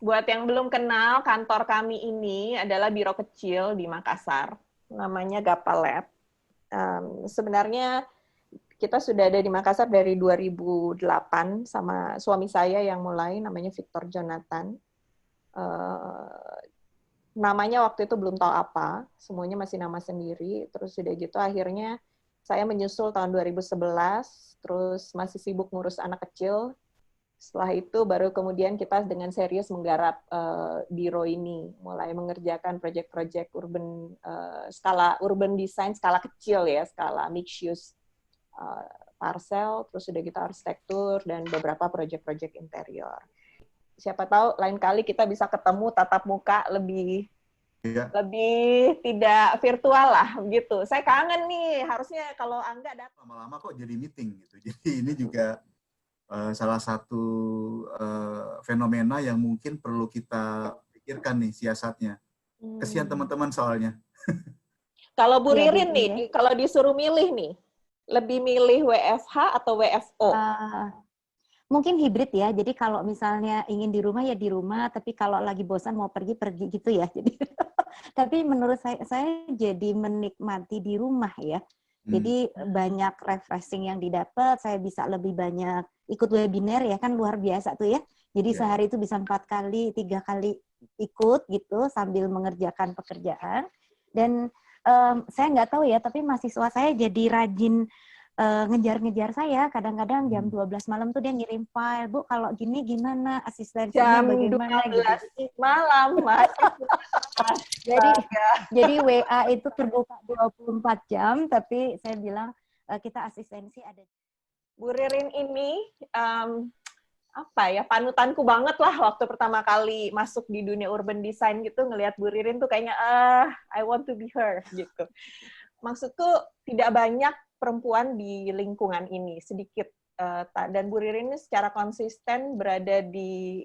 Buat yang belum kenal, kantor kami ini adalah biro kecil di Makassar. Namanya Gapalab. Sebenarnya kita sudah ada di Makassar dari 2008 sama suami saya yang mulai, namanya Victor Jonathan. Namanya waktu itu belum tahu apa, semuanya masih nama sendiri. Terus sudah gitu akhirnya saya menyusul tahun 2011, terus masih sibuk ngurus anak kecil. Setelah itu baru kemudian kita dengan serius menggarap biro ini, mulai mengerjakan proyek-proyek skala urban design skala kecil ya, skala mixed use parcel, terus sudah kita arsitektur dan beberapa proyek-proyek interior. Siapa tahu lain kali kita bisa ketemu tatap muka lebih tidak virtual lah gitu. Saya kangen nih, harusnya kalau Angga datang. Lama-lama kok jadi meeting gitu. Jadi ini juga salah satu fenomena yang mungkin perlu kita pikirkan nih siasatnya. Kesian teman-teman soalnya. Kalau Bu Ririn nih, kalau disuruh milih nih, lebih milih WFH atau WFO? Mungkin hibrid ya. Jadi kalau misalnya ingin di rumah ya di rumah, tapi kalau lagi bosan mau pergi gitu ya. Jadi tapi menurut saya jadi menikmati di rumah ya. Jadi banyak refreshing yang didapat, saya bisa lebih banyak ikut webinar ya, kan luar biasa tuh ya. Jadi sehari itu bisa 4 kali, 3 kali ikut gitu sambil mengerjakan pekerjaan. Dan saya nggak tahu ya, tapi mahasiswa saya jadi rajin ngejar-ngejar saya. Kadang-kadang jam 12 malam tuh dia ngirim file, Bu kalau gini gimana, asistensinya bagaimana gitu. Jam 12 malam, jadi WA itu terbuka 24 jam, tapi saya bilang kita asistensi ada. Bu Ririn ini panutanku banget lah waktu pertama kali masuk di dunia urban design gitu, ngelihat Bu Ririn tuh kayaknya I want to be her gitu. Maksudku tidak banyak perempuan di lingkungan ini, sedikit. Dan Bu Ririn ini secara konsisten berada di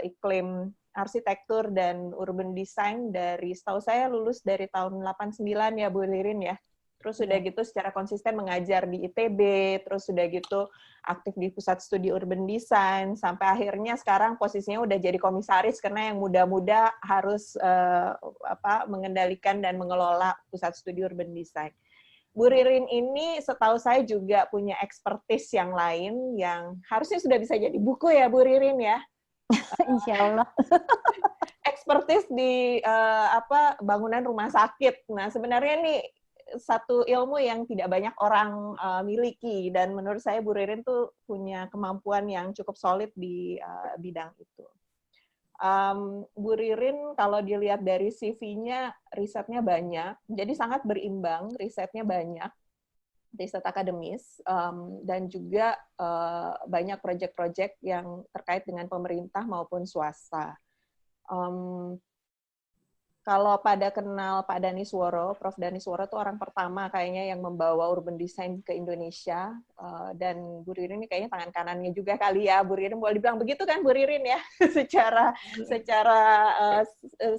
iklim arsitektur dan urban design dari, setahu saya lulus dari tahun 89 ya Bu Ririn ya. Terus sudah gitu secara konsisten mengajar di ITB, terus sudah gitu aktif di pusat studi urban design, sampai akhirnya sekarang posisinya udah jadi komisaris karena yang muda-muda harus mengendalikan dan mengelola pusat studi urban design. Bu Ririn ini setahu saya juga punya expertise yang lain yang harusnya sudah bisa jadi buku ya Bu Ririn ya. Insya Allah. Expertise di bangunan rumah sakit. Nah sebenarnya nih satu ilmu yang tidak banyak orang miliki, dan menurut saya Bu Ririn tuh punya kemampuan yang cukup solid di bidang itu. Bu Ririn kalau dilihat dari CV-nya, risetnya banyak, jadi sangat berimbang, risetnya banyak, riset akademis, dan juga banyak proyek-proyek yang terkait dengan pemerintah maupun swasta. Kalau pada kenal Pak Danisworo, Prof. Danisworo itu orang pertama kayaknya yang membawa urban design ke Indonesia, dan Bu Ririn ini kayaknya tangan kanannya juga kali ya, Bu Ririn boleh dibilang begitu kan Bu Ririn ya, secara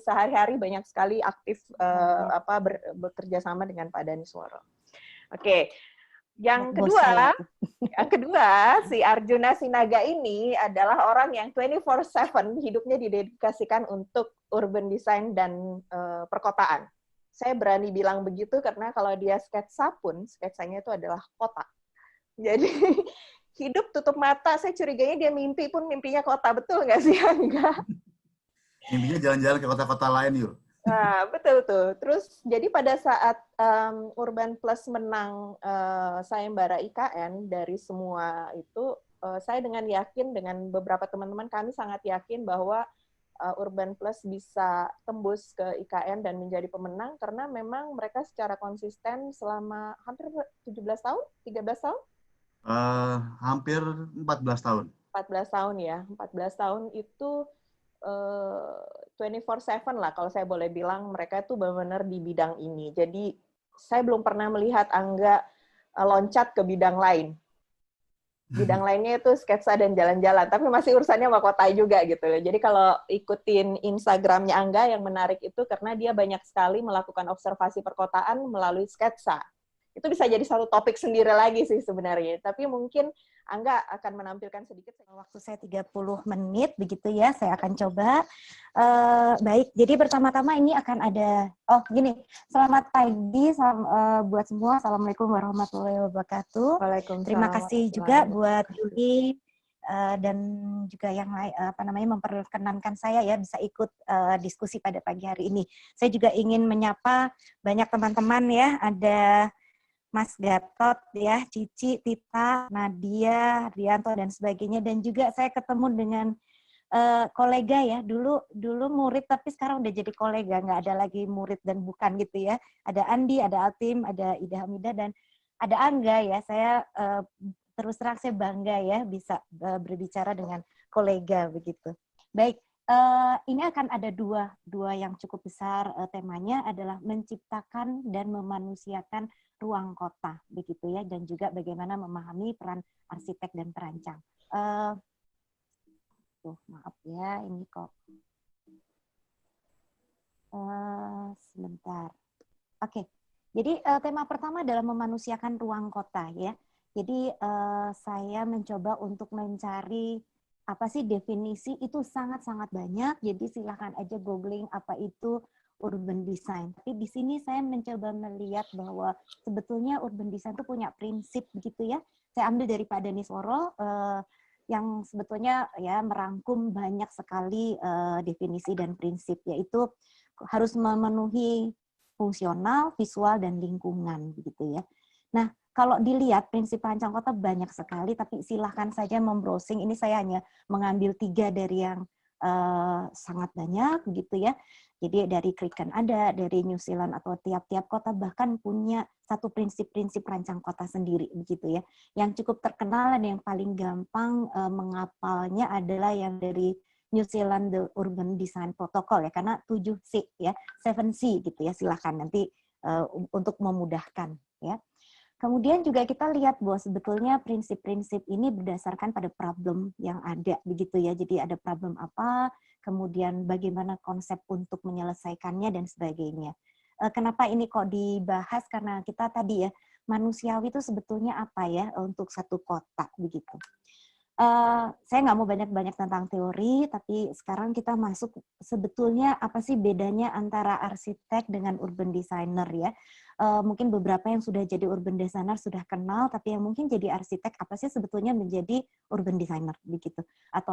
sehari-hari banyak sekali aktif bekerja sama dengan Pak Danisworo. Oke. Yang kedua, si Arjuna Sinaga ini adalah orang yang 24/7 hidupnya didedikasikan untuk urban design dan perkotaan. Saya berani bilang begitu karena kalau dia sketsa pun, sketsanya itu adalah kota. Jadi hidup tutup mata, saya curiganya dia mimpi pun mimpinya kota. Betul nggak sih, Angga? Mimpinya jalan-jalan ke kota-kota lain, yuk. Nah, betul tuh. Terus jadi pada saat Urban Plus menang sayembara IKN, dari semua itu saya dengan yakin, dengan beberapa teman-teman kami sangat yakin bahwa Urban Plus bisa tembus ke IKN dan menjadi pemenang karena memang mereka secara konsisten selama hampir 17 tahun, 13 tahun? Hampir 14 tahun. 14 tahun ya. 14 tahun itu 24/7 lah kalau saya boleh bilang, mereka itu benar-benar di bidang ini. Jadi saya belum pernah melihat Angga loncat ke bidang lain. Bidang lainnya itu sketsa dan jalan-jalan, tapi masih urusannya sama kota juga gitu. Jadi kalau ikutin Instagramnya Angga, yang menarik itu karena dia banyak sekali melakukan observasi perkotaan melalui sketsa. Itu bisa jadi satu topik sendiri lagi sih sebenarnya. Tapi mungkin Angga akan menampilkan sedikit. Waktu saya 30 menit, begitu ya, saya akan coba. Baik, jadi pertama-tama ini akan ada, gini, selamat pagi buat semua. Assalamualaikum warahmatullahi wabarakatuh. Waalaikumsalam. Terima kasih juga buat Yuli dan juga yang memperkenankan saya ya bisa ikut diskusi pada pagi hari ini. Saya juga ingin menyapa banyak teman-teman ya, ada Mas Gatot ya, Cici, Tita, Nadia, Rianto dan sebagainya, dan juga saya ketemu dengan kolega ya, dulu murid tapi sekarang udah jadi kolega, nggak ada lagi murid dan bukan gitu ya. Ada Andi, ada Altim, ada Ida Hamidah dan ada Angga ya. Saya terus terang saya bangga ya bisa berbicara dengan kolega begitu. Baik. Ini akan ada dua yang cukup besar, temanya adalah menciptakan dan memanusiakan ruang kota begitu ya, dan juga bagaimana memahami peran arsitek dan perancang. Maaf ya, ini kok sebentar. Oke, jadi tema pertama adalah memanusiakan ruang kota ya. Jadi saya mencoba untuk mencari apa sih definisi, itu sangat-sangat banyak, jadi silakan aja googling apa itu urban design. Tapi di sini saya mencoba melihat bahwa sebetulnya urban design itu punya prinsip begitu ya. Saya ambil dari Pak Danisworo yang sebetulnya ya merangkum banyak sekali definisi dan prinsip, yaitu harus memenuhi fungsional, visual, dan lingkungan begitu ya. Nah, kalau dilihat prinsip perancang kota banyak sekali, tapi silahkan saja membrowsing. Ini saya hanya mengambil 3 dari yang sangat banyak gitu ya. Jadi dari Kriken ada, dari New Zealand, atau tiap-tiap kota bahkan punya satu prinsip-prinsip perancang kota sendiri begitu ya. Yang cukup terkenal dan yang paling gampang menghafalnya adalah yang dari New Zealand The Urban Design Protocol ya, karena 7C ya, 7C gitu ya. Silahkan nanti untuk memudahkan ya. Kemudian juga kita lihat bahwa sebetulnya prinsip-prinsip ini berdasarkan pada problem yang ada begitu ya. Jadi ada problem apa, kemudian bagaimana konsep untuk menyelesaikannya dan sebagainya. Kenapa ini kok dibahas? Karena kita tadi ya, manusiawi itu sebetulnya apa ya untuk satu kota begitu. Saya nggak mau banyak-banyak tentang teori, tapi sekarang kita masuk sebetulnya apa sih bedanya antara arsitek dengan urban designer ya. Mungkin beberapa yang sudah jadi urban designer sudah kenal, tapi yang mungkin jadi arsitek apa sih sebetulnya menjadi urban designer begitu, atau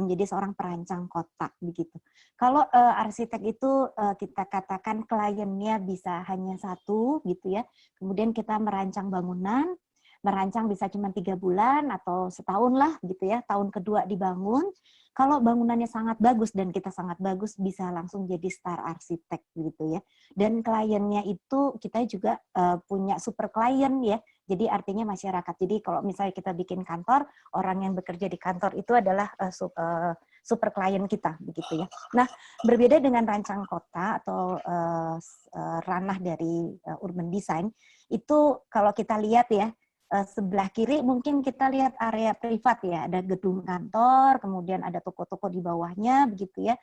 menjadi seorang perancang kota begitu. Kalau arsitek itu kita katakan kliennya bisa hanya satu gitu ya, kemudian kita merancang bangunan. Merancang bisa cuma 3 bulan atau setahun lah gitu ya, tahun kedua dibangun. Kalau bangunannya sangat bagus dan kita sangat bagus, bisa langsung jadi star arsitek gitu ya. Dan kliennya itu kita juga punya super klien ya, jadi artinya masyarakat. Jadi kalau misalnya kita bikin kantor, orang yang bekerja di kantor itu adalah super klien kita begitu ya. Nah, berbeda dengan rancang kota atau ranah dari urban design, itu kalau kita lihat ya, sebelah kiri mungkin kita lihat area privat ya, ada gedung kantor, kemudian ada toko-toko di bawahnya begitu ya.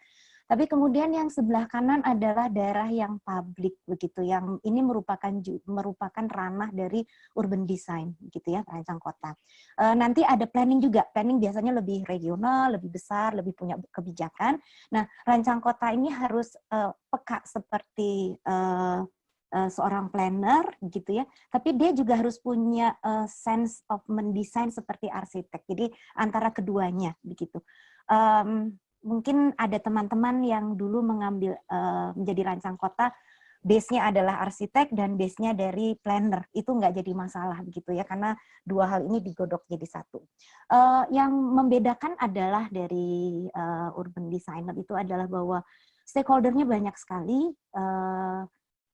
Tapi kemudian yang sebelah kanan adalah daerah yang publik begitu, yang ini merupakan ranah dari urban design gitu ya, perancang kota. Nanti ada planning juga, planning biasanya lebih regional, lebih besar, lebih punya kebijakan. Nah, rancang kota ini harus peka seperti seorang planner gitu ya, tapi dia juga harus punya sense of mendesain seperti arsitek. Jadi antara keduanya begitu. Mungkin ada teman-teman yang dulu mengambil menjadi rancang kota, base-nya adalah arsitek dan base-nya dari planner. Itu nggak jadi masalah begitu ya, karena dua hal ini digodok jadi satu. Yang membedakan adalah dari urban designer itu adalah bahwa stakeholder-nya banyak sekali,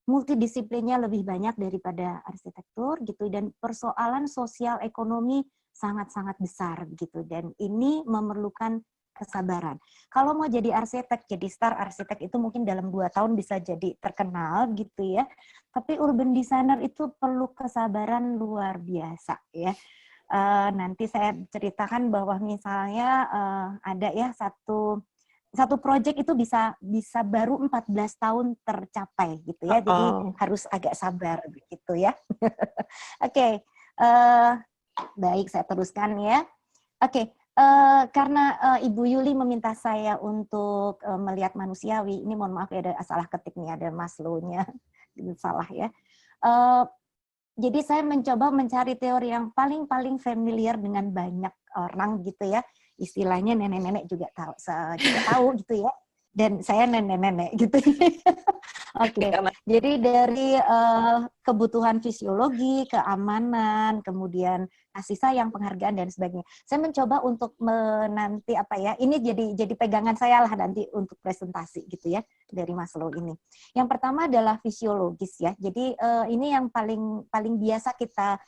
multidisiplinnya lebih banyak daripada arsitektur gitu, dan persoalan sosial ekonomi sangat-sangat besar gitu, dan ini memerlukan kesabaran. Kalau mau jadi arsitek, jadi star arsitek itu mungkin dalam 2 tahun bisa jadi terkenal gitu ya. Tapi urban designer itu perlu kesabaran luar biasa ya. Nanti saya ceritakan bahwa misalnya ada ya satu satu proyek itu bisa baru 14 tahun tercapai gitu ya. Jadi harus agak sabar begitu ya. Oke, baik saya teruskan ya. Oke, karena Ibu Yuli meminta saya untuk melihat manusiawi, ini mohon maaf ya ada salah ketik nih, ada Maslow-nya salah ya. Jadi saya mencoba mencari teori yang paling familiar dengan banyak orang gitu ya. Istilahnya nenek-nenek juga tahu gitu ya. Dan saya nenek-nenek gitu. Oke. Jadi dari kebutuhan fisiologi, keamanan, kemudian kasih sayang, penghargaan dan sebagainya. Saya mencoba untuk menanti apa ya? Ini jadi pegangan saya lah nanti untuk presentasi gitu ya dari Maslow ini. Yang pertama adalah fisiologis ya. Jadi ini yang paling biasa kita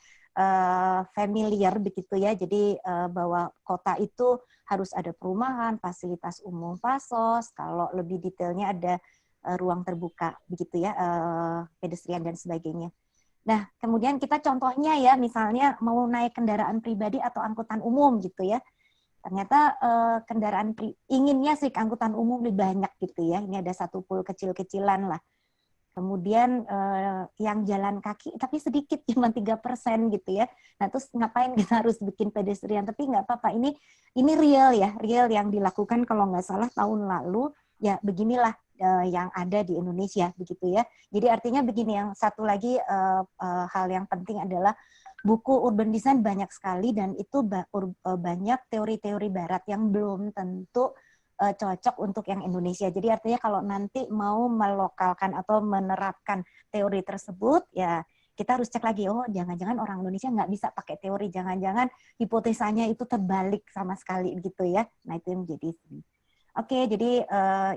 familiar begitu ya. Jadi bahwa kota itu harus ada perumahan, fasilitas umum, pasos. Kalau lebih detailnya ada ruang terbuka begitu ya, pedestrian dan sebagainya. Nah, kemudian kita contohnya ya, misalnya mau naik kendaraan pribadi atau angkutan umum gitu ya. Ternyata inginnya sih angkutan umum lebih banyak gitu ya. Ini ada satu pool kecil-kecilan lah. Kemudian yang jalan kaki tapi sedikit cuma 3% gitu ya. Nah terus ngapain kita harus bikin pedestrian? Tapi nggak apa-apa, ini real ya, real yang dilakukan kalau nggak salah tahun lalu ya. Beginilah yang ada di Indonesia begitu ya. Jadi artinya begini, yang satu lagi hal yang penting adalah buku urban design banyak sekali dan itu banyak teori-teori barat yang belum tentu cocok untuk yang Indonesia. Jadi artinya kalau nanti mau melokalkan atau menerapkan teori tersebut, ya kita harus cek lagi, oh jangan-jangan orang Indonesia nggak bisa pakai teori, jangan-jangan hipotesanya itu terbalik sama sekali gitu ya. Nah itu yang menjadi. Oke, jadi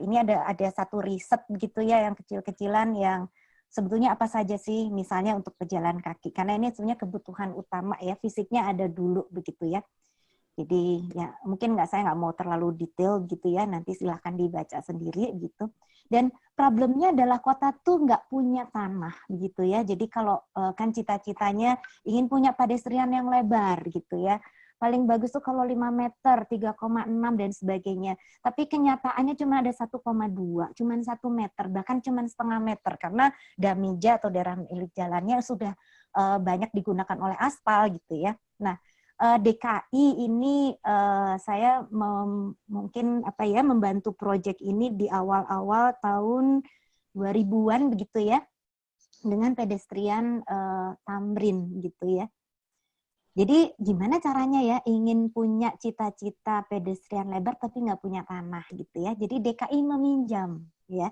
ini ada satu riset gitu ya yang kecil-kecilan yang sebetulnya apa saja sih, misalnya untuk pejalan kaki. Karena ini sebenarnya kebutuhan utama ya, fisiknya ada dulu begitu ya. Jadi ya mungkin saya nggak mau terlalu detail gitu ya, nanti silahkan dibaca sendiri gitu. Dan problemnya adalah kota tuh nggak punya tanah gitu ya. Jadi kalau kan cita-citanya ingin punya pedestrian yang lebar gitu ya. Paling bagus tuh kalau 5 meter, 3,6 dan sebagainya. Tapi kenyataannya cuma ada 1,2, cuma 1 meter, bahkan cuma setengah meter karena damija atau daerah milik jalannya sudah banyak digunakan oleh aspal gitu ya. Nah, DKI ini saya mungkin membantu proyek ini di awal-awal tahun 2000-an begitu ya, dengan pedestrian Tamrin gitu ya. Jadi gimana caranya ya ingin punya cita-cita pedestrian lebar tapi nggak punya tanah gitu ya. Jadi DKI meminjam ya.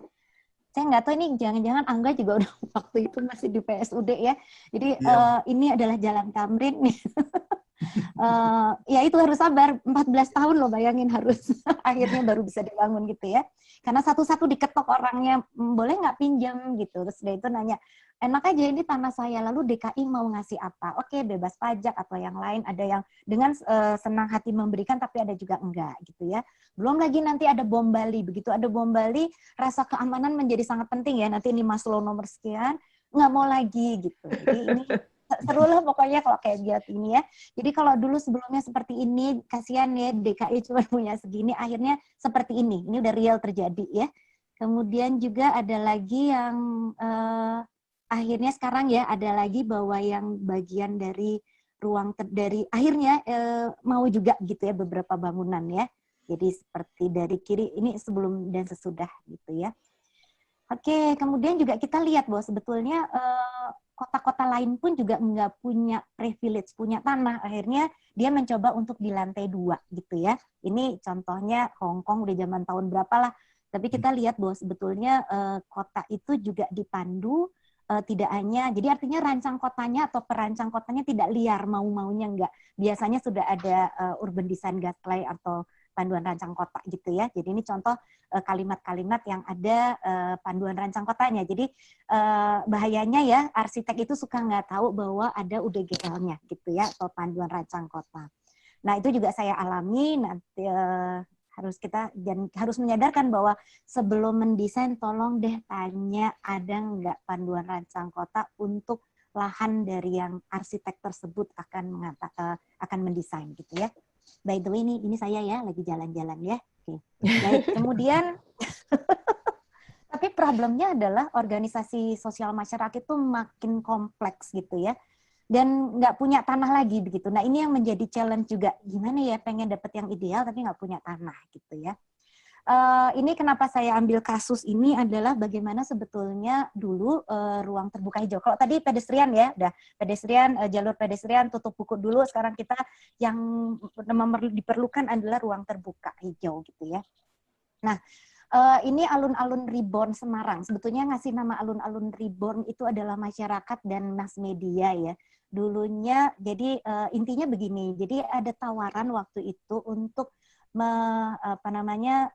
Saya nggak tahu ini jangan-jangan Angga juga udah waktu itu masih di PSUD ya. Jadi ini adalah Jalan Tamrin nih. Ya itu harus sabar, 14 tahun loh bayangin harus akhirnya baru bisa dibangun gitu ya. Karena satu-satu diketok orangnya, boleh nggak pinjam gitu. Terus dia itu nanya, enak aja ini tanah saya, lalu DKI mau ngasih apa? Oke, bebas pajak atau yang lain, ada yang dengan senang hati memberikan tapi ada juga enggak gitu ya. Belum lagi nanti ada bom Bali, begitu ada bom Bali, rasa keamanan menjadi sangat penting ya. Nanti ini Maslow nomor sekian, nggak mau lagi gitu. Jadi ini seru lah pokoknya kalau kayak lihat ini ya. Jadi kalau dulu sebelumnya seperti ini, kasihan ya DKI cuma punya segini, akhirnya seperti ini. Ini udah real terjadi ya. Kemudian juga ada lagi yang akhirnya sekarang ya, ada lagi bahwa yang bagian dari ruang dari akhirnya mau juga gitu ya beberapa bangunan ya. Jadi seperti dari kiri ini sebelum dan sesudah gitu ya. Oke, kemudian juga kita lihat bahwa sebetulnya kota-kota lain pun juga nggak punya privilege, punya tanah. Akhirnya dia mencoba untuk di lantai 2 gitu ya. Ini contohnya Hong Kong udah zaman tahun berapa lah. Tapi kita lihat bahwa sebetulnya kota itu juga dipandu tidak hanya, jadi artinya rancang kotanya atau perancang kotanya tidak liar mau-maunya enggak. Biasanya sudah ada urban design guideline atau panduan rancang kota gitu ya. Jadi ini contoh kalimat-kalimat yang ada panduan rancang kotanya. Jadi bahayanya ya arsitek itu suka nggak tahu bahwa ada UDGL-nya gitu ya, atau panduan rancang kota. Nah itu juga saya alami. Nanti harus menyadarkan bahwa sebelum mendesain tolong deh tanya ada nggak panduan rancang kota untuk lahan dari yang arsitek tersebut akan mendesain gitu ya. By the way ini saya ya lagi jalan-jalan ya. Oke. Baik, kemudian tapi problemnya adalah organisasi sosial masyarakat itu makin kompleks gitu ya. Dan nggak punya tanah lagi begitu. Nah ini yang menjadi challenge juga. Gimana ya pengen dapet yang ideal tapi nggak punya tanah gitu ya. Ini kenapa saya ambil kasus ini adalah bagaimana sebetulnya dulu ruang terbuka hijau. Kalau tadi pedestrian ya, udah pedestrian, jalur pedestrian tutup buku dulu. Sekarang kita yang diperlukan adalah ruang terbuka hijau gitu ya. Nah, ini alun-alun reborn Semarang. Sebetulnya ngasih nama alun-alun reborn itu adalah masyarakat dan mass media ya. Dulunya, jadi intinya begini. Jadi ada tawaran waktu itu untuk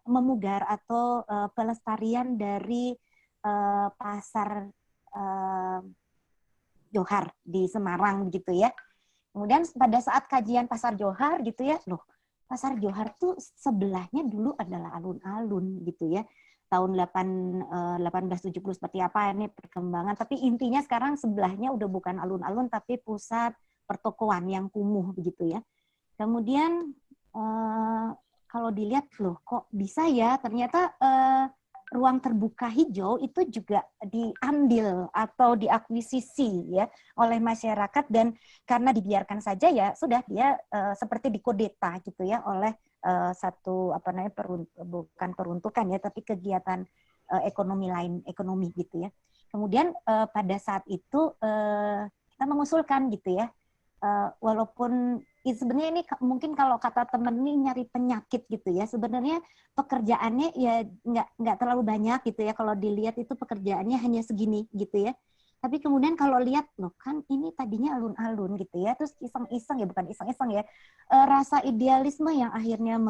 memugar atau pelestarian dari pasar Johar di Semarang gitu ya. Kemudian pada saat kajian pasar Johar gitu ya, loh pasar Johar tuh sebelahnya dulu adalah alun-alun gitu ya. Tahun 1870 seperti apa ini perkembangan. Tapi intinya sekarang sebelahnya udah bukan alun-alun tapi pusat pertokoan yang kumuh begitu ya. Kemudian kalau dilihat loh kok bisa ya ternyata ruang terbuka hijau itu juga diambil atau diakuisisi ya oleh masyarakat dan karena dibiarkan saja ya sudah dia seperti dikudeta gitu ya oleh satu bukan peruntukan ya tapi kegiatan ekonomi lain ekonomi gitu ya. Kemudian pada saat itu kita mengusulkan gitu ya walaupun sebenarnya ini mungkin kalau kata temen ini nyari penyakit gitu ya sebenarnya pekerjaannya ya nggak terlalu banyak gitu ya kalau dilihat itu pekerjaannya hanya segini gitu ya tapi kemudian kalau lihat loh kan ini tadinya alun-alun gitu ya terus iseng-iseng ya bukan iseng-iseng ya rasa idealisme yang akhirnya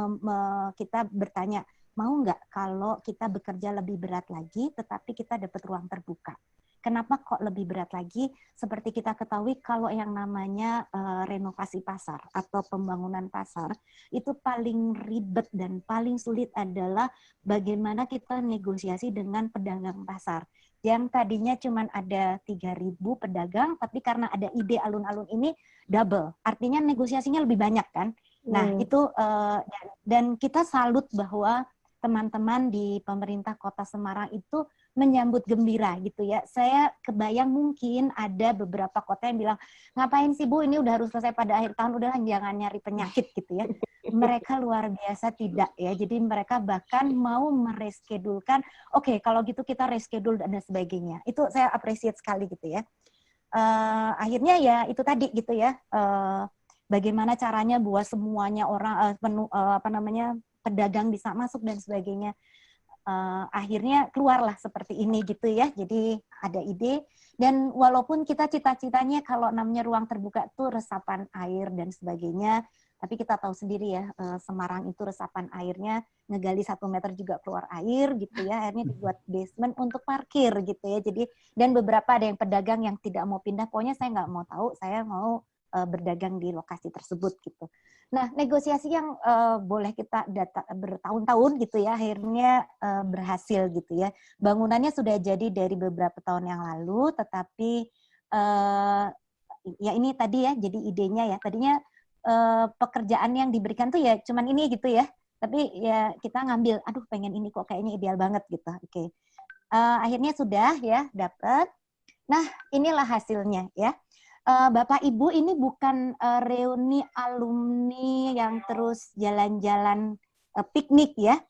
kita bertanya mau nggak kalau kita bekerja lebih berat lagi tetapi kita dapat ruang terbuka. Kenapa kok lebih berat lagi? Seperti kita ketahui kalau yang namanya renovasi pasar atau pembangunan pasar itu paling ribet dan paling sulit adalah bagaimana kita negosiasi dengan pedagang pasar. Yang tadinya cuma ada 3.000 pedagang, tapi karena ada ide alun-alun ini double. Artinya negosiasinya lebih banyak kan? Nah itu dan kita salut bahwa teman-teman di pemerintah Kota Semarang itu menyambut gembira gitu ya. Saya kebayang mungkin ada beberapa kota yang bilang, ngapain sih Bu, ini udah harus selesai pada akhir tahun, udah jangan nyari penyakit gitu ya. Mereka luar biasa tidak ya. Jadi mereka bahkan mau mereschedulkan, oke, kalau gitu kita reschedule dan sebagainya. Itu saya appreciate sekali gitu ya. Akhirnya ya itu tadi gitu ya. Bagaimana caranya buat semuanya orang pedagang bisa masuk dan sebagainya. Akhirnya keluarlah seperti ini gitu ya. Jadi ada ide dan walaupun kita cita-citanya kalau namanya ruang terbuka itu resapan air dan sebagainya, tapi kita tahu sendiri ya Semarang itu resapan airnya ngegali 1 meter juga keluar air gitu ya. Akhirnya dibuat basement untuk parkir gitu ya. Jadi dan beberapa ada yang pedagang yang tidak mau pindah. Pokoknya saya nggak mau tahu, saya mau berdagang di lokasi tersebut gitu. Nah, negosiasi yang boleh kita bertahun-tahun gitu ya, akhirnya berhasil gitu ya. Bangunannya sudah jadi dari beberapa tahun yang lalu, tetapi ya ini tadi ya, jadi idenya ya. Tadinya pekerjaan yang diberikan tuh ya cuman ini gitu ya. Tapi ya kita ngambil, aduh pengen ini kok kayaknya ideal banget gitu. Oke. Akhirnya sudah ya, dapat. Nah, inilah hasilnya ya. Bapak Ibu ini bukan reuni alumni yang terus jalan-jalan piknik ya.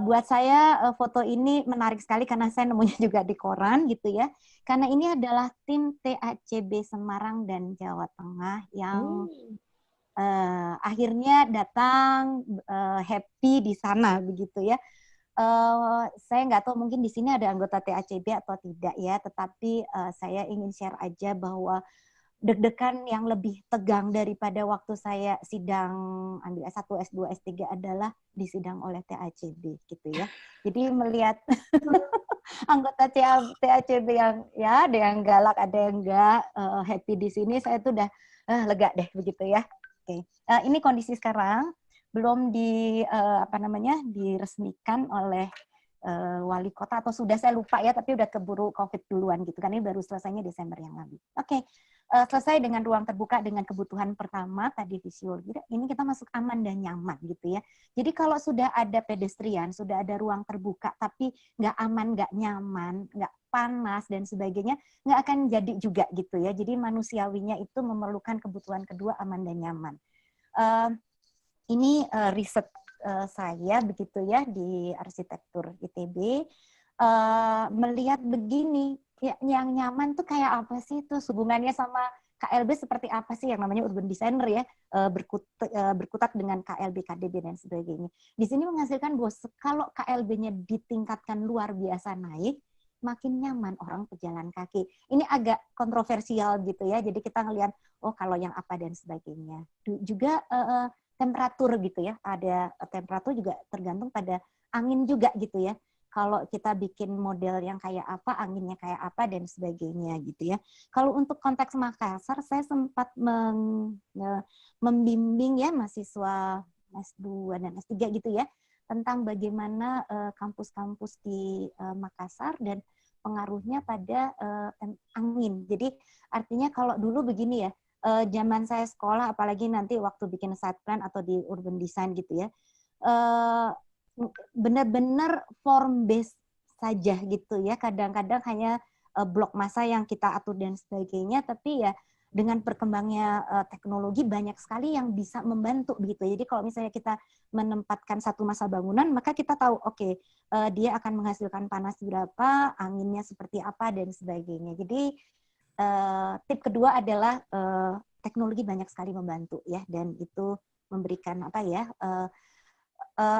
Buat saya foto ini menarik sekali karena saya nemunya juga di koran gitu ya. Karena ini adalah tim TACB Semarang dan Jawa Tengah yang akhirnya datang happy di sana begitu ya. Saya nggak tahu mungkin di sini ada anggota TACB atau tidak ya, tetapi saya ingin share aja bahwa deg-degan yang lebih tegang daripada waktu saya sidang ambil S1, S2, S3 adalah disidang oleh TACB gitu ya. Jadi melihat anggota TACB yang ya ada yang galak, ada yang enggak happy di sini, saya tuh udah lega deh begitu ya. Oke. Ini kondisi sekarang belum diresmikan oleh wali kota atau sudah saya lupa ya, tapi udah keburu COVID duluan gitu kan, ini baru selesainya Desember yang lalu. Oke, selesai dengan ruang terbuka dengan kebutuhan pertama tadi fisiologi, ini kita masuk aman dan nyaman gitu ya. Jadi kalau sudah ada pedestrian, sudah ada ruang terbuka tapi nggak aman, nggak nyaman, nggak panas dan sebagainya, nggak akan jadi juga gitu ya. Jadi manusiawinya itu memerlukan kebutuhan kedua, aman dan nyaman. Ini riset saya begitu ya di arsitektur ITB, melihat begini, ya, yang nyaman tuh kayak apa sih, itu hubungannya sama KLB seperti apa sih, yang namanya urban designer ya, berkutat dengan KLB, KDB dan sebagainya. Di sini menghasilkan bahwa kalau KLB-nya ditingkatkan luar biasa naik, makin nyaman orang pejalan kaki. Ini agak kontroversial gitu ya, jadi kita ngelihat, oh kalau yang apa dan sebagainya. Juga temperatur gitu ya, ada temperatur juga tergantung pada angin juga gitu ya. Kalau kita bikin model yang kayak apa, anginnya kayak apa dan sebagainya gitu ya. Kalau untuk konteks Makassar, saya sempat membimbing ya mahasiswa S2 dan S3 gitu ya, tentang bagaimana kampus-kampus di Makassar dan pengaruhnya pada angin. Jadi artinya kalau dulu begini ya, zaman saya sekolah, apalagi nanti waktu bikin site plan atau di urban design gitu ya, benar-benar form based saja gitu ya. Kadang-kadang hanya blok massa yang kita atur dan sebagainya, tapi ya dengan berkembangnya teknologi banyak sekali yang bisa membantu begitu. Jadi kalau misalnya kita menempatkan satu massa bangunan, maka kita tahu oke, dia akan menghasilkan panas berapa, anginnya seperti apa dan sebagainya. Jadi tip kedua adalah teknologi banyak sekali membantu ya, dan itu memberikan apa ya,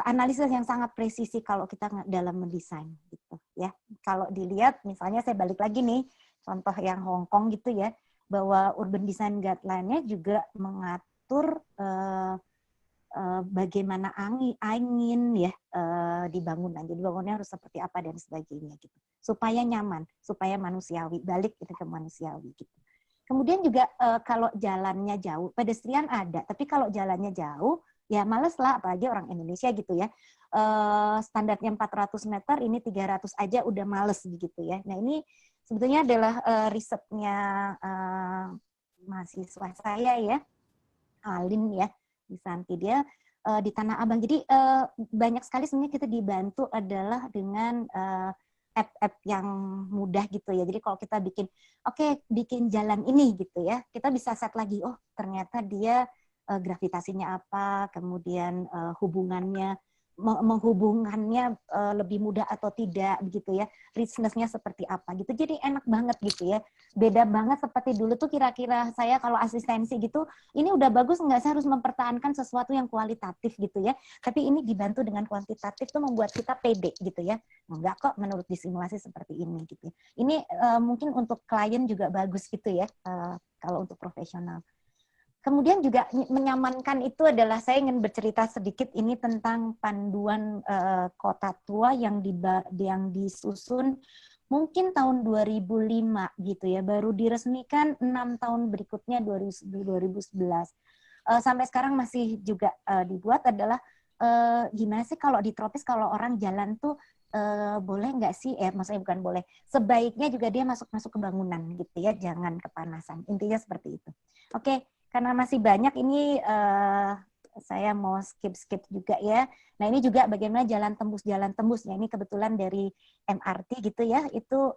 analisis yang sangat presisi kalau kita dalam mendesain gitu ya. Kalau dilihat misalnya saya balik lagi nih contoh yang Hong Kong gitu ya, bahwa urban design guideline-nya juga mengatur bagaimana angin ya di bangunan. Jadi bangunannya harus seperti apa dan sebagainya gitu. Supaya nyaman, supaya manusiawi, balik itu ke manusiawi gitu. Kemudian juga kalau jalannya jauh, pedestrian ada, tapi kalau jalannya jauh ya males lah, apalagi orang Indonesia gitu ya. Standarnya 400 meter, ini 300 aja udah males begitu ya. Nah ini sebetulnya adalah risetnya mahasiswa saya ya, Alin ya, di Santi, dia di Tanah Abang. Jadi banyak sekali sebenarnya kita dibantu adalah dengan app-app yang mudah gitu ya. Jadi kalau kita bikin jalan ini gitu ya, kita bisa set lagi, oh ternyata dia gravitasinya apa, kemudian hubungannya, menghubungkannya lebih mudah atau tidak begitu ya, richness-nya seperti apa gitu. Jadi enak banget gitu ya, beda banget seperti dulu tuh kira-kira saya kalau asistensi gitu, ini udah bagus nggak, saya harus mempertahankan sesuatu yang kualitatif gitu ya, tapi ini dibantu dengan kuantitatif tuh membuat kita pede gitu ya, enggak kok menurut disimulasi seperti ini gitu ya. Ini mungkin untuk klien juga bagus gitu ya, kalau untuk profesional. Kemudian juga menyamankan itu adalah, saya ingin bercerita sedikit ini tentang panduan kota tua yang disusun mungkin tahun 2005 gitu ya, baru diresmikan 6 tahun berikutnya 2011. Sampai sekarang masih juga dibuat, adalah gimana sih kalau di tropis kalau orang jalan tuh boleh nggak sih, maksudnya bukan boleh, sebaiknya juga dia masuk ke bangunan gitu ya, jangan kepanasan. Intinya seperti itu. Oke. Karena masih banyak ini saya mau skip juga ya. Nah ini juga bagaimana jalan tembusnya. Ini kebetulan dari MRT gitu ya. Itu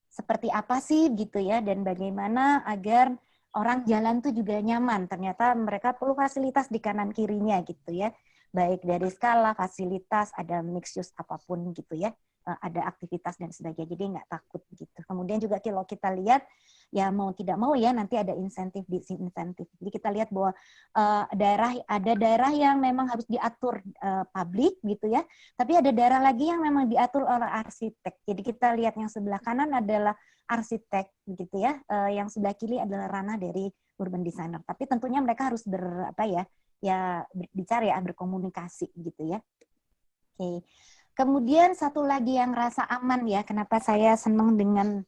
seperti apa sih gitu ya. Dan bagaimana agar orang jalan tuh juga nyaman. Ternyata mereka perlu fasilitas di kanan kirinya gitu ya. Baik dari skala, fasilitas, ada mixed use apapun gitu ya. Ada aktivitas dan sebagainya. Jadi nggak takut gitu. Kemudian juga kalau kita lihat, ya mau tidak mau ya nanti ada insentif. Jadi kita lihat bahwa ada daerah yang memang harus diatur publik gitu ya, tapi ada daerah lagi yang memang diatur oleh arsitek. Jadi kita lihat yang sebelah kanan adalah arsitek gitu ya, yang sebelah kiri adalah ranah dari urban designer. Tapi tentunya mereka harus berbicara ya, berkomunikasi gitu ya. Oke. Kemudian satu lagi yang rasa aman ya, kenapa saya senang dengan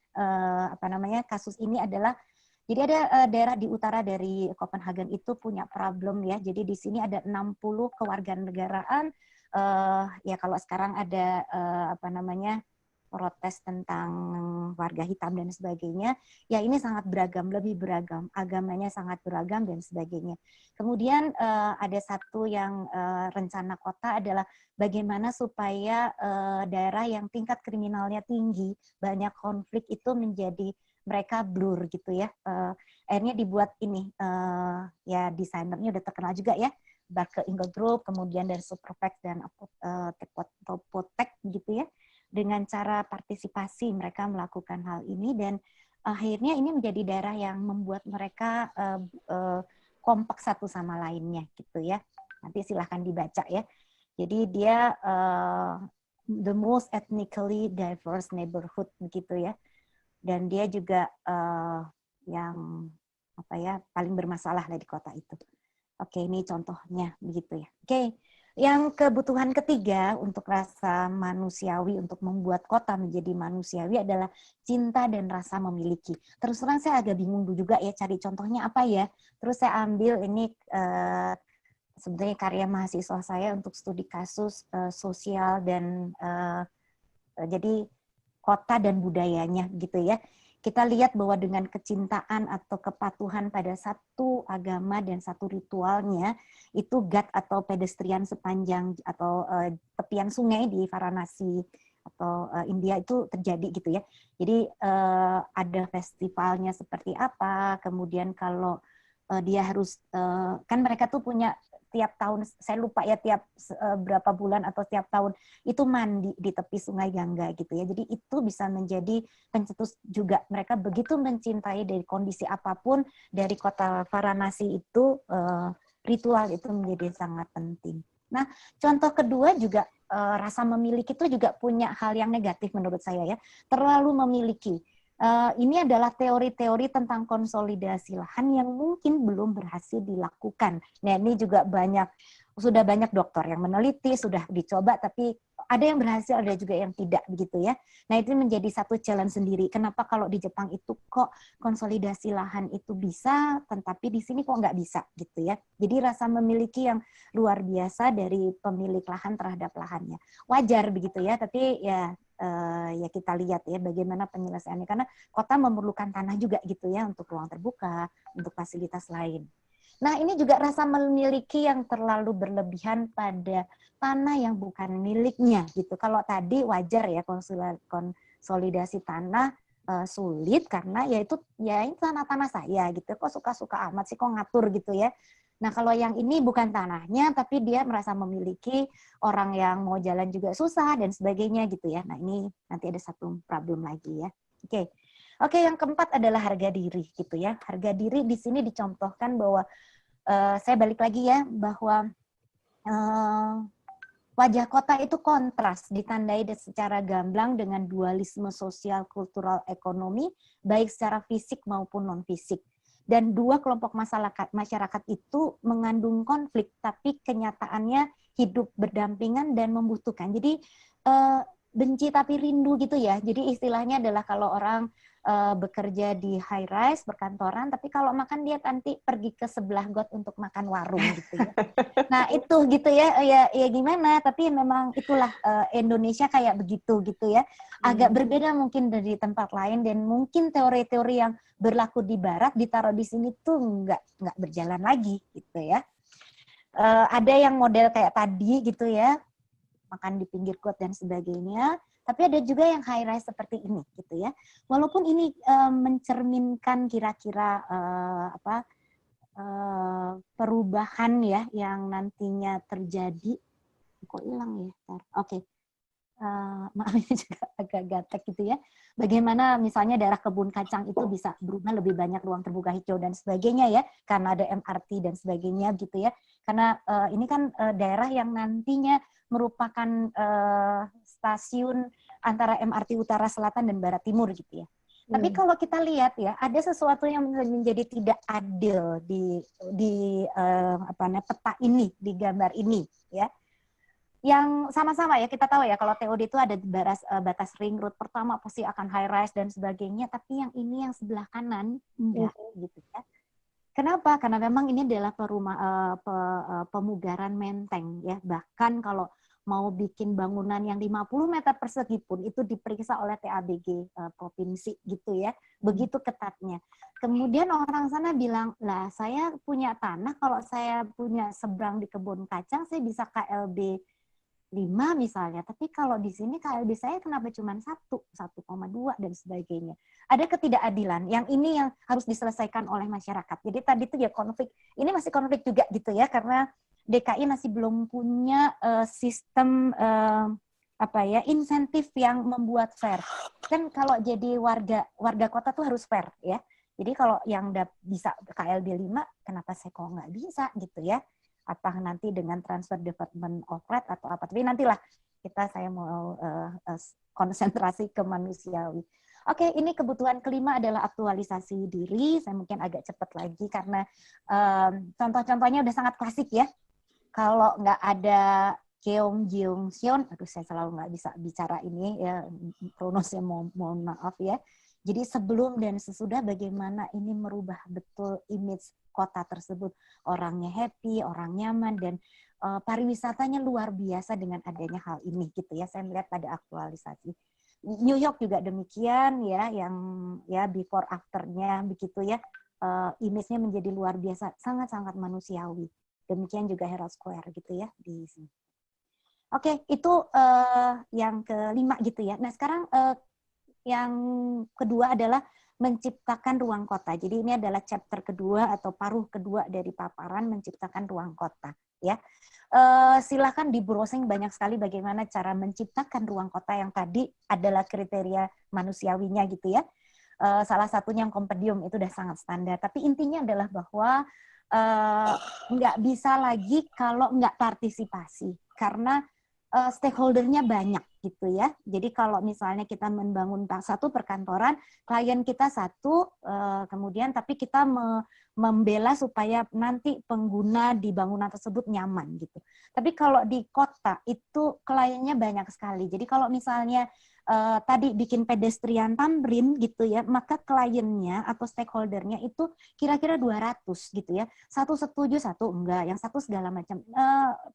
kasus ini adalah, jadi ada daerah di utara dari Copenhagen itu punya problem ya. Jadi di sini ada 60 kewarganegaraan ya kalau sekarang ada protes tentang warga hitam dan sebagainya, ya ini sangat beragam, lebih beragam, agamanya sangat beragam dan sebagainya. Kemudian ada satu yang rencana kota adalah bagaimana supaya daerah yang tingkat kriminalnya tinggi, banyak konflik itu menjadi mereka blur gitu ya. Akhirnya dibuat ini, ya desainernya udah terkenal juga ya, Barke Ingledrup, kemudian dari Superfax dan Topotek gitu ya. Dengan cara partisipasi mereka melakukan hal ini dan akhirnya ini menjadi daerah yang membuat mereka kompak satu sama lainnya gitu ya. Nanti silahkan dibaca ya. Jadi dia the most ethnically diverse neighborhood begitu ya. Dan dia juga yang paling bermasalah di kota itu. Oke, ini contohnya begitu ya. Oke. Yang kebutuhan ketiga untuk rasa manusiawi, untuk membuat kota menjadi manusiawi adalah cinta dan rasa memiliki. Terus terang saya agak bingung juga ya cari contohnya apa ya. Terus saya ambil ini sebenarnya karya mahasiswa saya untuk studi kasus sosial dan jadi kota dan budayanya gitu ya. Kita lihat bahwa dengan kecintaan atau kepatuhan pada satu agama dan satu ritualnya, itu ghat atau pedestrian sepanjang atau tepian sungai di Varanasi atau India itu terjadi gitu ya. Jadi ada festivalnya seperti apa, kemudian kalau dia harus, kan mereka tuh punya tiap tahun, saya lupa ya tiap berapa bulan atau tiap tahun itu mandi di tepi sungai Gangga gitu ya. Jadi itu bisa menjadi pencetus juga mereka begitu mencintai dari kondisi apapun dari kota Varanasi itu ritual itu menjadi sangat penting. Nah, contoh kedua juga rasa memiliki itu juga punya hal yang negatif menurut saya ya. Terlalu memiliki. Ini adalah teori-teori tentang konsolidasi lahan yang mungkin belum berhasil dilakukan. Nah, ini juga sudah banyak dokter yang meneliti, sudah dicoba, tapi ada yang berhasil, ada juga yang tidak begitu ya. Nah, itu menjadi satu challenge sendiri. Kenapa kalau di Jepang itu kok konsolidasi lahan itu bisa, tetapi di sini kok nggak bisa gitu ya. Jadi rasa memiliki yang luar biasa dari pemilik lahan terhadap lahannya. Wajar begitu ya, tapi ya kita lihat ya bagaimana penyelesaiannya karena kota memerlukan tanah juga gitu ya untuk ruang terbuka, untuk fasilitas lain. Nah, ini juga rasa memiliki yang terlalu berlebihan pada tanah yang bukan miliknya gitu. Kalau tadi wajar ya konsolidasi tanah sulit karena ya ini tanah-tanah saya gitu. Kok suka-suka amat sih kok ngatur gitu ya. Nah, kalau yang ini bukan tanahnya, tapi dia merasa memiliki, orang yang mau jalan juga susah, dan sebagainya gitu ya. Nah, ini nanti ada satu problem lagi ya. Oke, yang keempat adalah harga diri gitu ya. Harga diri di sini dicontohkan bahwa, saya balik lagi ya, bahwa wajah kota itu kontras, ditandai secara gamblang dengan dualisme sosial, kultural, ekonomi, baik secara fisik maupun non-fisik. Dan dua kelompok masyarakat itu mengandung konflik, tapi kenyataannya hidup berdampingan dan membutuhkan. Jadi benci tapi rindu gitu ya. Jadi istilahnya adalah kalau orang bekerja di high rise, berkantoran, tapi kalau makan dia nanti pergi ke sebelah got untuk makan warung gitu ya. Nah itu gitu ya, ya gimana, tapi memang itulah Indonesia kayak begitu gitu ya. Agak berbeda mungkin dari tempat lain dan mungkin teori-teori yang berlaku di barat ditaruh di sini tuh nggak berjalan lagi gitu ya. Ada yang model kayak tadi gitu ya, makan di pinggir got dan sebagainya. Tapi ada juga yang high rise seperti ini gitu ya. Walaupun ini mencerminkan kira-kira perubahan ya yang nantinya terjadi. Kok hilang ya? Oke. Maaf ini juga agak gatek gitu ya. Bagaimana misalnya daerah kebun kacang itu bisa berubah lebih banyak ruang terbuka hijau dan sebagainya ya, karena ada MRT dan sebagainya gitu ya. Karena ini kan daerah yang nantinya merupakan stasiun antara MRT Utara Selatan dan Barat Timur gitu ya. Tapi kalau kita lihat ya, ada sesuatu yang menjadi tidak adil di peta ini, di gambar ini ya. Yang sama-sama ya, kita tahu ya kalau TOD itu ada batas ring road pertama pasti akan high rise dan sebagainya, tapi yang ini yang sebelah kanan enggak gitu ya. Kenapa? Karena memang ini adalah pemugaran menteng ya. Bahkan kalau mau bikin bangunan yang 50 meter persegi pun itu diperiksa oleh TABG provinsi gitu ya. Begitu ketatnya. Kemudian orang sana bilang, lah saya punya tanah, kalau saya punya seberang di kebun kacang, saya bisa KLB 5 misalnya. Tapi kalau di sini KLB saya kenapa cuma 1,2 dan sebagainya. Ada ketidakadilan. Yang ini yang harus diselesaikan oleh masyarakat. Jadi tadi itu ya konflik. Ini masih konflik juga gitu ya, karena DKI masih belum punya sistem insentif yang membuat fair. Kan kalau jadi warga kota tuh harus fair ya. Jadi kalau yang bisa KLB 5, kenapa saya kok nggak bisa gitu ya? Apa nanti dengan transfer development of right atau apa? Tapi nantilah saya mau konsentrasi ke manusiawi. Oke, ini kebutuhan kelima adalah aktualisasi diri. Saya mungkin agak cepat lagi karena contoh-contohnya udah sangat klasik ya. Kalau nggak ada Keong Jeong Sion, aduh saya selalu nggak bisa bicara ini ya, pronosnya mohon maaf ya. Jadi sebelum dan sesudah bagaimana ini merubah betul image kota tersebut. Orangnya happy, orang nyaman, dan pariwisatanya luar biasa dengan adanya hal ini gitu ya. Saya melihat pada aktualisasi. New York juga demikian ya, yang ya before after-nya begitu ya. Image-nya menjadi luar biasa, sangat-sangat manusiawi. Demikian juga Herald Square gitu ya di sini. Oke, itu yang kelima gitu ya. Nah sekarang yang kedua adalah menciptakan ruang kota. Jadi ini adalah chapter kedua atau paruh kedua dari paparan menciptakan ruang kota. Ya, silakan di browsing banyak sekali bagaimana cara menciptakan ruang kota yang tadi adalah kriteria manusiawinya gitu ya. Salah satunya yang Kompedium itu udah sangat standar. Tapi intinya adalah bahwa nggak bisa lagi kalau nggak partisipasi karena stakeholder-nya banyak gitu ya. Jadi kalau misalnya kita membangun satu perkantoran, klien kita satu, kemudian tapi kita membela supaya nanti pengguna di bangunan tersebut nyaman gitu. Tapi kalau di kota itu kliennya banyak sekali. Jadi kalau misalnya tadi bikin pedestrian tamrin gitu ya, maka kliennya atau stakeholdernya itu kira-kira 200 gitu ya. Satu setuju, satu enggak, yang satu segala macam.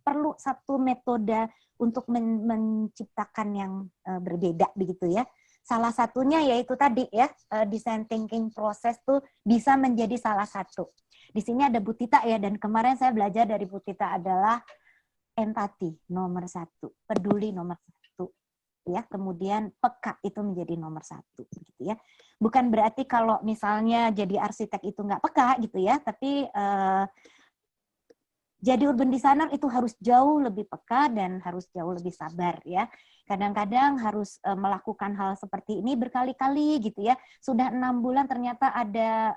Perlu satu metode untuk menciptakan yang berbeda begitu ya. Salah satunya yaitu tadi ya, design thinking proses tuh bisa menjadi salah satu. Di sini ada Bu Tita ya, dan kemarin saya belajar dari Bu Tita adalah empati nomor 1, peduli nomor 1. Ya, kemudian peka itu menjadi nomor 1 gitu ya. Bukan berarti kalau misalnya jadi arsitek itu nggak peka gitu ya, tapi jadi urban designer itu harus jauh lebih peka dan harus jauh lebih sabar ya. Kadang-kadang harus melakukan hal seperti ini berkali-kali gitu ya. Sudah 6 bulan ternyata ada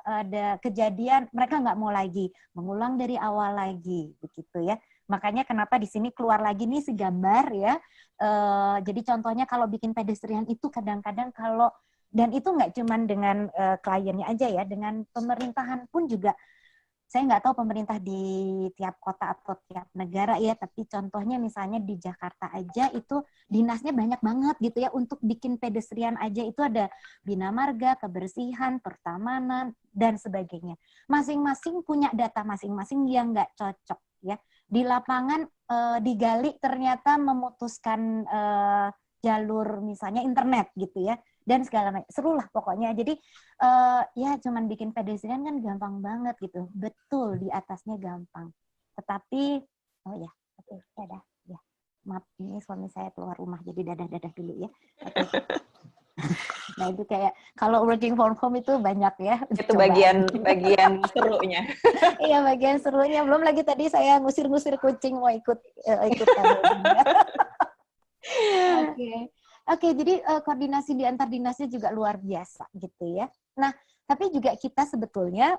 kejadian, mereka nggak mau lagi, mengulang dari awal lagi begitu ya. Makanya kenapa di sini keluar lagi nih si gambar ya. Jadi contohnya kalau bikin pedestrian itu kadang-kadang kalau, dan itu nggak cuma dengan kliennya aja ya, dengan pemerintahan pun juga. Saya nggak tahu pemerintah di tiap kota atau tiap negara ya, tapi contohnya misalnya di Jakarta aja itu dinasnya banyak banget gitu ya, untuk bikin pedestrian aja itu ada Bina Marga, kebersihan, pertamanan, dan sebagainya. Masing-masing punya data masing-masing yang nggak cocok ya. Di lapangan digali ternyata memutuskan jalur misalnya internet gitu ya, dan segala macam, seru lah pokoknya. Jadi ya cuman bikin pedestrian kan gampang banget gitu, betul di atasnya gampang. Tetapi oh ya, oke, dadah ya. Maaf, ini suami saya keluar rumah jadi dadah dulu ya. Oke. Nah itu kayak kalau working from home itu banyak ya. Itu bagian serunya. Iya, bagian serunya. Belum lagi tadi saya ngusir-ngusir kucing mau ikutan. Oke, jadi koordinasi di antar dinasnya juga luar biasa gitu ya. Nah, tapi juga kita sebetulnya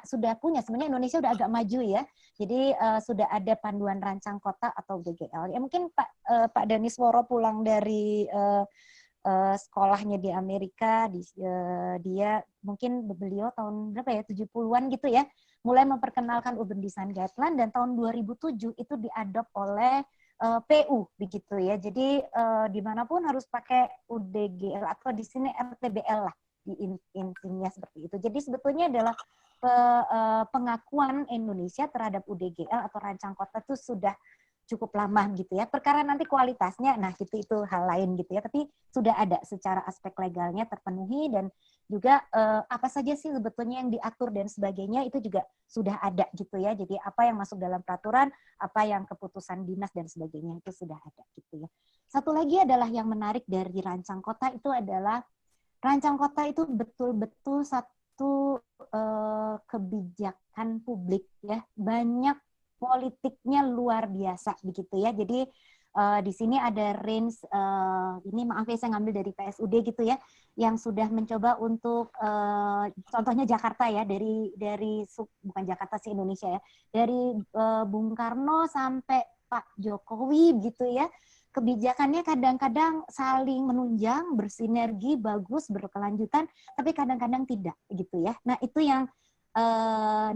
sudah punya sebenarnya Indonesia udah agak maju ya. Jadi sudah ada panduan rancang kota atau BGL. Ya mungkin Pak Danis Woro pulang dari sekolahnya di Amerika, dia mungkin beliau tahun berapa ya, 70-an gitu ya, mulai memperkenalkan Urban Design Guideline, dan tahun 2007 itu diadop oleh PU begitu ya. Jadi dimanapun harus pakai UDGL atau di sini RTBL lah, di intinya seperti itu. Jadi sebetulnya adalah pengakuan Indonesia terhadap UDGL atau rancang kota itu sudah cukup lama gitu ya. Perkara nanti kualitasnya, nah itu hal lain gitu ya. Tapi sudah ada secara aspek legalnya terpenuhi, dan juga apa saja sih sebetulnya yang diatur dan sebagainya itu juga sudah ada gitu ya. Jadi apa yang masuk dalam peraturan, apa yang keputusan dinas dan sebagainya itu sudah ada gitu ya. Satu lagi adalah yang menarik dari Rancang Kota itu adalah Rancang Kota itu betul-betul satu kebijakan publik ya, banyak politiknya luar biasa begitu ya. Jadi di sini ada range ini maaf ya saya ngambil dari PSUD gitu ya, yang sudah mencoba untuk contohnya Jakarta ya, dari bukan Jakarta sih, Indonesia ya, dari Bung Karno sampai Pak Jokowi gitu ya. Kebijakannya kadang-kadang saling menunjang, bersinergi, bagus, berkelanjutan, tapi kadang-kadang tidak gitu ya. Nah itu yang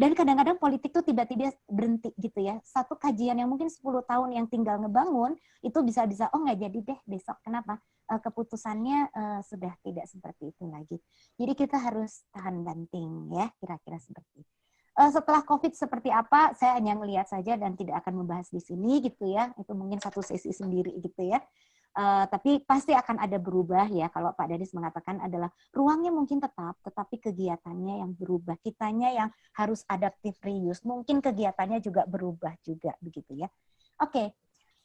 dan kadang-kadang politik tuh tiba-tiba berhenti gitu ya. Satu kajian yang mungkin 10 tahun yang tinggal ngebangun itu bisa-bisa oh nggak jadi deh besok. Kenapa? Keputusannya sudah tidak seperti itu lagi. Jadi kita harus tahan banting ya, kira-kira seperti itu. Setelah COVID seperti apa, saya hanya melihat saja dan tidak akan membahas di sini gitu ya. Itu mungkin satu sesi sendiri gitu ya. Tapi pasti akan ada berubah ya. Kalau Pak Danis mengatakan adalah ruangnya mungkin tetap, tetapi kegiatannya yang berubah. Kitanya yang harus adaptive reuse. Mungkin kegiatannya juga berubah juga begitu ya. Oke.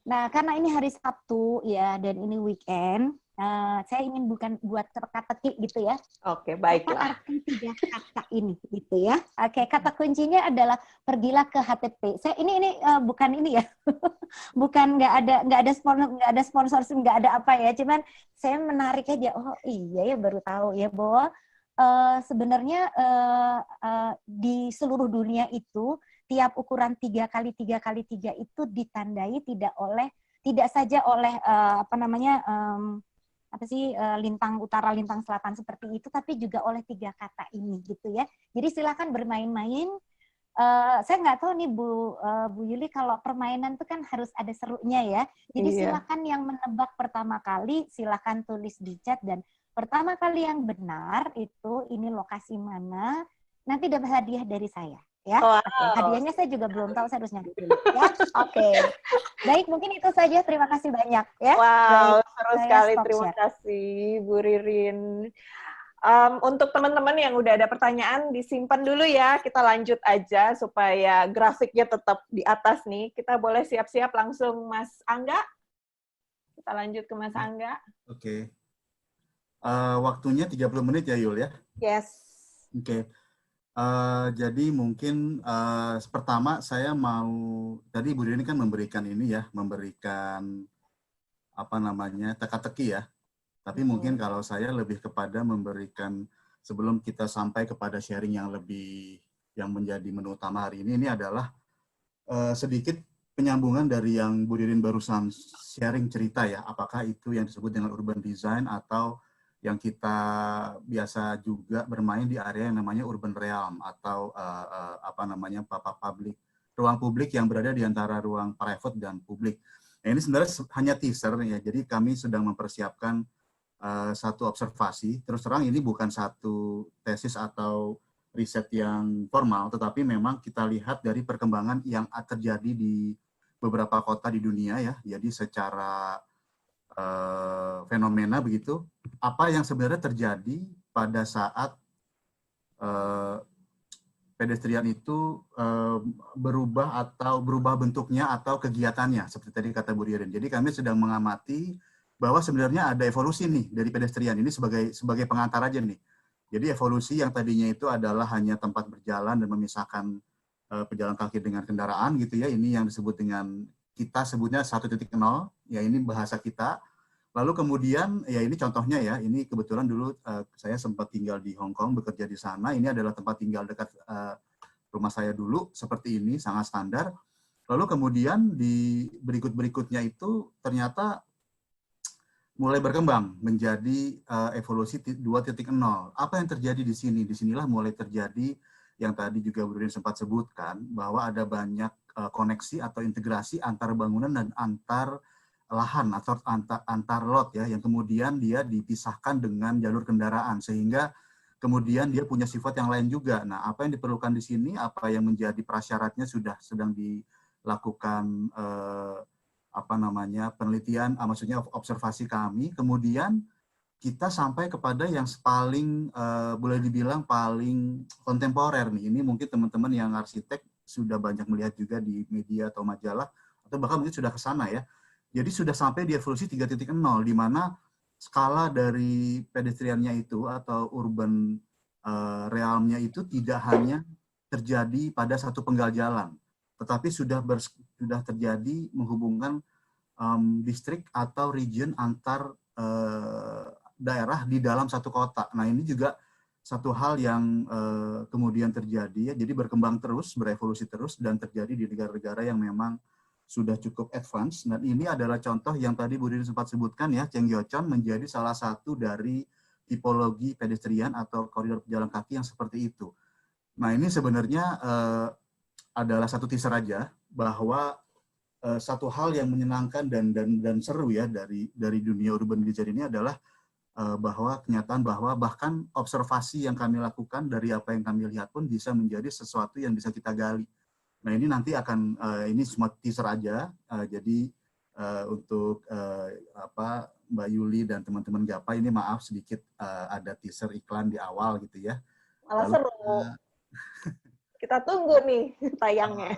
Nah, karena ini hari Sabtu ya dan ini weekend, saya ingin bukan buat teka-teki gitu ya. Oke, baiklah. Apa arti 3 kata ini gitu ya. Oke, kata kuncinya adalah pergilah ke HTP. Saya ini bukan ini ya. Bukan nggak ada sponsor, nggak ada apa ya. Cuman saya menarik aja. Oh iya ya, baru tahu ya bahwa sebenarnya di seluruh dunia itu tiap ukuran 3x3x3 itu ditandai tidak saja oleh lintang utara, lintang selatan seperti itu, tapi juga oleh 3 kata ini gitu ya. Jadi silakan bermain-main. Saya nggak tahu nih Bu Yuli, kalau permainan itu kan harus ada serunya ya. Jadi silakan yang menebak pertama kali silakan tulis di chat, dan pertama kali yang benar itu ini lokasi mana, nanti dapat hadiah dari saya. Ya, wow. Oke. Hadiahnya saya juga belum tahu, saya harus nyari dulu. Ya, oke. Baik, mungkin itu saja. Terima kasih banyak. Ya. Wow, baik, seru sekali. Terima kasih, Bu Ririn. Untuk teman-teman yang udah ada pertanyaan, disimpan dulu ya. Kita lanjut aja supaya grafiknya tetap di atas nih. Kita boleh siap-siap langsung, Mas Angga. Kita lanjut ke Mas Angga. Oke. Waktunya 30 menit ya, Yul ya? Yes. Oke. Jadi mungkin pertama saya mau, tadi Bu Ririn kan memberikan teka-teki ya. Tapi mungkin kalau saya lebih kepada memberikan, sebelum kita sampai kepada sharing yang menjadi menu utama hari ini adalah sedikit penyambungan dari yang Bu Ririn barusan sharing cerita ya. Apakah itu yang disebut dengan urban design atau yang kita biasa juga bermain di area yang namanya urban realm atau ruang publik yang berada di antara ruang private dan publik. Nah, ini sebenarnya hanya teaser ya. Jadi kami sedang mempersiapkan satu observasi. Terus terang ini bukan satu tesis atau riset yang formal, tetapi memang kita lihat dari perkembangan yang terjadi di beberapa kota di dunia ya. Jadi secara fenomena begitu, apa yang sebenarnya terjadi pada saat pedestrian itu berubah bentuknya atau kegiatannya, seperti tadi kata Bu Ririn. Jadi kami sedang mengamati bahwa sebenarnya ada evolusi nih dari pedestrian ini sebagai pengantar aja nih. Jadi evolusi yang tadinya itu adalah hanya tempat berjalan dan memisahkan pejalan kaki dengan kendaraan gitu ya. Ini yang disebut dengan, kita sebutnya 1.0, ya ini bahasa kita. Lalu kemudian, ya ini contohnya ya, ini kebetulan dulu saya sempat tinggal di Hong Kong, bekerja di sana. Ini adalah tempat tinggal dekat rumah saya dulu, seperti ini, sangat standar. Lalu kemudian di berikutnya itu ternyata mulai berkembang menjadi evolusi 2.0. Apa yang terjadi di sini? Disinilah mulai terjadi yang tadi juga Bu Ririn sempat sebutkan, bahwa ada banyak koneksi atau integrasi antar bangunan dan antar lahan atau antar lot ya, yang kemudian dia dipisahkan dengan jalur kendaraan sehingga kemudian dia punya sifat yang lain juga. Nah, apa yang diperlukan di sini, apa yang menjadi prasyaratnya sedang dilakukan penelitian, maksudnya observasi kami, kemudian kita sampai kepada yang paling boleh dibilang paling kontemporer nih. Ini mungkin teman-teman yang arsitek sudah banyak melihat juga di media atau majalah, atau bahkan mungkin sudah ke sana ya. Jadi sudah sampai di evolusi 3.0, di mana skala dari pedestriannya itu atau urban realmnya itu tidak hanya terjadi pada satu penggal jalan, tetapi sudah terjadi menghubungkan distrik atau region antar daerah di dalam satu kota. Nah, ini juga satu hal yang kemudian terjadi, ya. Jadi berkembang terus, berevolusi terus, dan terjadi di negara-negara yang memang sudah cukup advance. Dan ini adalah contoh yang tadi Bu Ririn sempat sebutkan ya, Cheonggyecheon menjadi salah satu dari tipologi pedestrian atau koridor pejalan kaki yang seperti itu. Nah, ini sebenarnya adalah satu teaser aja bahwa satu hal yang menyenangkan dan seru ya dari dunia urban design ini adalah bahwa kenyataan bahwa bahkan observasi yang kami lakukan dari apa yang kami lihat pun bisa menjadi sesuatu yang bisa kita gali. Nah, ini nanti akan ini semua teaser aja. Jadi untuk Mbak Yuli dan teman-teman Gapai, ini maaf sedikit ada teaser iklan di awal gitu ya. Malah seru. Kita tunggu nih tayangnya.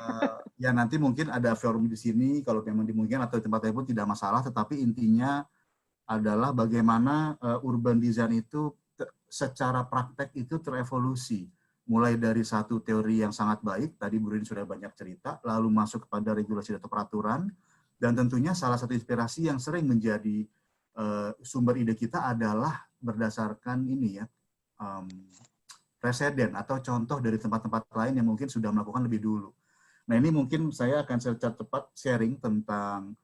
Ya nanti mungkin ada forum di sini kalau memang dimungkinkan, atau tempat lain pun tidak masalah. Tetapi intinya adalah bagaimana urban design itu secara praktek itu terevolusi. Mulai dari satu teori yang sangat baik, tadi Bu Ririn sudah banyak cerita, lalu masuk kepada regulasi atau peraturan, dan tentunya salah satu inspirasi yang sering menjadi sumber ide kita adalah berdasarkan ini ya, preseden atau contoh dari tempat-tempat lain yang mungkin sudah melakukan lebih dulu. Nah, ini mungkin saya akan secara cepat sharing tentang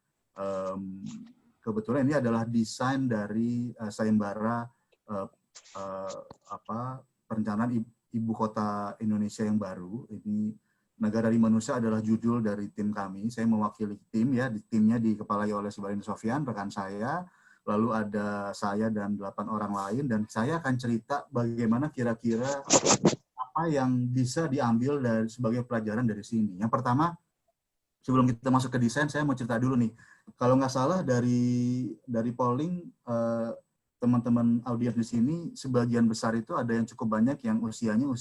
kebetulan ini adalah desain dari sayembara perencanaan ibu kota Indonesia yang baru. Ini Negara di Manusia adalah judul dari tim kami. Saya mewakili tim ya, timnya dikepalai oleh Subarini Sofyan, rekan saya. Lalu ada saya dan 8 orang lain, dan saya akan cerita bagaimana kira-kira apa yang bisa diambil sebagai pelajaran dari sini. Yang pertama, sebelum kita masuk ke desain, saya mau cerita dulu nih. Kalau nggak salah dari polling teman-teman audiens di sini, sebagian besar itu ada yang cukup banyak yang usianya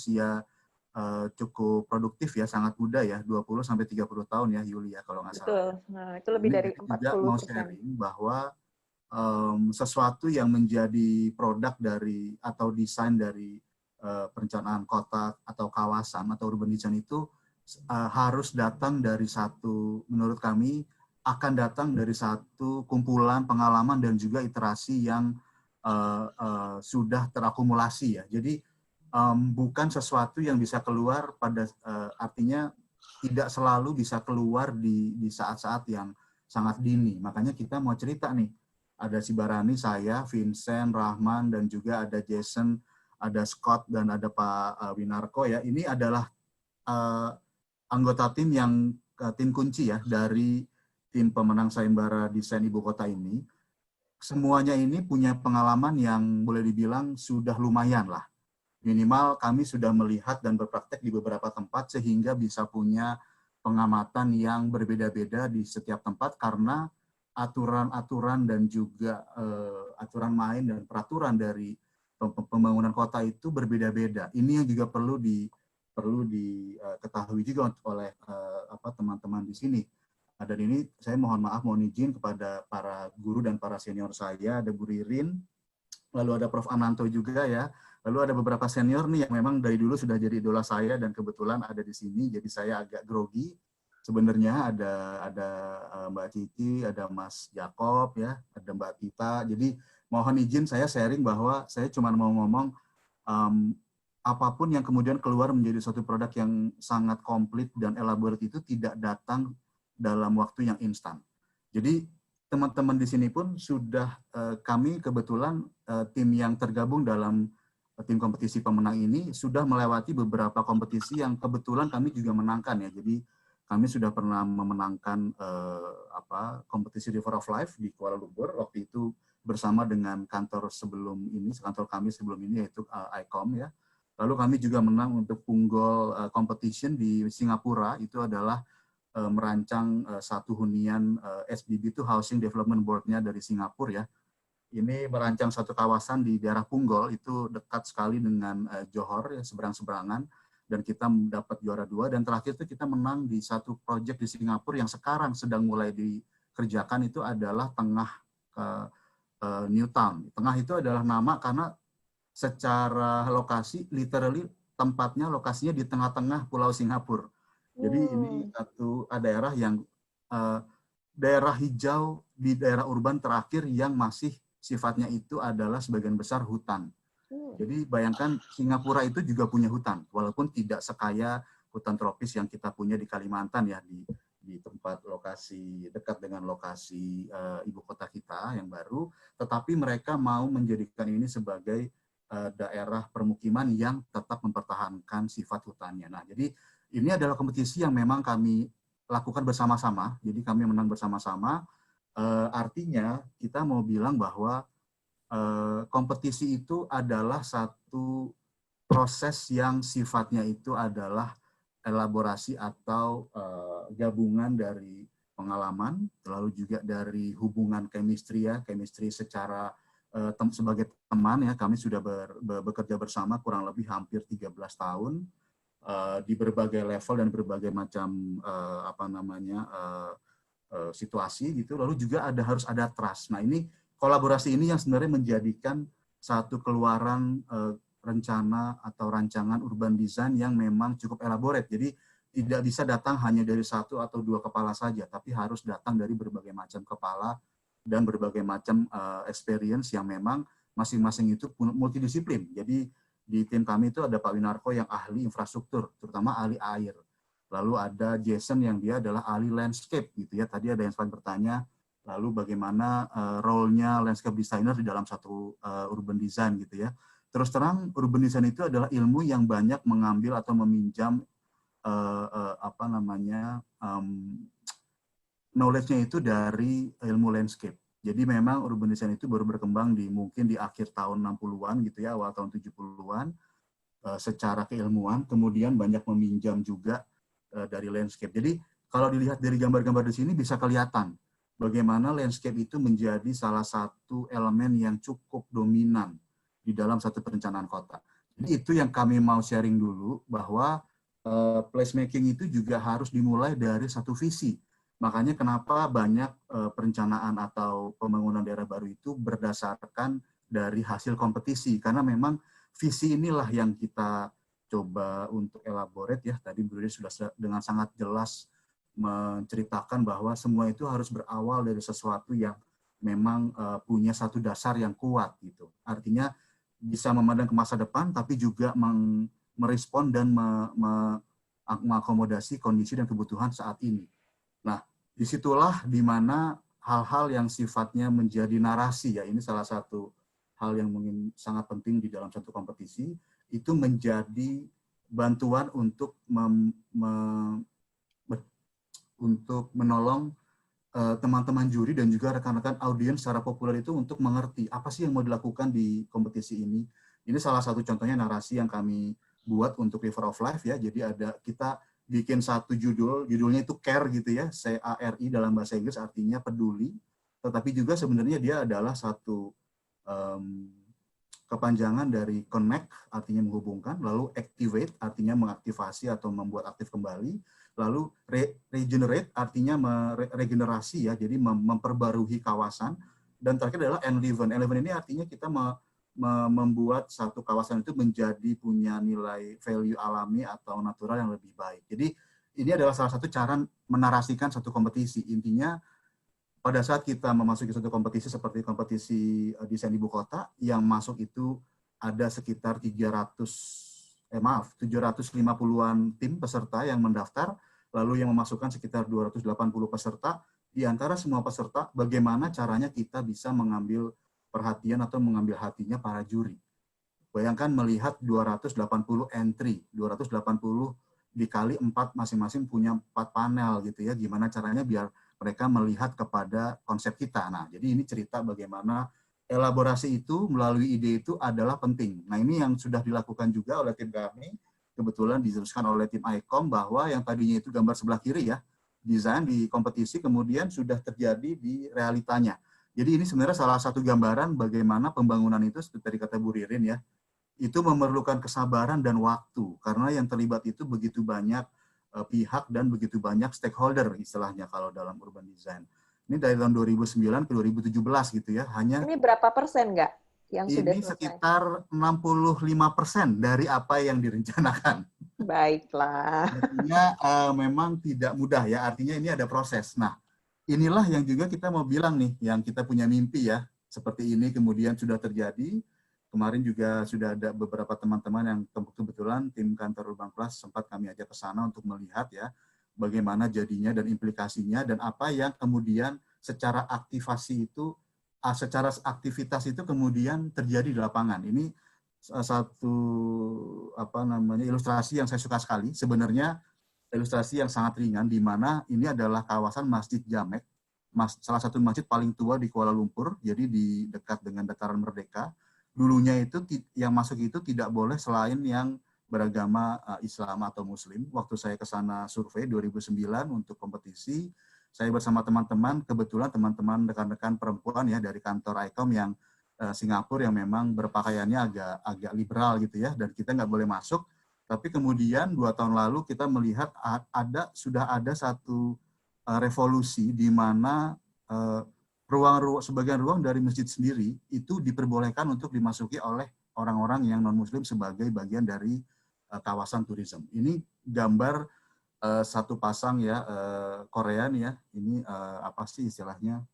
cukup produktif ya, sangat muda ya, 20-30 tahun ya, Yuli ya, kalau nggak salah. Betul. Nah, itu lebih dari 40%. Juga mau sharing bahwa sesuatu yang menjadi produk dari atau desain dari perencanaan kota atau kawasan atau urban design itu harus datang dari satu, menurut kami, akan datang dari satu kumpulan pengalaman dan juga iterasi yang sudah terakumulasi ya. Jadi bukan sesuatu yang bisa keluar pada artinya tidak selalu bisa keluar di saat-saat yang sangat dini. Makanya kita mau cerita nih. Ada si Barani, saya, Vincent, Rahman, dan juga ada Jason, ada Scott, dan ada Pak Winarko ya. Ini adalah anggota tim yang tim kunci ya dari tim pemenang sayembara desain ibu kota ini. Semuanya ini punya pengalaman yang boleh dibilang sudah lumayan lah. Minimal kami sudah melihat dan berpraktek di beberapa tempat sehingga bisa punya pengamatan yang berbeda-beda di setiap tempat, karena aturan-aturan dan juga aturan main dan peraturan dari pembangunan kota itu berbeda-beda. Ini yang juga perlu diketahui juga oleh teman-teman di sini. Dan ini saya mohon izin kepada para guru dan para senior saya, ada Bu Ririn, lalu ada Prof. Ananto juga ya, lalu ada beberapa senior nih yang memang dari dulu sudah jadi idola saya dan kebetulan ada di sini, jadi saya agak grogi. Sebenarnya ada Mbak Cici, ada Mas Jakob ya, ada Mbak Tita. Jadi mohon izin saya sharing bahwa saya cuma mau ngomong apapun yang kemudian keluar menjadi suatu produk yang sangat komplit dan elaborate itu tidak datang dalam waktu yang instan. Jadi teman-teman di sini pun sudah kami kebetulan tim yang tergabung dalam tim kompetisi pemenang ini sudah melewati beberapa kompetisi yang kebetulan kami juga menangkan ya. Jadi kami sudah pernah memenangkan kompetisi River of Life di Kuala Lumpur waktu itu bersama dengan kantor kami sebelum ini yaitu ICOM ya. Lalu kami juga menang untuk Punggol Competition di Singapura, itu adalah merancang satu hunian SDB itu Housing Development Board-nya dari Singapura ya. Ini merancang satu kawasan di daerah Punggol, itu dekat sekali dengan Johor, ya, seberang-seberangan, dan kita mendapat juara 2, dan terakhir itu kita menang di satu proyek di Singapura yang sekarang sedang mulai dikerjakan, itu adalah Tengah New Town. Tengah itu adalah nama karena secara lokasi, literally tempatnya, lokasinya di tengah-tengah Pulau Singapura. Jadi ini satu daerah yang daerah hijau di daerah urban terakhir yang masih sifatnya itu adalah sebagian besar hutan. Jadi bayangkan Singapura itu juga punya hutan, walaupun tidak sekaya hutan tropis yang kita punya di Kalimantan ya, di tempat lokasi dekat dengan lokasi ibu kota kita yang baru, tetapi mereka mau menjadikan ini sebagai daerah permukiman yang tetap mempertahankan sifat hutannya. Nah, jadi ini adalah kompetisi yang memang kami lakukan bersama-sama, jadi kami menang bersama-sama. Artinya kita mau bilang bahwa kompetisi itu adalah satu proses yang sifatnya itu adalah elaborasi atau gabungan dari pengalaman, lalu juga dari hubungan chemistry ya, chemistry secara sebagai teman ya, kami sudah bekerja bersama kurang lebih hampir 13 tahun di berbagai level dan berbagai macam situasi gitu. Lalu juga harus ada trust. Nah, ini kolaborasi ini yang sebenarnya menjadikan satu keluaran rencana atau rancangan urban design yang memang cukup elaborate. Jadi tidak bisa datang hanya dari satu atau dua kepala saja, tapi harus datang dari berbagai macam kepala dan berbagai macam experience yang memang masing-masing itu multidisiplin. Jadi di tim kami itu ada Pak Winarko yang ahli infrastruktur, terutama ahli air. Lalu ada Jason yang dia adalah ahli landscape gitu ya. Tadi ada yang sempat bertanya, lalu bagaimana role-nya landscape designer di dalam satu urban design gitu ya. Terus terang, urban design itu adalah ilmu yang banyak mengambil atau meminjam knowledge-nya itu dari ilmu landscape. Jadi memang urban design itu baru berkembang mungkin di akhir tahun 60-an gitu ya, awal tahun 70-an secara keilmuan, kemudian banyak meminjam juga dari landscape. Jadi kalau dilihat dari gambar-gambar di sini bisa kelihatan bagaimana landscape itu menjadi salah satu elemen yang cukup dominan di dalam satu perencanaan kota. Jadi itu yang kami mau sharing dulu, bahwa placemaking itu juga harus dimulai dari satu visi. Makanya kenapa banyak perencanaan atau pembangunan daerah baru itu berdasarkan dari hasil kompetisi. Karena memang visi inilah yang kita coba untuk elaborate ya. Tadi Bu Riri sudah dengan sangat jelas menceritakan bahwa semua itu harus berawal dari sesuatu yang memang punya satu dasar yang kuat gitu. Artinya bisa memandang ke masa depan, tapi juga merespon dan mengakomodasi kondisi dan kebutuhan saat ini. Nah, disitulah di mana hal-hal yang sifatnya menjadi narasi ya, ini salah satu hal yang mungkin sangat penting di dalam satu kompetisi, itu menjadi bantuan untuk untuk menolong teman-teman juri dan juga rekan-rekan audiens secara populer itu untuk mengerti apa sih yang mau dilakukan di kompetisi ini. Ini salah satu contohnya narasi yang kami buat untuk River of Life ya. Jadi kita bikin satu judulnya itu care gitu ya, C-A-R-I dalam bahasa Inggris, artinya peduli. Tetapi juga sebenarnya dia adalah satu kepanjangan dari connect, artinya menghubungkan, lalu activate, artinya mengaktifasi atau membuat aktif kembali, lalu regenerate, artinya regenerasi ya, jadi memperbarui kawasan, dan terakhir adalah enliven. Enliven ini artinya kita membuat satu kawasan itu menjadi punya nilai value alami atau natural yang lebih baik. Jadi ini adalah salah satu cara menarasikan satu kompetisi. Intinya pada saat kita memasuki satu kompetisi seperti kompetisi desain ibu kota, yang masuk itu ada sekitar 750-an tim peserta yang mendaftar, lalu yang memasukkan sekitar 280 peserta. Di antara semua peserta, bagaimana caranya kita bisa mengambil perhatian atau mengambil hatinya para juri. Bayangkan melihat 280 entry, 280 dikali 4, masing-masing punya 4 panel gitu ya, gimana caranya biar mereka melihat kepada konsep kita. Nah, jadi ini cerita bagaimana elaborasi itu melalui ide itu adalah penting. Nah, ini yang sudah dilakukan juga oleh tim kami, kebetulan diteruskan oleh tim ICOM, bahwa yang tadinya itu gambar sebelah kiri ya, desain, di kompetisi, kemudian sudah terjadi di realitanya. Jadi ini sebenarnya salah satu gambaran bagaimana pembangunan itu, seperti tadi kata Bu Ririn ya, itu memerlukan kesabaran dan waktu, karena yang terlibat itu begitu banyak pihak dan begitu banyak stakeholder istilahnya kalau dalam urban design. Ini dari tahun 2009 ke 2017 gitu ya, hanya Ini berapa persen nggak yang sudah ini selesai? sekitar 65% dari apa yang direncanakan. Baiklah. Artinya memang tidak mudah ya, artinya ini ada proses. Nah, inilah yang juga kita mau bilang nih, yang kita punya mimpi ya, seperti ini kemudian sudah terjadi. Kemarin juga sudah ada beberapa teman-teman yang kebetulan tim kantor Urban Plus sempat kami ajak ke sana untuk melihat ya, bagaimana jadinya dan implikasinya, dan apa yang kemudian secara aktivasi itu, secara aktivitas itu kemudian terjadi di lapangan. Ini satu ilustrasi yang saya suka sekali. Sebenarnya ilustrasi yang sangat ringan, di mana ini adalah kawasan Masjid Jamek, salah satu masjid paling tua di Kuala Lumpur, jadi di dekat dengan Dataran Merdeka. Dulunya itu yang masuk itu tidak boleh selain yang beragama Islam atau Muslim. Waktu saya ke sana survei 2009 untuk kompetisi, saya bersama teman-teman, kebetulan teman-teman rekan-rekan perempuan ya dari kantor ICOM yang Singapura yang memang berpakaiannya agak liberal gitu ya, dan kita nggak boleh masuk. Tapi kemudian 2 tahun lalu kita melihat sudah ada satu revolusi di mana sebagian ruang dari masjid sendiri itu diperbolehkan untuk dimasuki oleh orang-orang yang non-muslim sebagai bagian dari kawasan turisme. Ini gambar satu pasang ya Korean ya, ini apa sih istilahnya,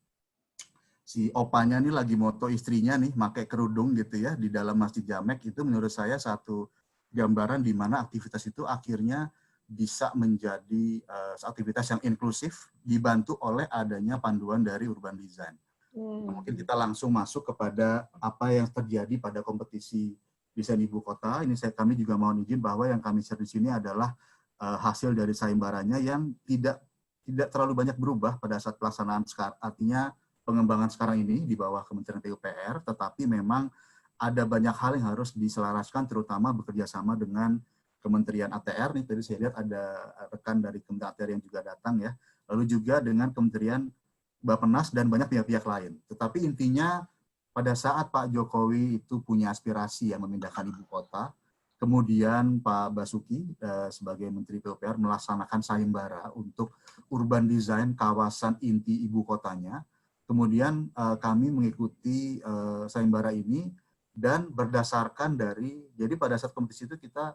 si opanya nih lagi moto istrinya nih pakai kerudung gitu ya di dalam Masjid Jamek. Itu menurut saya satu gambaran di mana aktivitas itu akhirnya bisa menjadi aktivitas yang inklusif dibantu oleh adanya panduan dari urban design. Mungkin kita langsung masuk kepada apa yang terjadi pada kompetisi desain ibu kota. Ini kami juga mohon izin bahwa yang kami share di sini adalah hasil dari sayembaranya yang tidak terlalu banyak berubah pada saat pelaksanaan sekarang. Artinya pengembangan sekarang ini di bawah Kementerian PUPR, tetapi memang ada banyak hal yang harus diselaraskan, terutama bekerja sama dengan Kementerian ATR. Nih tadi saya lihat ada rekan dari Kementerian ATR yang juga datang ya, lalu juga dengan Kementerian Bappenas dan banyak pihak-pihak lain. Tetapi intinya pada saat Pak Jokowi itu punya aspirasi yang memindahkan ibu kota, kemudian Pak Basuki sebagai Menteri PUPR melaksanakan sayembara untuk urban design kawasan inti ibu kotanya. Kemudian kami mengikuti sayembara ini dan berdasarkan jadi pada saat kompetisi itu kita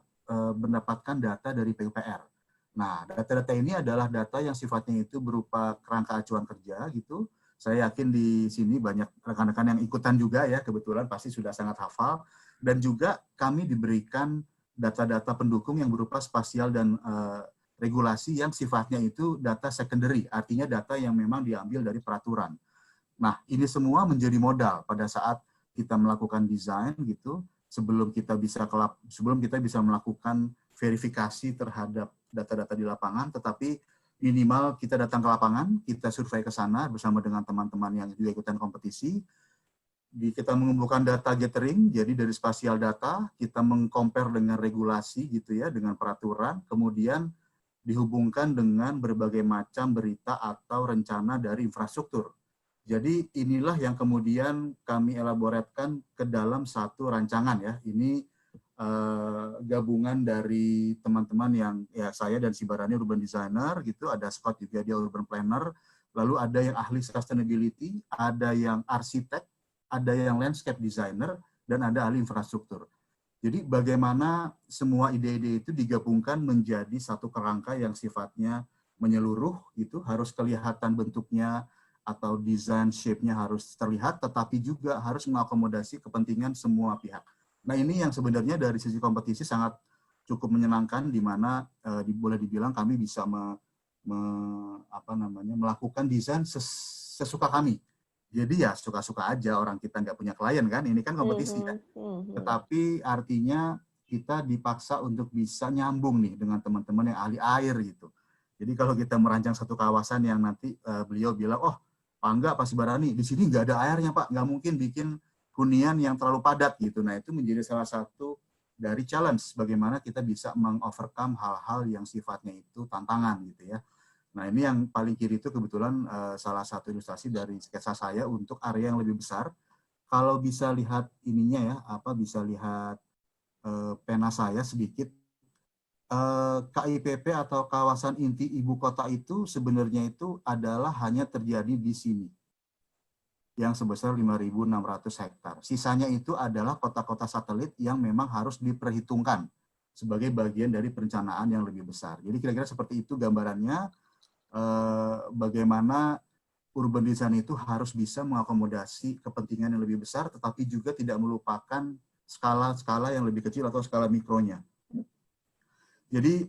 mendapatkan data dari PUPR. Nah, data-data ini adalah data yang sifatnya itu berupa kerangka acuan kerja gitu. Saya yakin di sini banyak rekan-rekan yang ikutan juga ya, kebetulan pasti sudah sangat hafal. Dan juga kami diberikan data-data pendukung yang berupa spasial dan regulasi yang sifatnya itu data secondary, artinya data yang memang diambil dari peraturan. Nah, ini semua menjadi modal pada saat kita melakukan desain gitu, sebelum kita bisa melakukan verifikasi terhadap data-data di lapangan, tetapi minimal kita datang ke lapangan, kita survei ke sana bersama dengan teman-teman yang juga ikutan kompetisi. Kita mengumpulkan data gathering, jadi dari spasial data, kita mengcompare dengan regulasi gitu ya, dengan peraturan, kemudian dihubungkan dengan berbagai macam berita atau rencana dari infrastruktur. Jadi inilah yang kemudian kami elaboratkan ke dalam satu rancangan ya. Ini gabungan dari teman-teman yang ya saya dan si Barani urban designer gitu, ada Scott juga dia urban planner, lalu ada yang ahli sustainability, ada yang arsitek, ada yang landscape designer, dan ada ahli infrastruktur. Jadi bagaimana semua ide-ide itu digabungkan menjadi satu kerangka yang sifatnya menyeluruh gitu, harus kelihatan bentuknya atau desain shape-nya harus terlihat, tetapi juga harus mengakomodasi kepentingan semua pihak. Nah ini yang sebenarnya dari sisi kompetisi sangat cukup menyenangkan, di mana boleh dibilang kami bisa melakukan desain sesuka kami. Jadi ya suka-suka aja, orang kita nggak punya klien kan, ini kan kompetisi kan. Tetapi artinya kita dipaksa untuk bisa nyambung nih dengan teman-teman yang ahli air gitu. Jadi kalau kita merancang satu kawasan yang nanti beliau bilang, oh Pak enggak, Pak Sibarani, di sini nggak ada airnya Pak, nggak mungkin bikin hunian yang terlalu padat gitu. Nah itu menjadi salah satu dari challenge bagaimana kita bisa mengovercome hal-hal yang sifatnya itu tantangan gitu ya. Nah, ini yang paling kiri itu kebetulan salah satu ilustrasi dari sketsa saya untuk area yang lebih besar. Kalau bisa lihat ininya ya, bisa lihat pena saya sedikit. KIPP atau kawasan inti ibu kota itu sebenarnya itu adalah hanya terjadi di sini, yang sebesar 5.600 hektar. Sisanya itu adalah kota-kota satelit yang memang harus diperhitungkan sebagai bagian dari perencanaan yang lebih besar. Jadi kira-kira seperti itu gambarannya, bagaimana urban design itu harus bisa mengakomodasi kepentingan yang lebih besar, tetapi juga tidak melupakan skala-skala yang lebih kecil atau skala mikronya. Jadi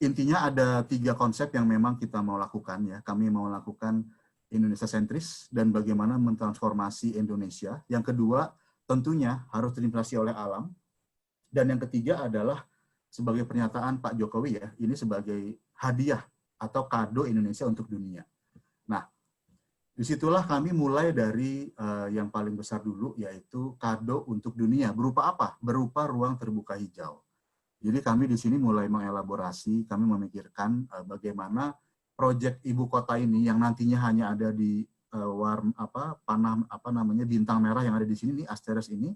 intinya ada 3 konsep yang memang kita mau lakukan ya. Kami mau lakukan Indonesia sentris dan bagaimana mentransformasi Indonesia. Yang kedua, tentunya harus terinspirasi oleh alam. Dan yang ketiga adalah sebagai pernyataan Pak Jokowi ya, ini sebagai hadiah atau kado Indonesia untuk dunia. Nah, disitulah kami mulai dari yang paling besar dulu, yaitu kado untuk dunia. Berupa apa? Berupa ruang terbuka hijau. Jadi kami di sini mulai mengelaborasi, kami memikirkan bagaimana proyek ibu kota ini yang nantinya hanya ada di bintang merah yang ada di sini nih, Asteres ini,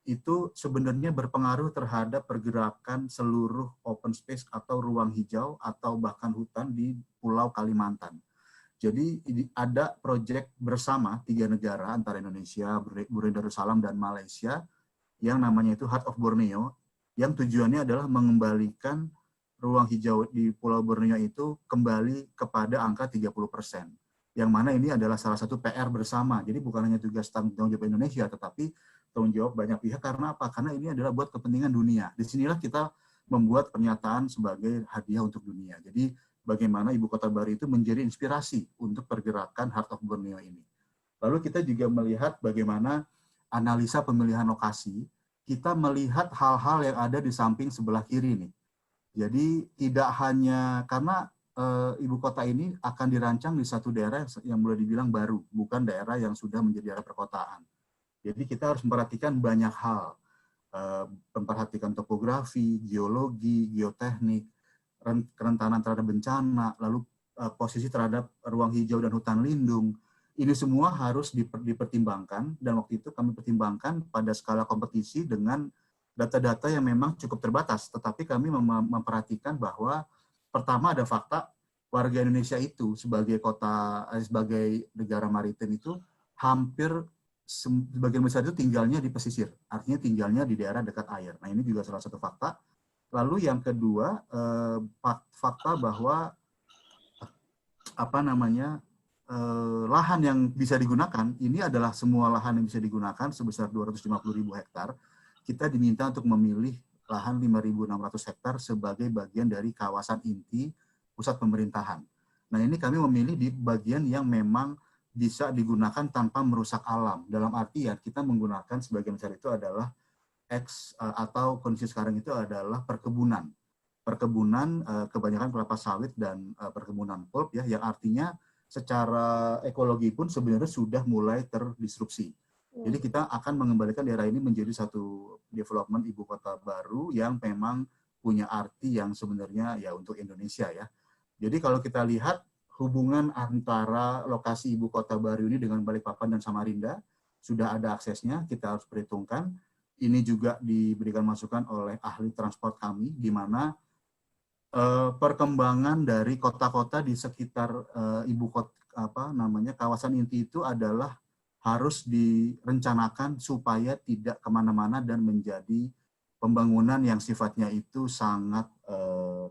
itu sebenarnya berpengaruh terhadap pergerakan seluruh open space atau ruang hijau atau bahkan hutan di Pulau Kalimantan. Jadi ada proyek bersama 3 negara antara Indonesia, Brunei Darussalam dan Malaysia yang namanya itu Heart of Borneo, yang tujuannya adalah mengembalikan ruang hijau di Pulau Borneo itu kembali kepada angka 30%. Yang mana ini adalah salah satu PR bersama. Jadi bukan hanya tugas tanggung jawab Indonesia, tetapi tanggung jawab banyak pihak. Karena apa? Karena ini adalah buat kepentingan dunia. Disinilah kita membuat pernyataan sebagai hadiah untuk dunia. Jadi bagaimana ibu kota baru itu menjadi inspirasi untuk pergerakan Heart of Borneo ini. Lalu kita juga melihat bagaimana analisa pemilihan lokasi, kita melihat hal-hal yang ada di samping sebelah kiri nih. Jadi tidak hanya karena ibu kota ini akan dirancang di satu daerah yang boleh dibilang baru, bukan daerah yang sudah menjadi daerah perkotaan. Jadi kita harus memperhatikan banyak hal, memperhatikan topografi, geologi, geoteknik, kerentanan terhadap bencana, lalu posisi terhadap ruang hijau dan hutan lindung. Ini semua harus dipertimbangkan, dan waktu itu kami pertimbangkan pada skala kompetisi dengan data-data yang memang cukup terbatas, tetapi kami memperhatikan bahwa pertama ada fakta warga Indonesia itu sebagai negara maritim itu hampir sebagian besar itu tinggalnya di pesisir, artinya tinggalnya di daerah dekat air. Nah, ini juga salah satu fakta. Lalu yang kedua, fakta bahwa lahan yang bisa digunakan ini adalah semua lahan yang bisa digunakan sebesar 250.000 hektar. Kita diminta untuk memilih lahan 5.600 hektar sebagai bagian dari kawasan inti pusat pemerintahan. Nah, ini kami memilih di bagian yang memang bisa digunakan tanpa merusak alam. Dalam artian kita menggunakan sebagian besar itu adalah atau kondisi sekarang itu adalah perkebunan. Perkebunan kebanyakan kelapa sawit dan perkebunan pulp ya, yang artinya secara ekologi pun sebenarnya sudah mulai terdisrupsi. Jadi kita akan mengembalikan daerah ini menjadi satu development ibu kota baru yang memang punya arti yang sebenarnya ya untuk Indonesia ya. Jadi kalau kita lihat hubungan antara lokasi ibu kota baru ini dengan Balikpapan dan Samarinda, sudah ada aksesnya, kita harus perhitungkan. Ini juga diberikan masukan oleh ahli transport kami, di mana perkembangan dari kota-kota di sekitar ibu kota kawasan inti itu adalah harus direncanakan supaya tidak kemana-mana dan menjadi pembangunan yang sifatnya itu sangat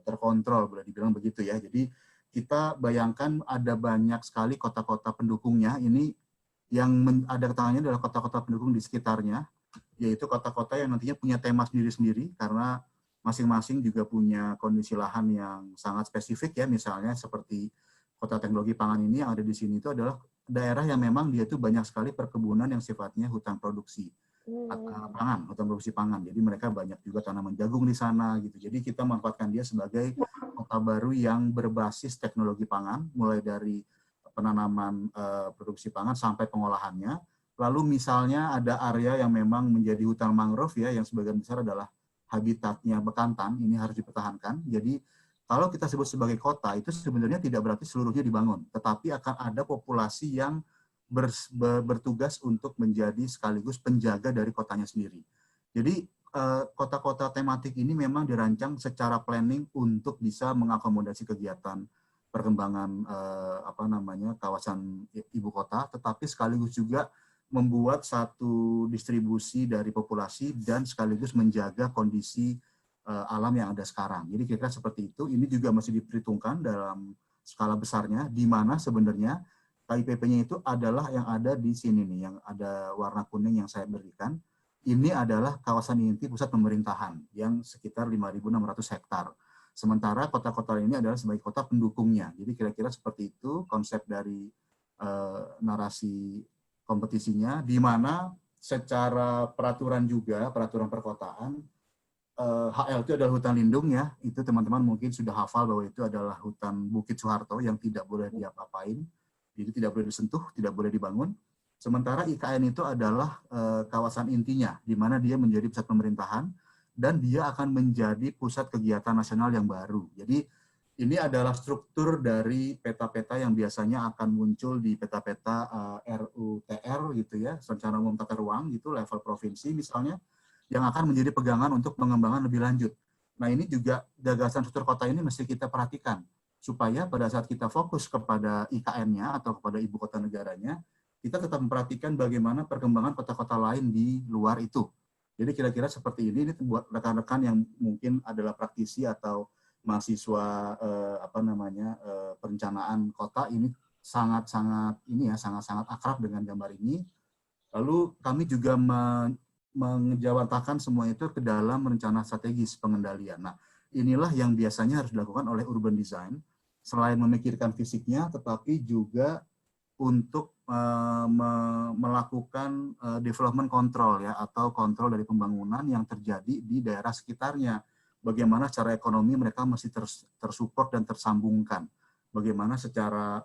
terkontrol, boleh dibilang begitu ya. Jadi kita bayangkan ada banyak sekali kota-kota pendukungnya. Ini yang ada ketangannya adalah kota-kota pendukung di sekitarnya, yaitu kota-kota yang nantinya punya tema sendiri-sendiri karena masing-masing juga punya kondisi lahan yang sangat spesifik ya. Misalnya seperti kota teknologi pangan ini yang ada di sini itu adalah daerah yang memang dia itu banyak sekali perkebunan yang sifatnya hutan produksi pangan, hutan produksi pangan. Jadi mereka banyak juga tanaman jagung di sana gitu. Jadi kita memanfaatkan dia sebagai kota baru yang berbasis teknologi pangan, mulai dari penanaman produksi pangan sampai pengolahannya. Lalu misalnya ada area yang memang menjadi hutan mangrove ya, yang sebagian besar adalah habitatnya bekantan, ini harus dipertahankan. Jadi Kalau kita sebut sebagai kota, itu sebenarnya tidak berarti seluruhnya dibangun, tetapi akan ada populasi yang bertugas untuk menjadi sekaligus penjaga dari kotanya sendiri. Jadi kota-kota tematik ini memang dirancang secara planning untuk bisa mengakomodasi kegiatan perkembangan kawasan ibu kota, tetapi sekaligus juga membuat satu distribusi dari populasi dan sekaligus menjaga kondisi alam yang ada sekarang. Jadi kira-kira seperti itu. Ini juga masih diperhitungkan dalam skala besarnya, di mana sebenarnya KIPP-nya itu adalah yang ada di sini nih, yang ada warna kuning yang saya berikan. Ini adalah kawasan inti pusat pemerintahan yang sekitar 5.600 hektar. Sementara kota-kota ini adalah sebagai kota pendukungnya. Jadi kira-kira seperti itu konsep dari narasi kompetisinya, di mana secara peraturan juga, peraturan perkotaan, HL itu adalah hutan lindung ya, itu teman-teman mungkin sudah hafal bahwa itu adalah hutan Bukit Soeharto yang tidak boleh diapa-apain, jadi tidak boleh disentuh, tidak boleh dibangun. Sementara IKN itu adalah kawasan intinya, di mana dia menjadi pusat pemerintahan, dan dia akan menjadi pusat kegiatan nasional yang baru. Jadi ini adalah struktur dari peta-peta yang biasanya akan muncul di peta-peta RUTR gitu ya, rencana umum tata ruang gitu, level provinsi misalnya, yang akan menjadi pegangan untuk pengembangan lebih lanjut. Nah ini juga gagasan struktur kota ini mesti kita perhatikan, supaya pada saat kita fokus kepada IKN-nya atau kepada ibu kota negaranya, kita tetap memperhatikan bagaimana perkembangan kota-kota lain di luar itu. Jadi kira-kira seperti ini buat rekan-rekan yang mungkin adalah praktisi atau mahasiswa perencanaan kota, ini sangat-sangat akrab dengan gambar ini. Lalu kami juga menjawantahkan semua itu ke dalam rencana strategis pengendalian. Nah, inilah yang biasanya harus dilakukan oleh urban design, selain memikirkan fisiknya, tetapi juga untuk melakukan development control ya, atau kontrol dari pembangunan yang terjadi di daerah sekitarnya. Bagaimana secara ekonomi mereka mesti tersupport dan tersambungkan. Bagaimana secara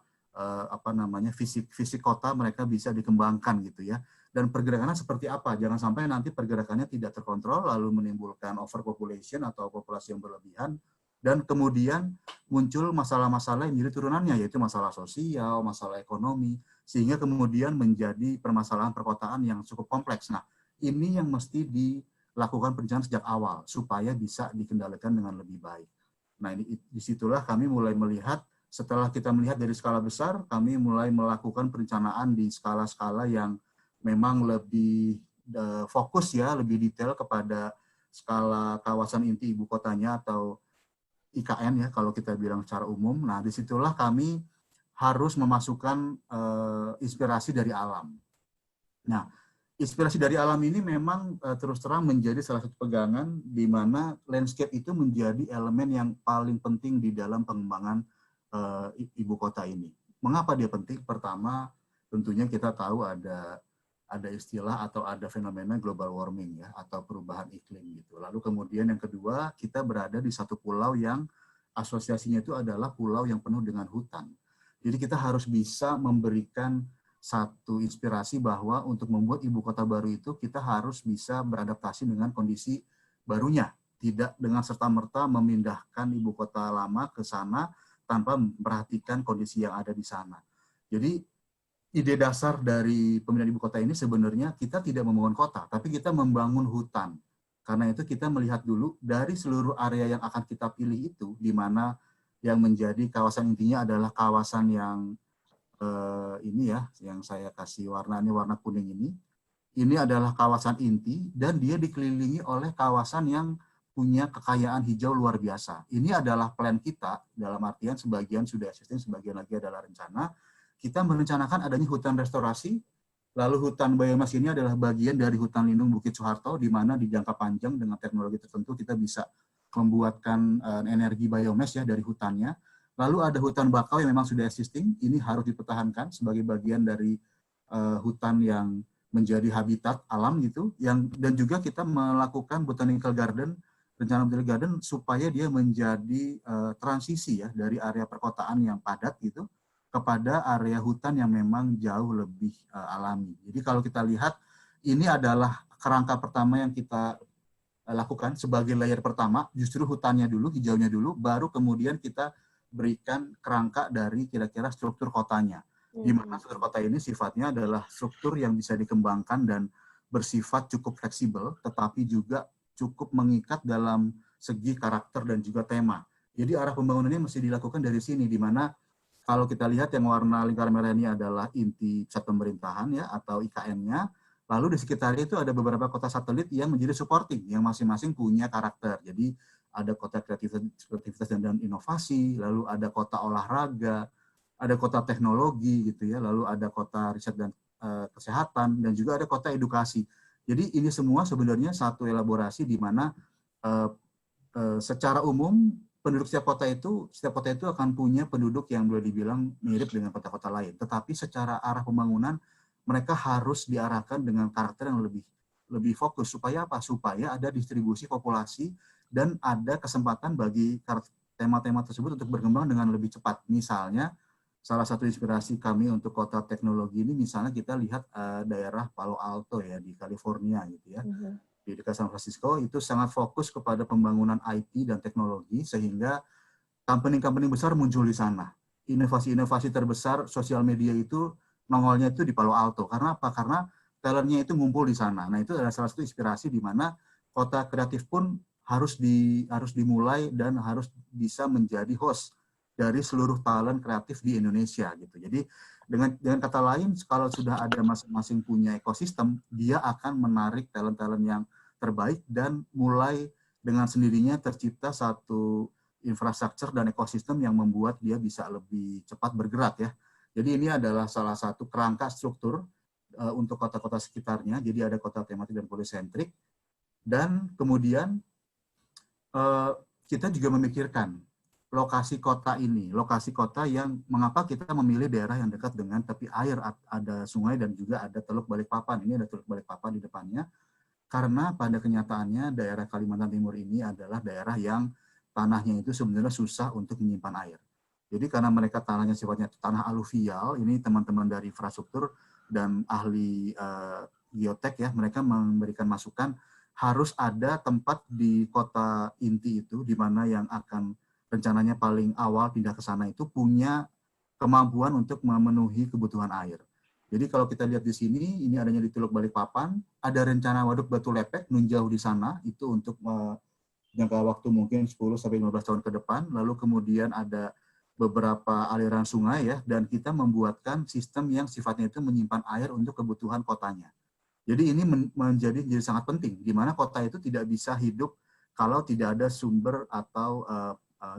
fisik kota mereka bisa dikembangkan gitu ya. Dan pergerakannya seperti apa? Jangan sampai nanti pergerakannya tidak terkontrol lalu menimbulkan overpopulation atau populasi yang berlebihan, dan kemudian muncul masalah-masalah yang menjadi turunannya, yaitu masalah sosial, masalah ekonomi, sehingga kemudian menjadi permasalahan perkotaan yang cukup kompleks. Nah, ini yang mesti dilakukan perencanaan sejak awal supaya bisa dikendalikan dengan lebih baik. Nah, ini disitulah kami mulai melihat, setelah kita melihat dari skala besar, kami mulai melakukan perencanaan di skala-skala yang memang lebih fokus ya, lebih detail kepada skala kawasan inti ibu kotanya atau IKN ya, kalau kita bilang secara umum. Nah, disitulah kami harus memasukkan inspirasi dari alam. Nah, inspirasi dari alam ini memang terus terang menjadi salah satu pegangan di mana landscape itu menjadi elemen yang paling penting di dalam pengembangan ibu kota ini. Mengapa dia penting? Pertama, tentunya kita tahu ada istilah atau ada fenomena global warming ya, atau perubahan iklim gitu. Lalu kemudian yang kedua, kita berada di satu pulau yang asosiasinya itu adalah pulau yang penuh dengan hutan. Jadi kita harus bisa memberikan satu inspirasi bahwa untuk membuat ibu kota baru itu kita harus bisa beradaptasi dengan kondisi barunya, tidak dengan serta-merta memindahkan ibu kota lama ke sana tanpa memperhatikan kondisi yang ada di sana. Jadi ide dasar dari pemindahan ibu kota ini sebenarnya kita tidak membangun kota, tapi kita membangun hutan. Karena itu kita melihat dulu dari seluruh area yang akan kita pilih itu, di mana yang menjadi kawasan intinya adalah kawasan yang ini ya, yang saya kasih warna ini, warna kuning ini. Ini adalah kawasan inti dan dia dikelilingi oleh kawasan yang punya kekayaan hijau luar biasa. Ini adalah plan kita, dalam artian sebagian sudah existing, sebagian lagi adalah rencana. Kita merencanakan adanya hutan restorasi, lalu hutan biomas ini adalah bagian dari hutan lindung Bukit Soeharto, di mana di jangka panjang dengan teknologi tertentu kita bisa membuatkan energi biomas ya dari hutannya. Lalu ada hutan bakau yang memang sudah existing, ini harus dipertahankan sebagai bagian dari hutan yang menjadi habitat alam gitu, dan juga kita melakukan botanical garden, rencana botanical garden supaya dia menjadi transisi ya dari area perkotaan yang padat gitu kepada area hutan yang memang jauh lebih alami. Jadi kalau kita lihat, ini adalah kerangka pertama yang kita lakukan sebagai layer pertama, justru hutannya dulu, hijaunya dulu, baru kemudian kita berikan kerangka dari kira-kira struktur kotanya. Di mana struktur kota ini sifatnya adalah struktur yang bisa dikembangkan dan bersifat cukup fleksibel, tetapi juga cukup mengikat dalam segi karakter dan juga tema. Jadi arah pembangunannya mesti dilakukan dari sini, di mana kalau kita lihat yang warna lingkaran merah ini adalah inti pusat pemerintahan ya, atau IKN-nya. Lalu di sekitarnya itu ada beberapa kota satelit yang menjadi supporting, yang masing-masing punya karakter. Jadi ada kota kreativitas dan inovasi, lalu ada kota olahraga, ada kota teknologi gitu ya, lalu ada kota riset dan kesehatan, dan juga ada kota edukasi. Jadi ini semua sebenarnya satu elaborasi di mana secara umum penduduk setiap kota itu akan punya penduduk yang boleh dibilang mirip dengan kota-kota lain. Tetapi secara arah pembangunan mereka harus diarahkan dengan karakter yang lebih fokus. Supaya apa? Supaya ada distribusi populasi dan ada kesempatan bagi tema-tema tersebut untuk berkembang dengan lebih cepat. Misalnya, salah satu inspirasi kami untuk kota teknologi ini, misalnya kita lihat daerah Palo Alto ya, di California gitu ya. Di dekat San Francisco, itu sangat fokus kepada pembangunan IT dan teknologi, sehingga company-company besar muncul di sana. Inovasi-inovasi terbesar sosial media itu nongolnya itu di Palo Alto. Karena apa? Karena talentnya itu ngumpul di sana. Nah, itu adalah salah satu inspirasi di mana kota kreatif pun harus dimulai dan harus bisa menjadi host dari seluruh talent kreatif di Indonesia gitu. Jadi dengan kata lain, kalau sudah ada masing-masing punya ekosistem, dia akan menarik talent-talent yang terbaik dan mulai dengan sendirinya tercipta satu infrastruktur dan ekosistem yang membuat dia bisa lebih cepat bergerak ya. Jadi ini adalah salah satu kerangka struktur untuk kota-kota sekitarnya. Jadi ada kota tematik dan polisentrik. Dan kemudian kita juga memikirkan lokasi kota ini, lokasi kota yang mengapa kita memilih daerah yang dekat dengan tepi air, ada sungai dan juga ada Teluk Balikpapan. Ini ada Teluk Balikpapan di depannya. Karena pada kenyataannya daerah Kalimantan Timur ini adalah daerah yang tanahnya itu sebenarnya susah untuk menyimpan air. Jadi karena mereka tanahnya sifatnya tanah aluvial, ini teman-teman dari infrastruktur dan ahli geotek ya, mereka memberikan masukan harus ada tempat di kota inti itu, di mana yang akan rencananya paling awal pindah ke sana itu punya kemampuan untuk memenuhi kebutuhan air. Jadi kalau kita lihat di sini, ini adanya di Teluk Balikpapan, ada rencana waduk Batu Lepek Nunjau di sana, itu untuk jangka waktu mungkin 10-15 tahun ke depan, lalu kemudian ada beberapa aliran sungai ya, dan kita membuatkan sistem yang sifatnya itu menyimpan air untuk kebutuhan kotanya. Jadi ini menjadi sangat penting, di mana kota itu tidak bisa hidup kalau tidak ada sumber atau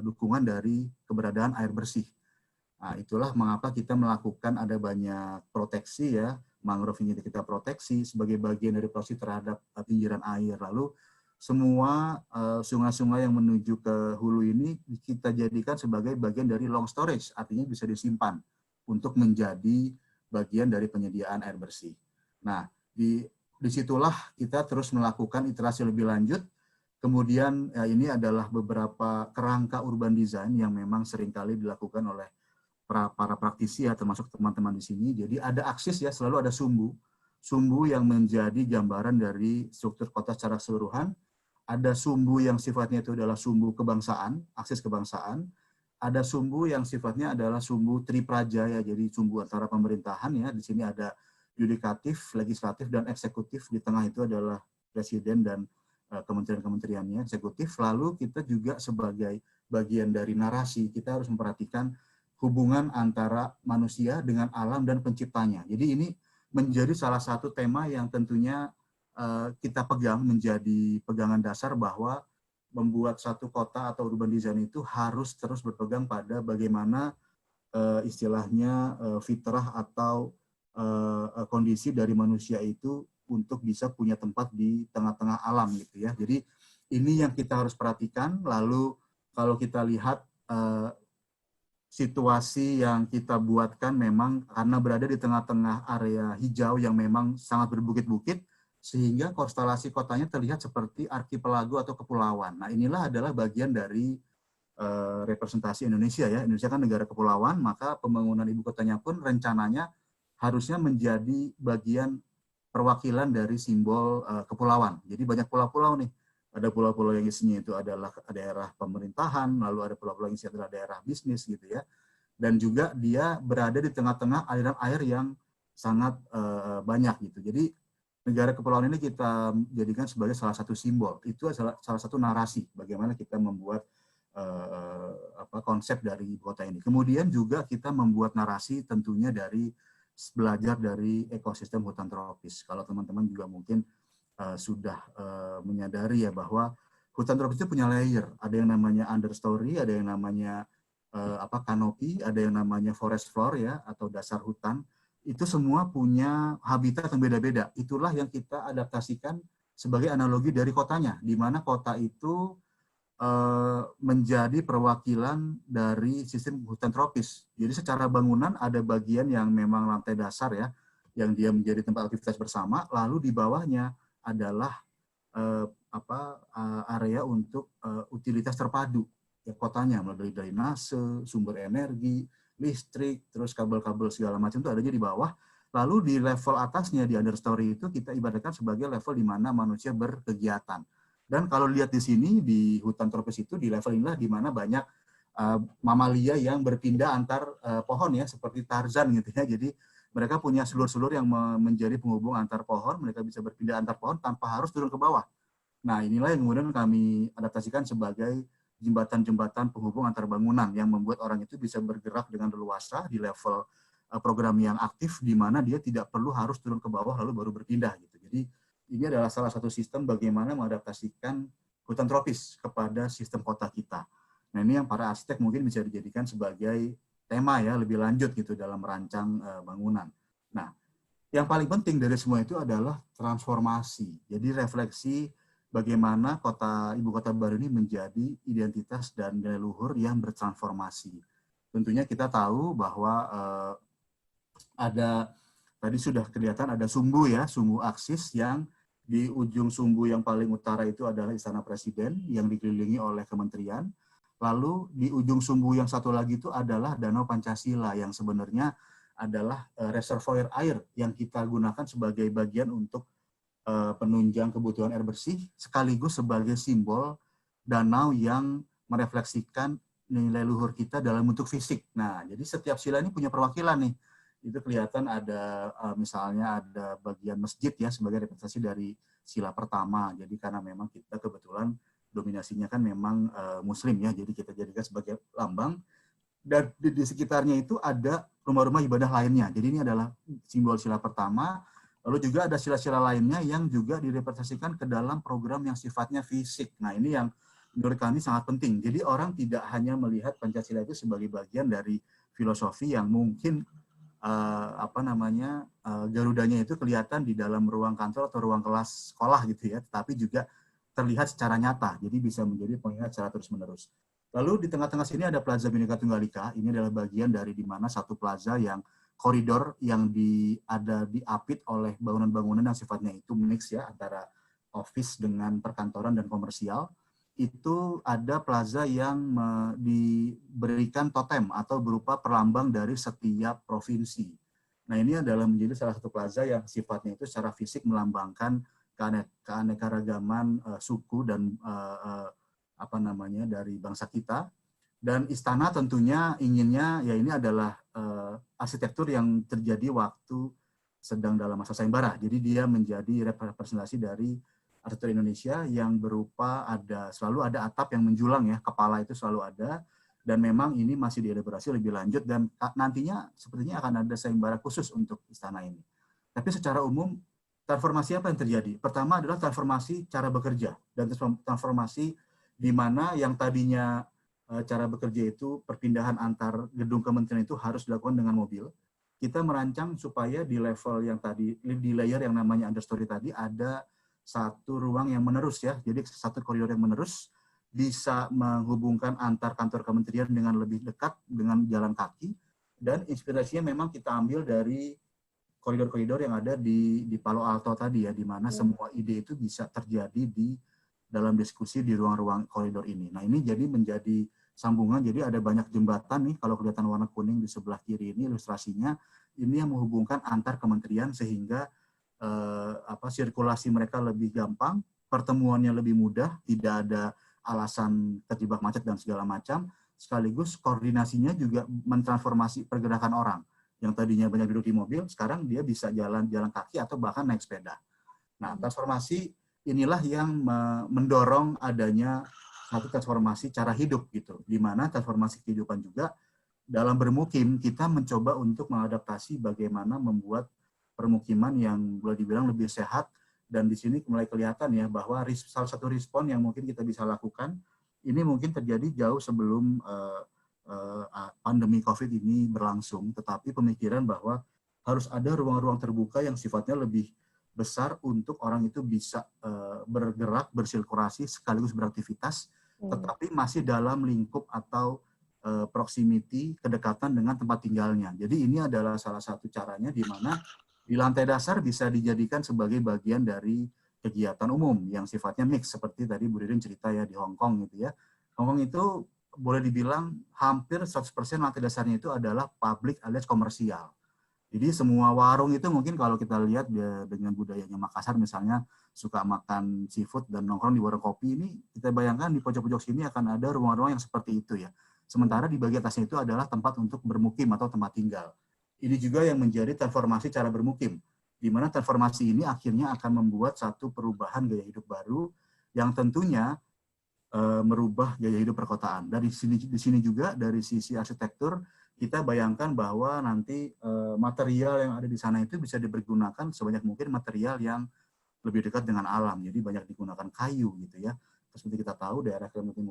dukungan dari keberadaan air bersih. Nah, itulah mengapa kita melakukan ada banyak proteksi ya, mangrove ini kita proteksi sebagai bagian dari proteksi terhadap pinggiran air. Lalu semua sungai-sungai yang menuju ke hulu ini kita jadikan sebagai bagian dari long storage, artinya bisa disimpan untuk menjadi bagian dari penyediaan air bersih. Nah, disitulah kita terus melakukan iterasi lebih lanjut. Kemudian ini adalah beberapa kerangka urban design yang memang seringkali dilakukan oleh para praktisi ya, termasuk teman-teman di sini. Jadi ada aksis ya, selalu ada sumbu yang menjadi gambaran dari struktur kota secara keseluruhan. Ada sumbu yang sifatnya itu adalah sumbu kebangsaan, akses kebangsaan. Ada sumbu yang sifatnya adalah sumbu tripraja ya, jadi sumbu antara pemerintahan ya. Di sini ada yudikatif, legislatif, dan eksekutif. Di tengah itu adalah presiden dan kementerian-kementeriannya, eksekutif. Lalu kita juga sebagai bagian dari narasi, kita harus memperhatikan hubungan antara manusia dengan alam dan penciptanya. Jadi ini menjadi salah satu tema yang tentunya kita pegang menjadi pegangan dasar bahwa membuat satu kota atau urban design itu harus terus berpegang pada bagaimana istilahnya fitrah atau kondisi dari manusia itu untuk bisa punya tempat di tengah-tengah alam gitu ya. Jadi ini yang kita harus perhatikan. Lalu kalau kita lihat situasi yang kita buatkan memang karena berada di tengah-tengah area hijau yang memang sangat berbukit-bukit, sehingga konstelasi kotanya terlihat seperti arkipelago atau kepulauan. Nah, inilah adalah bagian dari representasi Indonesia ya. Indonesia kan negara kepulauan, maka pembangunan ibu kotanya pun rencananya harusnya menjadi bagian perwakilan dari simbol kepulauan. Jadi banyak pulau-pulau nih. ada pulau-pulau yang isinya itu adalah daerah pemerintahan, lalu ada pulau-pulau yang isinya adalah daerah bisnis gitu ya. Dan juga dia berada di tengah-tengah aliran air yang sangat banyak gitu. Jadi negara kepulauan ini kita jadikan sebagai salah satu simbol. Itu adalah salah satu narasi bagaimana kita membuat konsep dari ibu kota ini. Kemudian juga kita membuat narasi tentunya dari belajar dari ekosistem hutan tropis. Kalau teman-teman juga mungkin sudah menyadari ya bahwa hutan tropis itu punya layer. Ada yang namanya understory, ada yang namanya kanopi, ada yang namanya forest floor ya atau dasar hutan. Itu semua punya habitat yang beda-beda. Itulah yang kita adaptasikan sebagai analogi dari kotanya, di mana kota itu menjadi perwakilan dari sistem hutan tropis. Jadi secara bangunan ada bagian yang memang lantai dasar ya, yang dia menjadi tempat aktivitas bersama, lalu di bawahnya adalah area untuk utilitas terpadu ya kotanya, melalui drainase, sumber energi, listrik, terus kabel-kabel segala macam itu adanya di bawah. Lalu di level atasnya di understory itu kita ibaratkan sebagai level di mana manusia berkegiatan. Dan kalau lihat di sini di hutan tropis itu di level inilah di mana banyak mamalia yang berpindah antar pohon ya, seperti Tarzan gitu ya. Jadi mereka punya sulur-sulur yang menjadi penghubung antar pohon, mereka bisa berpindah antar pohon tanpa harus turun ke bawah. Nah, inilah yang kemudian kami adaptasikan sebagai jembatan-jembatan penghubung antar bangunan yang membuat orang itu bisa bergerak dengan leluasa di level program yang aktif, di mana dia tidak perlu harus turun ke bawah lalu baru berpindah gitu. Jadi ini adalah salah satu sistem bagaimana mengadaptasikan hutan tropis kepada sistem kota kita. Nah, ini yang para arsitek mungkin bisa dijadikan sebagai tema ya lebih lanjut gitu dalam merancang bangunan. Nah, yang paling penting dari semua itu adalah transformasi. Jadi refleksi bagaimana ibu kota baru ini menjadi identitas dan nilai luhur yang bertransformasi. Tentunya kita tahu bahwa ada tadi sudah kelihatan ada sumbu ya, sumbu aksis yang di ujung sumbu yang paling utara itu adalah Istana Presiden yang dikelilingi oleh kementerian. Lalu di ujung sumbu yang satu lagi itu adalah Danau Pancasila yang sebenarnya adalah reservoir air yang kita gunakan sebagai bagian untuk penunjang kebutuhan air bersih sekaligus sebagai simbol danau yang merefleksikan nilai luhur kita dalam bentuk fisik. Nah, jadi setiap sila ini punya perwakilan nih. Itu kelihatan ada misalnya ada bagian masjid ya sebagai representasi dari sila pertama. Jadi karena memang kita kebetulan dominasinya kan memang Muslim ya, jadi kita jadikan sebagai lambang. Dan di sekitarnya itu ada rumah-rumah ibadah lainnya. Jadi ini adalah simbol sila pertama. Lalu juga ada sila-sila lainnya yang juga direpresentasikan ke dalam program yang sifatnya fisik. Nah, ini yang menurut kami sangat penting. Jadi orang tidak hanya melihat Pancasila itu sebagai bagian dari filosofi yang mungkin garudanya itu kelihatan di dalam ruang kantor atau ruang kelas sekolah gitu ya, tetapi juga terlihat secara nyata, jadi bisa menjadi pengingat secara terus-menerus. Lalu di tengah-tengah sini ada Plaza Bhinneka Tunggal Ika. Ini adalah bagian dari di mana satu plaza yang koridor yang ada diapit oleh bangunan-bangunan yang sifatnya itu mix ya antara office dengan perkantoran dan komersial. Itu ada plaza yang diberikan totem atau berupa perlambang dari setiap provinsi. Nah, ini adalah menjadi salah satu plaza yang sifatnya itu secara fisik melambangkan keanekaragaman suku dan dari bangsa kita. Dan istana tentunya inginnya ya ini adalah arsitektur yang terjadi waktu sedang dalam masa sayembara. Jadi dia menjadi representasi dari arsitektur Indonesia yang berupa selalu ada atap yang menjulang ya, kepala itu selalu ada, dan memang ini masih dielaborasi lebih lanjut dan nantinya sepertinya akan ada sayembara khusus untuk istana ini. Tapi secara umum transformasi apa yang terjadi? Pertama adalah transformasi cara bekerja dan transformasi di mana yang tadinya cara bekerja itu perpindahan antar gedung kementerian itu harus dilakukan dengan mobil. Kita merancang supaya di level yang tadi, di layer yang namanya understory tadi ada satu ruang yang menerus ya. Jadi satu koridor yang menerus bisa menghubungkan antar kantor kementerian dengan lebih dekat dengan jalan kaki. Dan inspirasinya memang kita ambil dari koridor-koridor yang ada di Palo Alto tadi ya, di mana semua ide itu bisa terjadi di dalam diskusi di ruang-ruang koridor ini. Nah, ini jadi menjadi sambungan, jadi ada banyak jembatan nih, kalau kelihatan warna kuning di sebelah kiri ini ilustrasinya, ini yang menghubungkan antar kementerian sehingga sirkulasi mereka lebih gampang, pertemuannya lebih mudah, tidak ada alasan terjebak macet dan segala macam, sekaligus koordinasinya juga mentransformasi pergerakan orang. Yang tadinya banyak duduk di mobil, sekarang dia bisa jalan kaki atau bahkan naik sepeda. Nah, transformasi inilah yang mendorong adanya satu transformasi cara hidup gitu, di mana transformasi kehidupan juga dalam bermukim kita mencoba untuk mengadaptasi bagaimana membuat permukiman yang boleh dibilang lebih sehat, dan di sini mulai kelihatan ya bahwa salah satu respon yang mungkin kita bisa lakukan ini mungkin terjadi jauh sebelum pandemi COVID ini berlangsung, tetapi pemikiran bahwa harus ada ruang-ruang terbuka yang sifatnya lebih besar untuk orang itu bisa bergerak, bersirkulasi, sekaligus beraktivitas, tetapi masih dalam lingkup atau proximity, kedekatan dengan tempat tinggalnya. Jadi ini adalah salah satu caranya di mana di lantai dasar bisa dijadikan sebagai bagian dari kegiatan umum yang sifatnya mix, seperti tadi Bu Ririn cerita ya di Hong Kong gitu ya. Hong Kong itu boleh dibilang hampir 100% lantai dasarnya itu adalah public alias komersial. Jadi semua warung itu mungkin kalau kita lihat dengan budayanya Makassar misalnya suka makan seafood dan nongkrong di warung kopi, ini kita bayangkan di pojok-pojok sini akan ada ruang-ruang yang seperti itu ya. Sementara di bagian atasnya itu adalah tempat untuk bermukim atau tempat tinggal. Ini juga yang menjadi transformasi cara bermukim, di mana transformasi ini akhirnya akan membuat satu perubahan gaya hidup baru yang tentunya merubah gaya hidup perkotaan. Dari di sini juga dari sisi arsitektur kita bayangkan bahwa nanti material yang ada di sana itu bisa dipergunakan sebanyak mungkin material yang lebih dekat dengan alam. Jadi banyak digunakan kayu gitu ya. Seperti kita tahu daerah Kalimantan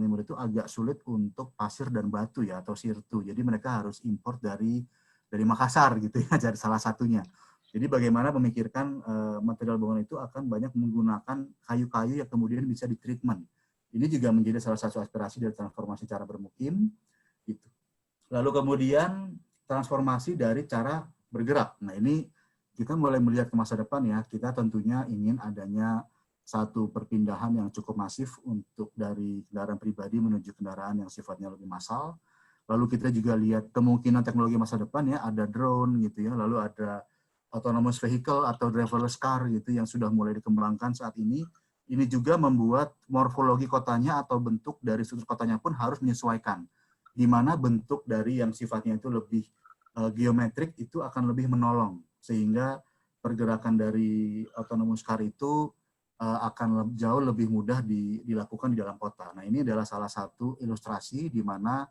Timur itu agak sulit untuk pasir dan batu ya, atau sirtu. Jadi mereka harus import dari Makassar gitu ya, jadi salah satunya. Jadi bagaimana memikirkan material bangunan itu akan banyak menggunakan kayu-kayu yang kemudian bisa ditreatment. Ini juga menjadi salah satu aspirasi dari transformasi cara bermukim. Gitu. Lalu kemudian transformasi dari cara bergerak. Nah ini kita mulai melihat ke masa depan ya, kita tentunya ingin adanya satu perpindahan yang cukup masif untuk dari kendaraan pribadi menuju kendaraan yang sifatnya lebih massal. Lalu kita juga lihat kemungkinan teknologi masa depan ya, ada drone gitu ya, lalu ada autonomous vehicle atau driverless car gitu yang sudah mulai dikembangkan saat ini. Ini juga membuat morfologi kotanya atau bentuk dari struktur kotanya pun harus menyesuaikan. Di mana bentuk dari yang sifatnya itu lebih geometrik itu akan lebih menolong, sehingga pergerakan dari autonomous car itu akan jauh lebih mudah dilakukan di dalam kota. Nah ini adalah salah satu ilustrasi di mana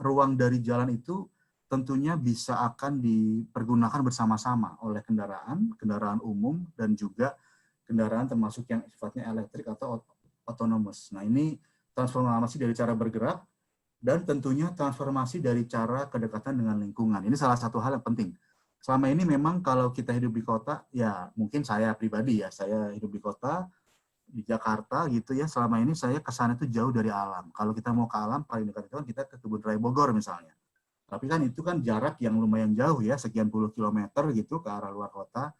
ruang dari jalan itu tentunya bisa akan dipergunakan bersama-sama oleh kendaraan umum, dan juga kendaraan termasuk yang sifatnya elektrik atau autonomous. Nah ini transformasi dari cara bergerak, dan tentunya transformasi dari cara kedekatan dengan lingkungan. Ini salah satu hal yang penting. Selama ini memang kalau kita hidup di kota, ya mungkin saya pribadi ya, saya hidup di kota, di Jakarta gitu ya, selama ini saya kesana itu jauh dari alam. Kalau kita mau ke alam, paling dekat itu kan kita ke Kebun Raya Bogor misalnya. Tapi kan itu kan jarak yang lumayan jauh ya, sekian puluh kilometer gitu ke arah luar kota,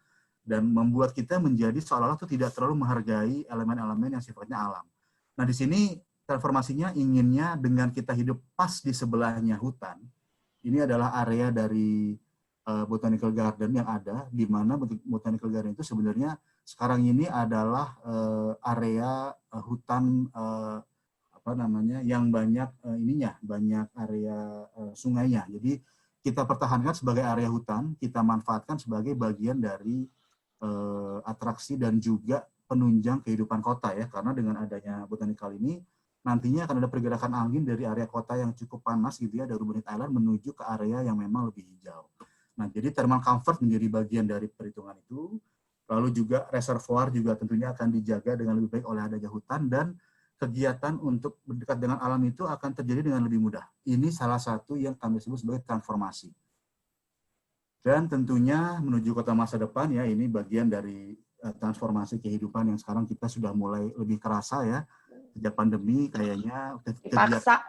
dan membuat kita menjadi seolah-olah itu tidak terlalu menghargai elemen-elemen yang sifatnya alam. Nah di sini transformasinya inginnya dengan kita hidup pas di sebelahnya hutan. Ini adalah area dari Botanical Garden yang ada, di mana Botanical Garden itu sebenarnya sekarang ini adalah area hutan yang banyak banyak area sungainya. Jadi kita pertahankan sebagai area hutan, kita manfaatkan sebagai bagian dari atraksi dan juga penunjang kehidupan kota ya, karena dengan adanya Botanical ini nantinya akan ada pergerakan angin dari area kota yang cukup panas gitu ya, dari Urbanite Island menuju ke area yang memang lebih hijau. Nah, jadi thermal comfort menjadi bagian dari perhitungan itu. Lalu juga reservoir juga tentunya akan dijaga dengan lebih baik oleh adanya hutan, dan kegiatan untuk berdekat dengan alam itu akan terjadi dengan lebih mudah. Ini salah satu yang kami sebut sebagai transformasi. Dan tentunya menuju kota masa depan ya, ini bagian dari transformasi kehidupan yang sekarang kita sudah mulai lebih kerasa ya. Sejak pandemi kayaknya dipaksa.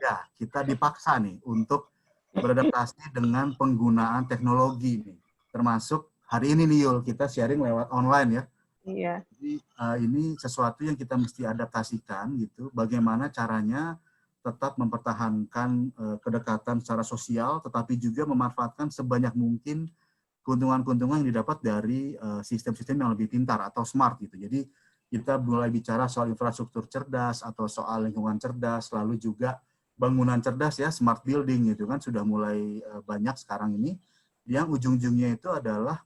Ya, kita dipaksa nih untuk beradaptasi dengan penggunaan teknologi nih, termasuk hari ini nih Yul, kita sharing lewat online ya. Iya. Jadi ini sesuatu yang kita mesti adaptasikan gitu. Bagaimana caranya tetap mempertahankan kedekatan secara sosial, tetapi juga memanfaatkan sebanyak mungkin keuntungan-keuntungan yang didapat dari sistem-sistem yang lebih pintar atau smart gitu. Jadi kita mulai bicara soal infrastruktur cerdas atau soal lingkungan cerdas, lalu juga bangunan cerdas ya, smart building gitu kan sudah mulai banyak sekarang ini, yang ujung-ujungnya itu adalah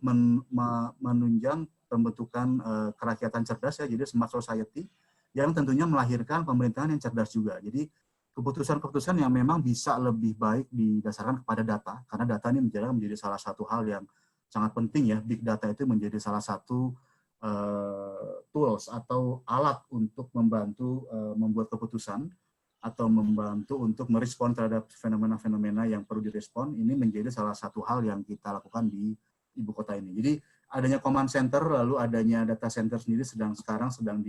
menunjang pembentukan kerakyatan cerdas ya, jadi smart society yang tentunya melahirkan pemerintahan yang cerdas juga. Jadi keputusan-keputusan yang memang bisa lebih baik didasarkan kepada data, karena data ini menjadi salah satu hal yang sangat penting ya. Big data itu menjadi salah satu tools atau alat untuk membantu membuat keputusan atau membantu untuk merespon terhadap fenomena-fenomena yang perlu direspon. Ini menjadi salah satu hal yang kita lakukan di ibu kota ini. Jadi adanya command center lalu adanya data center sendiri sekarang sedang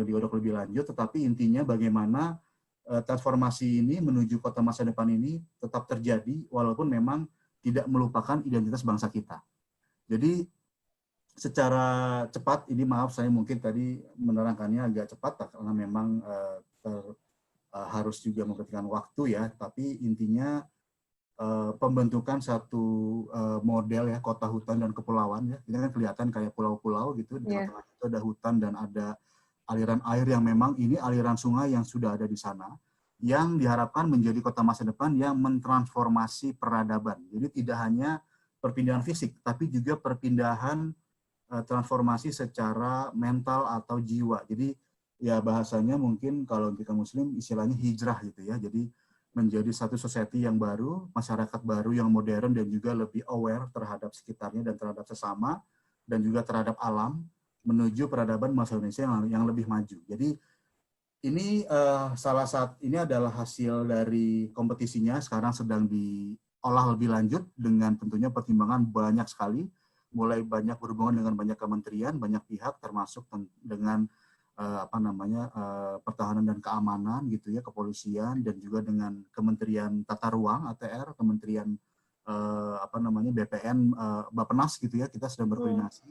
digodok lebih lanjut, tetapi intinya bagaimana transformasi ini menuju kota masa depan ini tetap terjadi walaupun memang tidak melupakan identitas bangsa kita. Jadi secara cepat, ini maaf saya mungkin tadi menerangkannya agak cepat karena memang harus juga memperhatikan waktu ya, tapi intinya pembentukan satu model ya kota hutan dan kepulauan ya. Ini kan kelihatan kayak pulau-pulau gitu, di tengah-tengah itu ada hutan dan ada aliran air yang memang ini aliran sungai yang sudah ada di sana, yang diharapkan menjadi kota masa depan yang mentransformasi peradaban. Jadi tidak hanya perpindahan fisik, tapi juga perpindahan transformasi secara mental atau jiwa. Jadi ya bahasanya mungkin kalau kita muslim istilahnya hijrah gitu ya. Jadi menjadi satu society yang baru, masyarakat baru yang modern dan juga lebih aware terhadap sekitarnya dan terhadap sesama dan juga terhadap alam menuju peradaban bangsa Indonesia yang lebih maju. Jadi ini ini adalah hasil dari kompetisinya, sekarang sedang diolah lebih lanjut dengan tentunya pertimbangan banyak sekali, mulai banyak berhubungan dengan banyak kementerian, banyak pihak, termasuk dengan pertahanan dan keamanan gitu ya, kepolisian, dan juga dengan Kementerian Tata Ruang ATR, Kementerian BPN, Bappenas gitu ya, kita sedang berkoordinasi.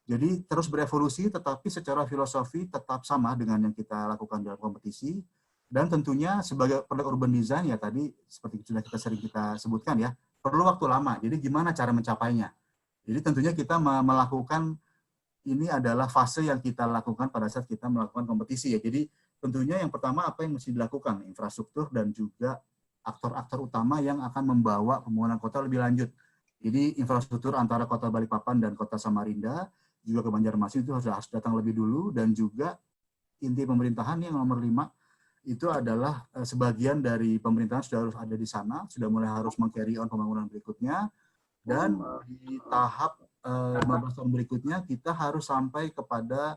Jadi terus berevolusi, tetapi secara filosofi tetap sama dengan yang kita lakukan dalam kompetisi. Dan tentunya sebagai produk urban design ya tadi seperti sudah kita sebutkan ya, perlu waktu lama. Jadi gimana cara mencapainya? Jadi tentunya kita melakukan, ini adalah fase yang kita lakukan pada saat kita melakukan kompetisi ya. Jadi tentunya yang pertama apa yang mesti dilakukan? Infrastruktur dan juga aktor-aktor utama yang akan membawa pembangunan kota lebih lanjut. Jadi infrastruktur antara kota Balikpapan dan kota Samarinda, juga ke Banjarmasin itu harus datang lebih dulu, dan juga inti pemerintahan yang nomor 5 itu adalah sebagian dari pemerintahan sudah harus ada di sana, sudah mulai harus meng-carry on pembangunan berikutnya, dan di tahap 15 tahun berikutnya kita harus sampai kepada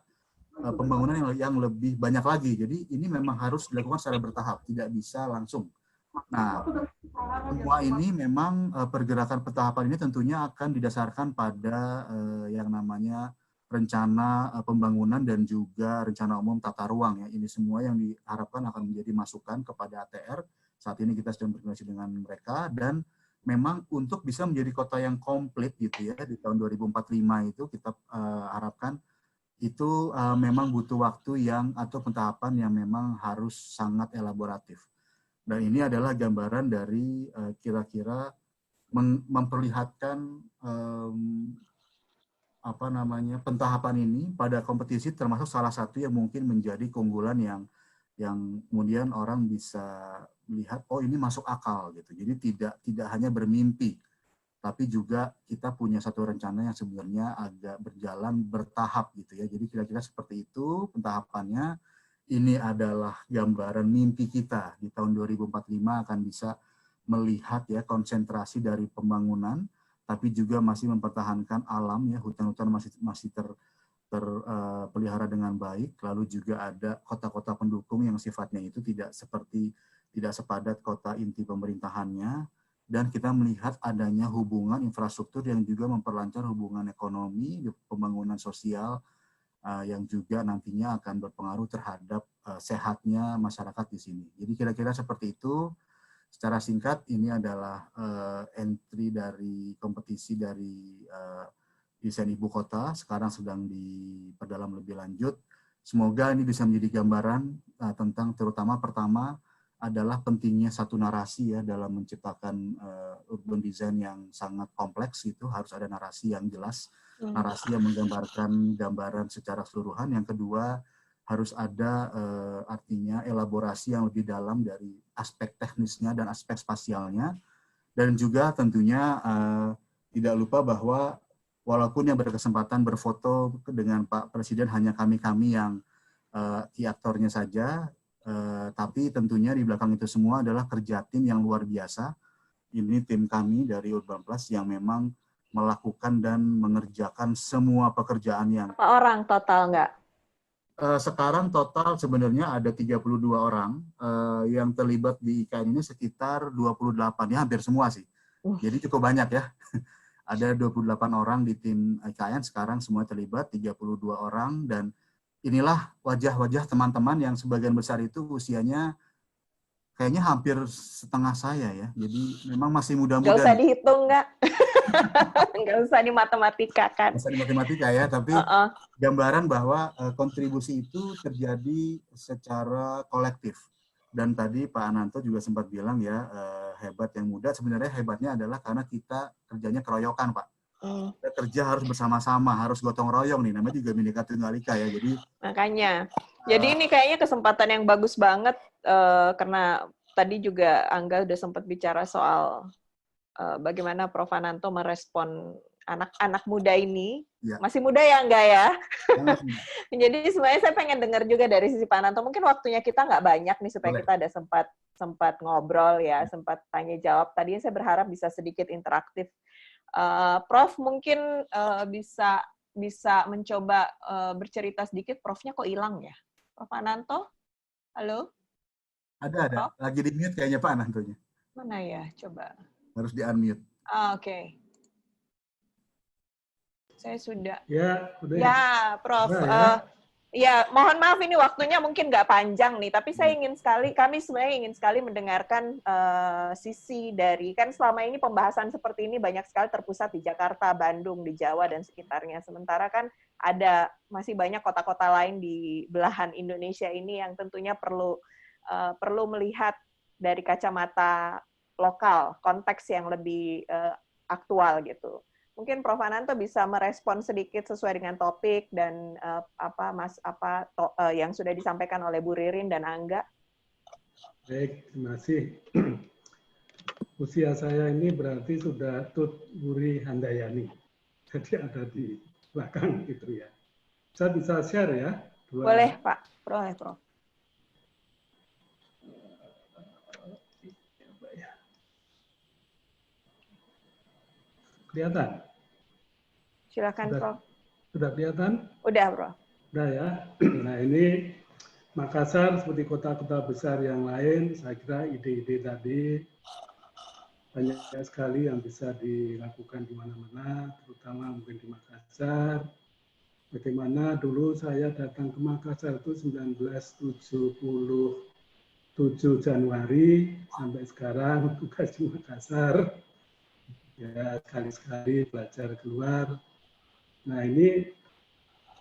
pembangunan yang lebih banyak lagi. Jadi ini memang harus dilakukan secara bertahap, tidak bisa langsung. Nah, semua ini memang pergerakan pentahapan ini tentunya akan didasarkan pada yang namanya rencana pembangunan dan juga rencana umum tata ruang ya. Ini semua yang diharapkan akan menjadi masukan kepada ATR. Saat ini kita sedang berkoordinasi dengan mereka, dan memang untuk bisa menjadi kota yang komplit gitu ya di tahun 2045 itu kita harapkan itu memang butuh waktu atau pentahapan yang memang harus sangat elaboratif. Dan ini adalah gambaran dari kira-kira memperlihatkan pentahapan ini pada kompetisi, termasuk salah satu yang mungkin menjadi keunggulan yang kemudian orang bisa melihat oh ini masuk akal gitu. Jadi tidak hanya bermimpi, tapi juga kita punya satu rencana yang sebenarnya agak berjalan bertahap gitu ya. Jadi kira-kira seperti itu pentahapannya. Ini adalah gambaran mimpi kita di tahun 2045 akan bisa melihat ya konsentrasi dari pembangunan, tapi juga masih mempertahankan alam ya, hutan-hutan masih terpelihara dengan baik. Lalu juga ada kota-kota pendukung yang sifatnya itu tidak sepadat kota inti pemerintahannya, dan kita melihat adanya hubungan infrastruktur yang juga memperlancar hubungan ekonomi, pembangunan sosial yang juga nantinya akan berpengaruh terhadap sehatnya masyarakat di sini. Jadi kira-kira seperti itu. Secara singkat ini adalah entry dari kompetisi dari desain ibu kota, sekarang sedang diperdalam lebih lanjut. Semoga ini bisa menjadi gambaran tentang terutama pertama adalah pentingnya satu narasi ya dalam menciptakan urban design yang sangat kompleks. Itu harus ada narasi yang jelas, narasi yang menggambarkan gambaran secara keseluruhan. Yang kedua, harus ada artinya elaborasi yang lebih dalam dari aspek teknisnya dan aspek spasialnya. Dan juga tentunya tidak lupa bahwa walaupun yang berkesempatan berfoto dengan Pak Presiden hanya kami-kami yang key aktornya saja, tapi tentunya di belakang itu semua adalah kerja tim yang luar biasa. Ini tim kami dari Urban Plus yang memang melakukan dan mengerjakan semua pekerjaan yang... Berapa orang total nggak? Sekarang total sebenarnya ada 32 orang yang terlibat di IKN ini sekitar 28, ya hampir semua sih. Jadi cukup banyak ya. Ada 28 orang di tim IKN sekarang semua terlibat, 32 orang, dan inilah wajah-wajah teman-teman yang sebagian besar itu usianya kayaknya hampir setengah saya ya. Jadi memang masih muda-muda. Nggak usah dihitung, nggak? Nggak usah di matematika kan? Nggak usah di matematika ya, tapi gambaran bahwa kontribusi itu terjadi secara kolektif. Dan tadi Pak Ananto juga sempat bilang ya, hebat yang muda. Sebenarnya hebatnya adalah karena kita kerjanya keroyokan, Pak. Kita kerja harus bersama-sama, harus gotong royong nih, namanya juga Bhinneka Tunggal Ika ya. Jadi makanya, jadi ini kayaknya kesempatan yang bagus banget karena tadi juga Angga udah sempat bicara soal bagaimana Prof. Ananto merespon anak-anak muda ini. Ya. Masih muda ya Angga ya? Jadi sebenarnya saya pengen dengar juga dari sisi Pak Ananto. Mungkin waktunya kita nggak banyak nih supaya kita ada sempat ngobrol ya, sempat tanya jawab. Tadinya saya berharap bisa sedikit interaktif. Prof mungkin bisa mencoba bercerita sedikit. Profnya kok hilang ya? Prof Ananto? Halo? Ada. Prof? Lagi di-mute kayaknya Pak Anantonya. Mana ya? Coba. Harus di-unmute. Oke. Saya sudah. Ya, udah. Ya, Prof. Ya, mohon maaf ini waktunya mungkin nggak panjang nih, tapi kami sebenarnya ingin sekali mendengarkan sisi dari, kan selama ini pembahasan seperti ini banyak sekali terpusat di Jakarta, Bandung, di Jawa, dan sekitarnya. Sementara kan masih banyak kota-kota lain di belahan Indonesia ini yang tentunya perlu melihat dari kacamata lokal, konteks yang lebih aktual gitu. Mungkin Prof. Ananto bisa merespon sedikit sesuai dengan topik dan yang sudah disampaikan oleh Bu Ririn dan Angga. Baik, terima kasih. Usia saya ini berarti sudah Tut Wuri Handayani. Jadi ada di belakang gitu ya. Saya bisa share ya? Boleh, Pak. Boleh, Prof. Kelihatan? Silakan, Prof. Sudah kelihatan? Udah, Prof. Udah ya. Nah, ini Makassar seperti kota-kota besar yang lain, saya kira ide-ide tadi banyak sekali yang bisa dilakukan di mana-mana, terutama mungkin di Makassar. Bagaimana dulu saya datang ke Makassar itu 1977 Januari, sampai sekarang tugas di Makassar. Ya, sekali-sekali belajar keluar. Nah, ini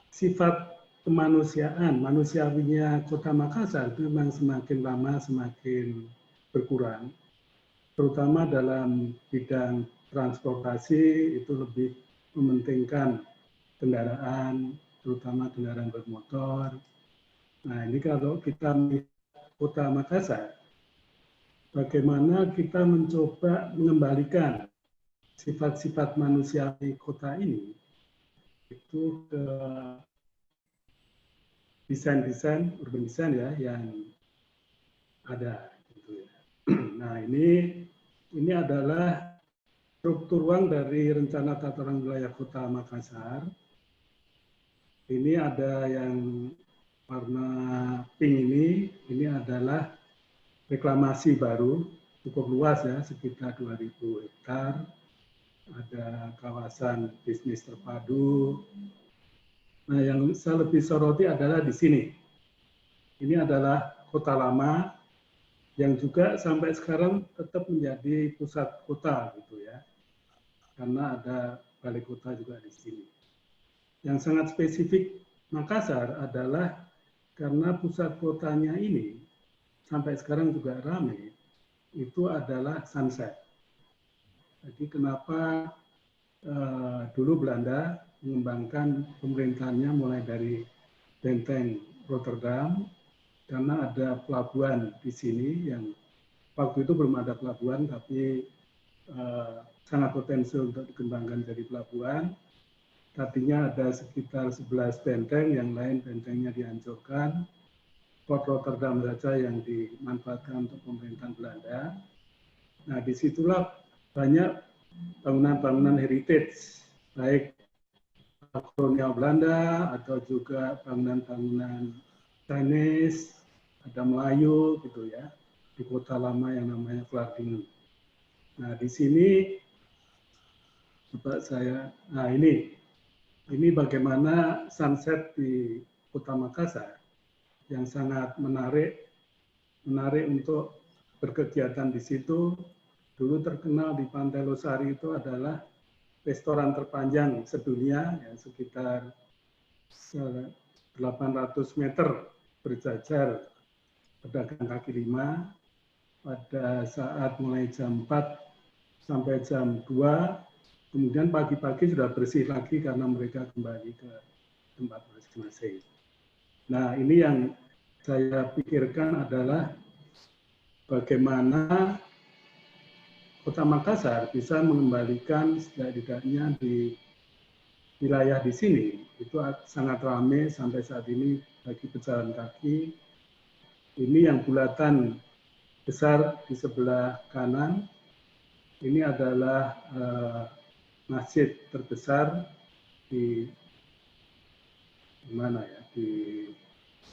sifat kemanusiaan, manusiawinya Kota Makassar itu memang semakin lama semakin berkurang. Terutama dalam bidang transportasi itu lebih mementingkan kendaraan, terutama kendaraan bermotor. Nah, ini kalau kita melihat Kota Makassar, bagaimana kita mencoba mengembalikan sifat-sifat manusiawi kota ini itu ke desain-desain urban design ya yang ada gitu ya. Nah, ini adalah struktur ruang dari rencana tata ruang wilayah Kota Makassar. Ini ada yang warna pink ini adalah reklamasi baru, cukup luas ya, sekitar 2.000 hektar. Ada kawasan bisnis terpadu. Nah, yang saya lebih soroti adalah di sini. Ini adalah kota lama yang juga sampai sekarang tetap menjadi pusat kota gitu ya. Karena ada balai kota juga di sini. Yang sangat spesifik Makassar adalah karena pusat kotanya ini sampai sekarang juga ramai, itu adalah sunset. Jadi kenapa dulu Belanda mengembangkan pemerintahannya mulai dari benteng Rotterdam, karena ada pelabuhan di sini yang waktu itu belum ada pelabuhan, tapi sangat potensial untuk dikembangkan jadi pelabuhan. Tadinya ada sekitar 11 benteng, yang lain bentengnya dihancurkan. Port Rotterdam saja yang dimanfaatkan untuk pemerintahan Belanda. Nah, disitulah banyak bangunan-bangunan heritage, baik kolonial Belanda atau juga bangunan-bangunan Chinese, ada Melayu gitu ya, di kota lama yang namanya Vlaardingen. Nah, di sini coba saya, nah ini bagaimana sunset di Kota Makassar yang sangat menarik untuk berkegiatan di situ. Dulu terkenal di Pantai Losari itu adalah restoran terpanjang sedunia, ya, sekitar 800 meter berjajar pedagang kaki lima. Pada saat mulai jam 4 sampai jam 2, kemudian pagi-pagi sudah bersih lagi karena mereka kembali ke tempat masing-masing. Nah, ini yang saya pikirkan adalah bagaimana Kota Makassar bisa mengembalikan setidaknya di wilayah di sini. Itu sangat ramai sampai saat ini bagi pejalan kaki. Ini yang bulatan besar di sebelah kanan. Ini adalah masjid terbesar di mana ya, di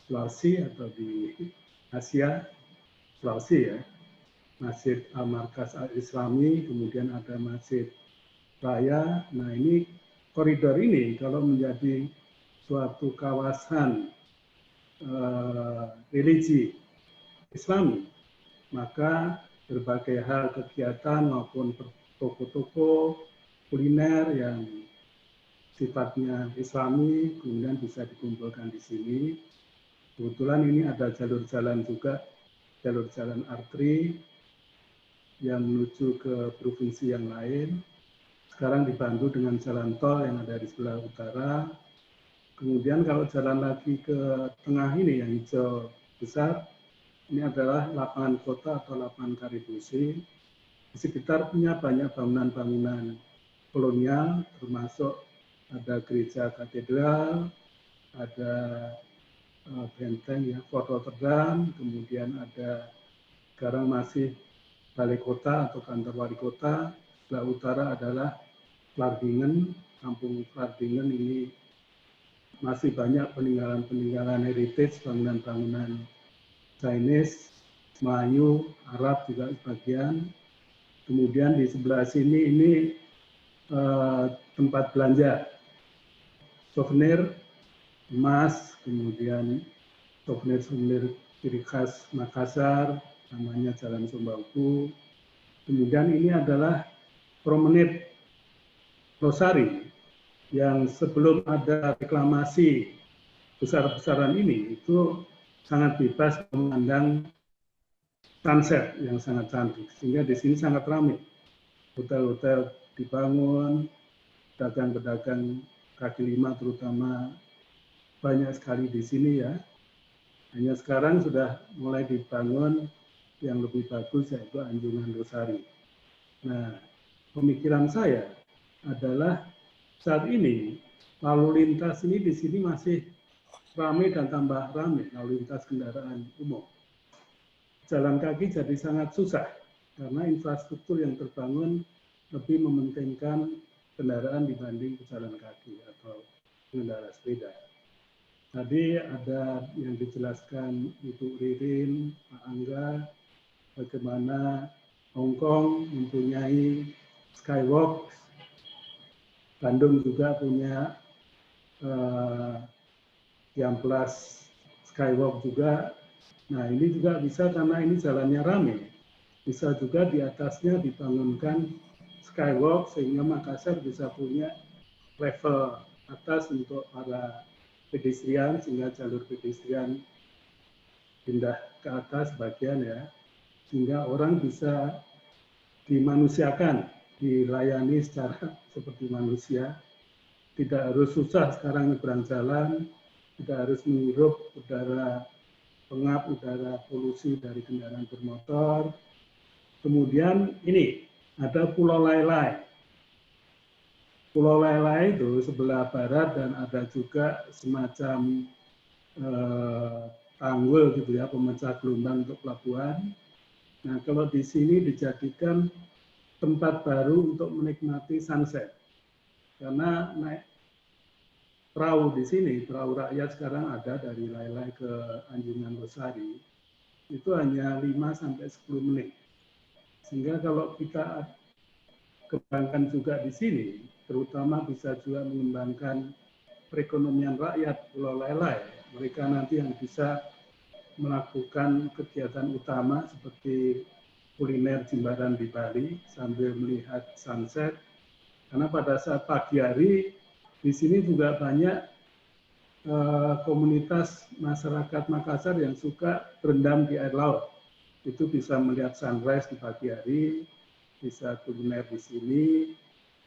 Sulawesi atau di Asia, Sulawesi ya, Masjid Al-Markas Al-Islami, kemudian ada Masjid Raya. Nah, ini koridor ini kalau menjadi suatu kawasan religi Islami, maka berbagai hal kegiatan maupun toko-toko kuliner yang sifatnya Islami kemudian bisa dikumpulkan di sini. Kebetulan ini ada jalur jalan juga, jalur jalan arteri yang menuju ke provinsi yang lain. Sekarang dibantu dengan jalan tol yang ada di sebelah utara. Kemudian kalau jalan lagi ke tengah ini yang hijau besar, ini adalah lapangan kota atau lapangan Karibusi. Di sekitarnya banyak bangunan-bangunan kolonial, termasuk ada gereja katedral, ada benteng ya, Fort Rotterdam, kemudian ada sekarang masih balai kota atau kantor wali kota. Sebelah utara adalah Vlaardingen, kampung Vlaardingen. Ini masih banyak peninggalan-peninggalan heritage, bangunan-bangunan Chinese, Melayu, Arab juga sebagian. Kemudian di sebelah sini ini tempat belanja, souvenir, emas, kemudian souvenir-souvenir ciri khas Makassar, namanya Jalan Sumbauku. Kemudian ini adalah promenade Losari, yang sebelum ada reklamasi besar-besaran ini, itu sangat bebas memandang sunset yang sangat cantik. Sehingga di sini sangat ramai. Hotel-hotel dibangun, pedagang-pedagang kaki lima terutama banyak sekali di sini ya. Hanya sekarang sudah mulai dibangun yang lebih bagus, yaitu Anjungan Losari. Nah, pemikiran saya adalah saat ini lalu lintas ini di sini masih ramai dan tambah ramai, lalu lintas kendaraan umum. Jalan kaki jadi sangat susah karena infrastruktur yang terbangun lebih mementingkan kendaraan dibanding pejalan kaki atau pengendara sepeda. Tadi ada yang dijelaskan Ibu Ririn, Pak Angga, bagaimana Hong Kong mempunyai skywalk, Bandung juga punya yang plus skywalk juga. Nah, ini juga bisa karena ini jalannya ramai. Bisa juga di atasnya dibangunkan skywalk sehingga Makassar bisa punya level atas untuk para pedestrian, sehingga jalur pedestrian ke atas bagian ya, sehingga orang bisa dimanusiakan, dilayani secara seperti manusia, tidak harus susah sekarang nyebrang jalan, tidak harus menghirup udara pengap, udara polusi dari kendaraan bermotor. Kemudian ini ada Pulau Lailai. Pulau Lailai itu sebelah barat dan ada juga semacam tanggul gitu ya, pemecah gelombang untuk pelabuhan. Nah, kalau di sini dijadikan tempat baru untuk menikmati sunset. Karena naik perahu di sini, perahu rakyat sekarang ada dari Lailai ke Anjungan Losari, itu hanya 5-10 menit. Sehingga kalau kita kembangkan juga di sini, terutama bisa juga mengembangkan perekonomian rakyat Pulau Lailai. Mereka nanti yang bisa melakukan kegiatan utama seperti kuliner jimbaran di Bali sambil melihat sunset. Karena pada saat pagi hari di sini juga banyak komunitas masyarakat Makassar yang suka berendam di air laut. Itu bisa melihat sunrise di pagi hari, bisa kuliner di sini,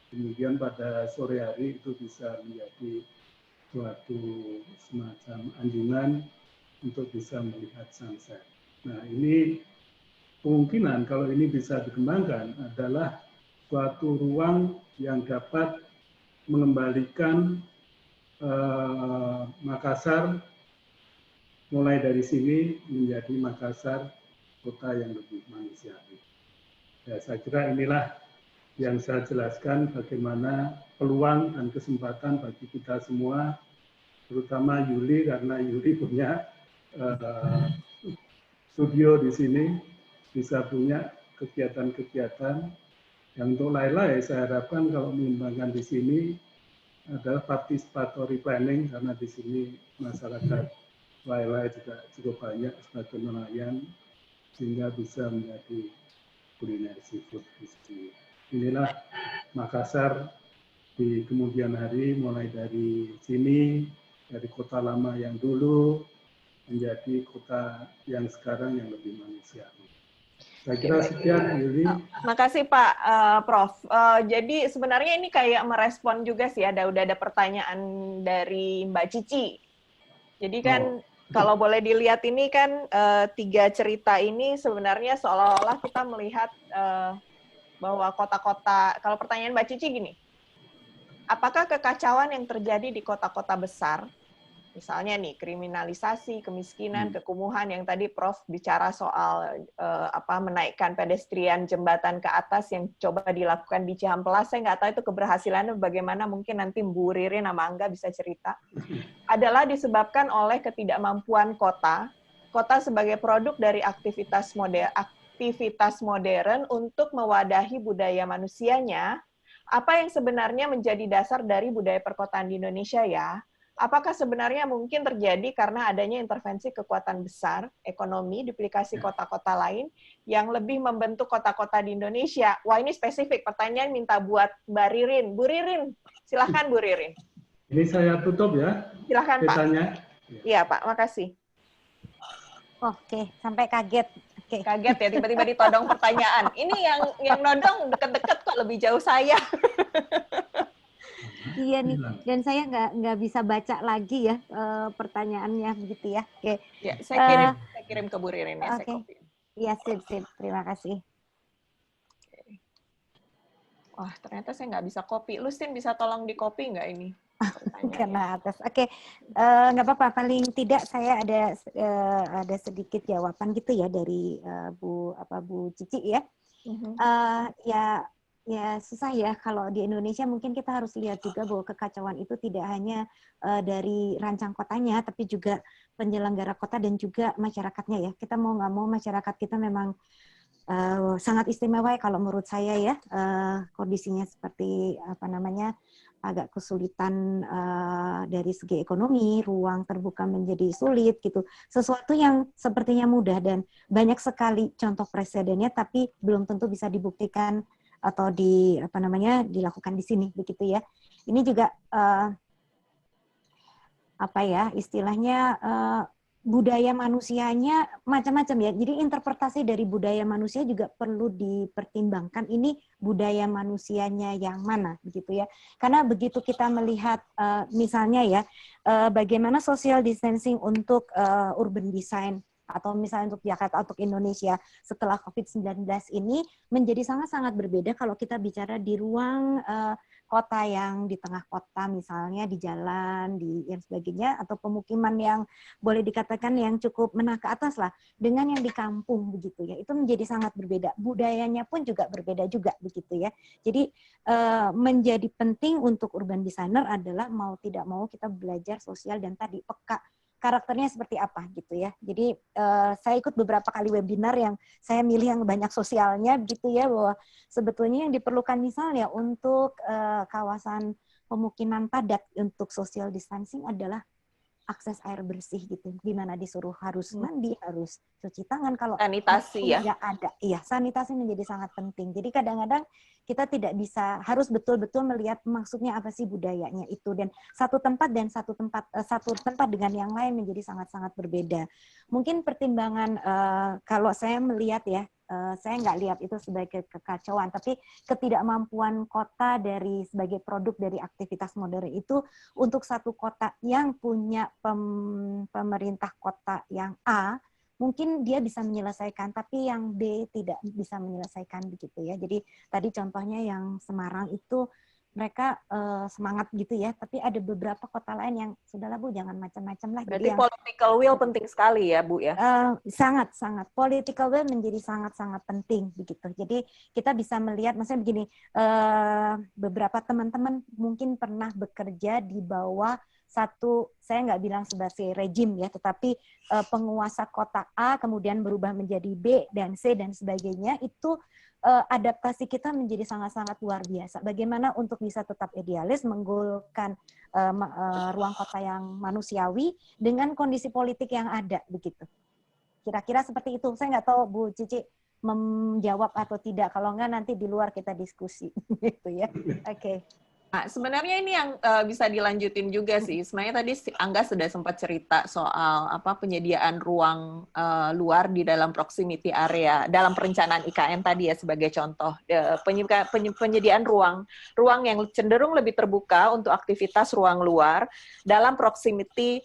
kemudian pada sore hari itu bisa menjadi suatu semacam anjungan untuk bisa melihat sunset. Nah, ini kemungkinan kalau ini bisa dikembangkan adalah suatu ruang yang dapat mengembalikan Makassar mulai dari sini menjadi Makassar kota yang lebih manusiawi. Ya, saya kira inilah yang saya jelaskan bagaimana peluang dan kesempatan bagi kita semua, terutama Yuli karena Yuli punya studio di sini, bisa punya kegiatan-kegiatan. Yang untuk Lailai saya harapkan kalau mengembangkan di sini adalah participatory planning, karena di sini masyarakat Lailai juga cukup banyak sebagai nelayan, sehingga bisa menjadi kuliner seafood di sini. Inilah Makassar di kemudian hari, mulai dari sini, dari kota lama yang dulu, menjadi kota yang sekarang yang lebih manusiawi. Saya kira sekian, Yuli. Makasih Pak Prof. Jadi sebenarnya ini kayak merespon juga sih, udah ada pertanyaan dari Mbak Cici. Jadi kan kalau boleh dilihat ini kan 3 cerita ini sebenarnya seolah-olah kita melihat bahwa kota-kota, kalau pertanyaan Mbak Cici gini, apakah kekacauan yang terjadi di kota-kota besar, misalnya nih kriminalisasi, kemiskinan, kekumuhan yang tadi Prof bicara soal menaikkan pedestrian jembatan ke atas yang coba dilakukan di Cihampelas, saya nggak tahu itu keberhasilannya bagaimana, mungkin nanti Bu Ririn sama Angga bisa cerita, adalah disebabkan oleh ketidakmampuan kota sebagai produk dari aktivitas modern untuk mewadahi budaya manusianya. Apa yang sebenarnya menjadi dasar dari budaya perkotaan di Indonesia ya? Apakah sebenarnya mungkin terjadi karena adanya intervensi kekuatan besar, ekonomi, duplikasi kota-kota lain yang lebih membentuk kota-kota di Indonesia? Wah, ini spesifik. Pertanyaan minta buat Mbak Ririn. Bu Ririn, silahkan Bu Ririn. Ini saya tutup ya. Silahkan Pak. Iya Pak, makasih. Oke, sampai kaget. Oke. Kaget ya, tiba-tiba ditodong pertanyaan. Ini yang nodong deket-deket kok, lebih jauh saya. Iya nih, dan saya nggak bisa baca lagi ya pertanyaannya begitu ya. Oke. Ya, saya kirim ke Bu Ririn ya. Oke. Iya, sip. Terima kasih. Wah, ternyata saya nggak bisa copy. Lu Sin bisa tolong di copy nggak ini? Karena atas. Oke, nggak apa-apa. Paling tidak saya ada sedikit jawaban gitu ya dari Bu Cici ya. Ya susah ya kalau di Indonesia, mungkin kita harus lihat juga bahwa kekacauan itu tidak hanya dari rancang kotanya, tapi juga penyelenggara kota dan juga masyarakatnya ya. Kita mau nggak mau masyarakat kita memang sangat istimewa ya kalau menurut saya ya, kondisinya seperti agak kesulitan dari segi ekonomi, ruang terbuka menjadi sulit gitu. Sesuatu yang sepertinya mudah dan banyak sekali contoh presidennya, tapi belum tentu bisa dibuktikan atau dilakukan di sini begitu ya. Ini juga istilahnya budaya manusianya macam-macam ya. Jadi interpretasi dari budaya manusia juga perlu dipertimbangkan. Ini budaya manusianya yang mana, begitu ya. Karena begitu kita melihat misalnya ya, bagaimana social distancing untuk urban design atau misalnya untuk Jakarta, untuk Indonesia setelah COVID-19 ini menjadi sangat-sangat berbeda kalau kita bicara di ruang kota yang di tengah kota, misalnya di jalan, di yang sebagainya, atau pemukiman yang boleh dikatakan yang cukup menengah ke atas lah, dengan yang di kampung begitu ya, itu menjadi sangat berbeda. Budayanya pun juga berbeda juga begitu ya. Jadi menjadi penting untuk urban designer adalah mau tidak mau kita belajar sosial dan tadi peka karakternya seperti apa gitu ya. Jadi saya ikut beberapa kali webinar yang saya milih yang banyak sosialnya gitu ya, bahwa sebetulnya yang diperlukan misalnya untuk kawasan pemukiman padat untuk social distancing adalah akses air bersih gitu, di mana disuruh harus mandi, harus cuci tangan, kalau Sanitasi ya. nggak ada. Iya, sanitasi menjadi sangat penting. Jadi kadang-kadang kita tidak bisa, harus betul-betul melihat maksudnya apa sih budayanya itu, dan satu tempat dengan yang lain menjadi sangat-sangat berbeda. Mungkin pertimbangan kalau saya melihat ya, saya nggak lihat itu sebagai kekacauan, tapi ketidakmampuan kota dari sebagai produk dari aktivitas modern itu untuk satu kota yang punya pemerintah kota yang A, mungkin dia bisa menyelesaikan, tapi yang B tidak bisa menyelesaikan begitu ya. Jadi tadi contohnya yang Semarang itu mereka semangat gitu ya, tapi ada beberapa kota lain yang sudahlah Bu, jangan macam-macam lah. Berarti jadi yang political will penting sekali ya Bu ya. Sangat-sangat political will menjadi sangat-sangat penting begitu. Jadi kita bisa melihat, maksudnya begini, beberapa teman-teman mungkin pernah bekerja di bawah satu, saya nggak bilang sebagai rejim ya, tetapi penguasa kota A kemudian berubah menjadi B dan C dan sebagainya, itu adaptasi kita menjadi sangat-sangat luar biasa. Bagaimana untuk bisa tetap idealis, menggolkan ruang kota yang manusiawi dengan kondisi politik yang ada begitu. Kira-kira seperti itu. Saya nggak tahu Bu Cici menjawab atau tidak. Kalau nggak nanti di luar kita diskusi gitu ya. Oke. Nah, sebenarnya ini yang bisa dilanjutin juga sih. Sebenarnya tadi Angga sudah sempat cerita soal penyediaan ruang luar di dalam proximity area dalam perencanaan IKN tadi ya, sebagai contoh penyediaan ruang yang cenderung lebih terbuka untuk aktivitas ruang luar dalam proximity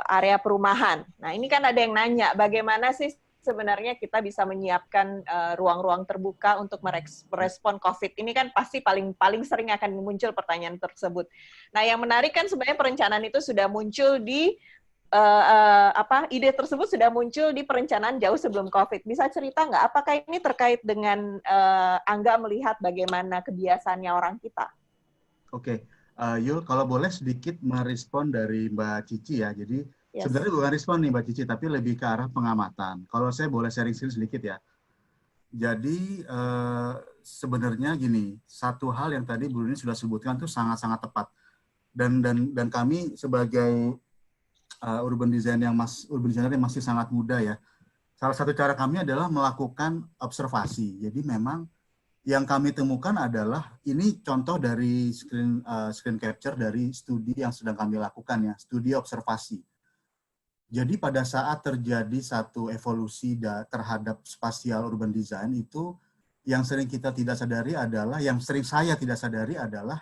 area perumahan. Nah, ini kan ada yang nanya bagaimana sih sebenarnya kita bisa menyiapkan ruang-ruang terbuka untuk merespon COVID. Ini kan pasti paling sering akan muncul pertanyaan tersebut. Nah, yang menarik kan sebenarnya perencanaan itu sudah muncul di ide tersebut sudah muncul di perencanaan jauh sebelum COVID. Bisa cerita nggak apakah ini terkait dengan Angga melihat bagaimana kebiasaannya orang kita? Oke, Yul, kalau boleh sedikit merespon dari Mbak Cici ya. Jadi sebenarnya bukan respon nih Mbak Cici, tapi lebih ke arah pengamatan. Kalau saya boleh sharing sedikit ya. Jadi sebenarnya gini, satu hal yang tadi Bu Nini sudah sebutkan itu sangat-sangat tepat. Dan kami sebagai urban designer yang masih sangat muda ya. Salah satu cara kami adalah melakukan observasi. Jadi memang yang kami temukan adalah ini contoh dari screen capture dari studi yang sedang kami lakukan ya, studi observasi. Jadi pada saat terjadi satu evolusi terhadap spasial urban design itu, yang sering kita tidak sadari adalah, yang sering saya tidak sadari adalah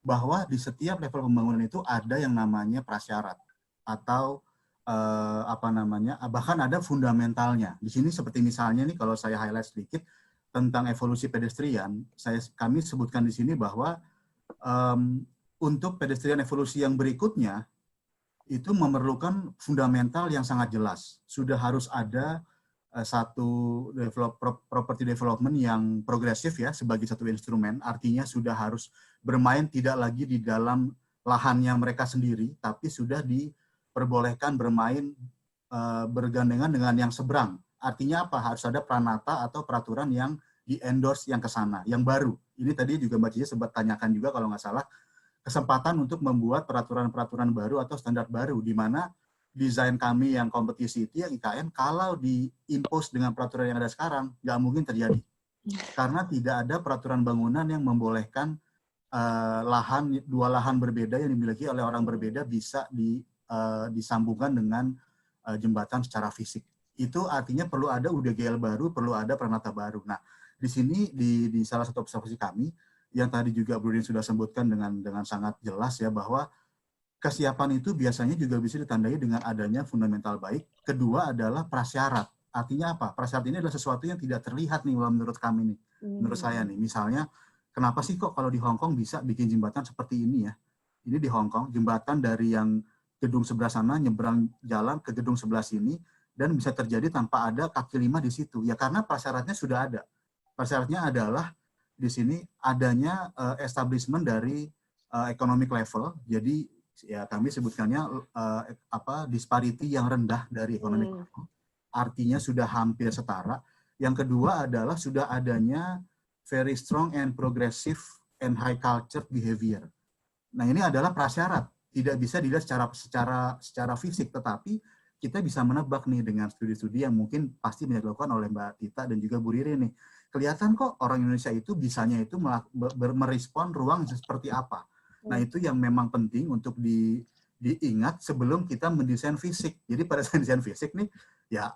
bahwa di setiap level pembangunan itu ada yang namanya prasyarat atau bahkan ada fundamentalnya. Di sini seperti misalnya nih kalau saya highlight sedikit tentang evolusi pedestrian, kami sebutkan di sini bahwa untuk pedestrian evolusi yang berikutnya itu memerlukan fundamental yang sangat jelas. Sudah harus ada satu property development yang progresif ya sebagai satu instrumen, artinya sudah harus bermain tidak lagi di dalam lahannya mereka sendiri, tapi sudah diperbolehkan bermain bergandengan dengan yang seberang. Artinya apa? Harus ada pranata atau peraturan yang di-endorse yang ke sana, yang baru. Ini tadi juga Mbak Cici sempat tanyakan juga kalau nggak salah, kesempatan untuk membuat peraturan-peraturan baru atau standar baru, di mana desain kami yang kompetisi itu yang IKN, kalau diimpose dengan peraturan yang ada sekarang, nggak mungkin terjadi. Karena tidak ada peraturan bangunan yang membolehkan dua lahan berbeda yang dimiliki oleh orang berbeda bisa disambungkan dengan jembatan secara fisik. Itu artinya perlu ada UDGL baru, perlu ada Pranata baru. Nah, di sini di salah satu observasi kami yang tadi juga Bu Ririn sudah sebutkan dengan sangat jelas ya, bahwa kesiapan itu biasanya juga bisa ditandai dengan adanya fundamental baik. Kedua adalah prasyarat. Artinya apa? Prasyarat ini adalah sesuatu yang tidak terlihat nih menurut kami nih. Menurut saya nih. Misalnya, kenapa sih kok kalau di Hong Kong bisa bikin jembatan seperti ini ya? Ini di Hong Kong, jembatan dari yang gedung sebelah sana nyebrang jalan ke gedung sebelah sini, dan bisa terjadi tanpa ada kaki lima di situ. Ya karena prasyaratnya sudah ada. Prasyaratnya adalah di sini adanya establishment dari economic level. Jadi ya kami sebutkannya disparity yang rendah dari economic level. Artinya sudah hampir setara. Yang kedua adalah sudah adanya very strong and progressive and high culture behavior. Nah, ini adalah prasyarat. Tidak bisa dilihat secara fisik, tetapi kita bisa menebak nih dengan studi-studi yang mungkin pasti banyak dilakukan oleh Mbak Tita dan juga Bu Ririn nih. Kelihatan kok orang Indonesia itu bisanya itu merespon ruang seperti apa. Nah, itu yang memang penting untuk diingat sebelum kita mendesain fisik. Jadi pada saat desain fisik nih, ya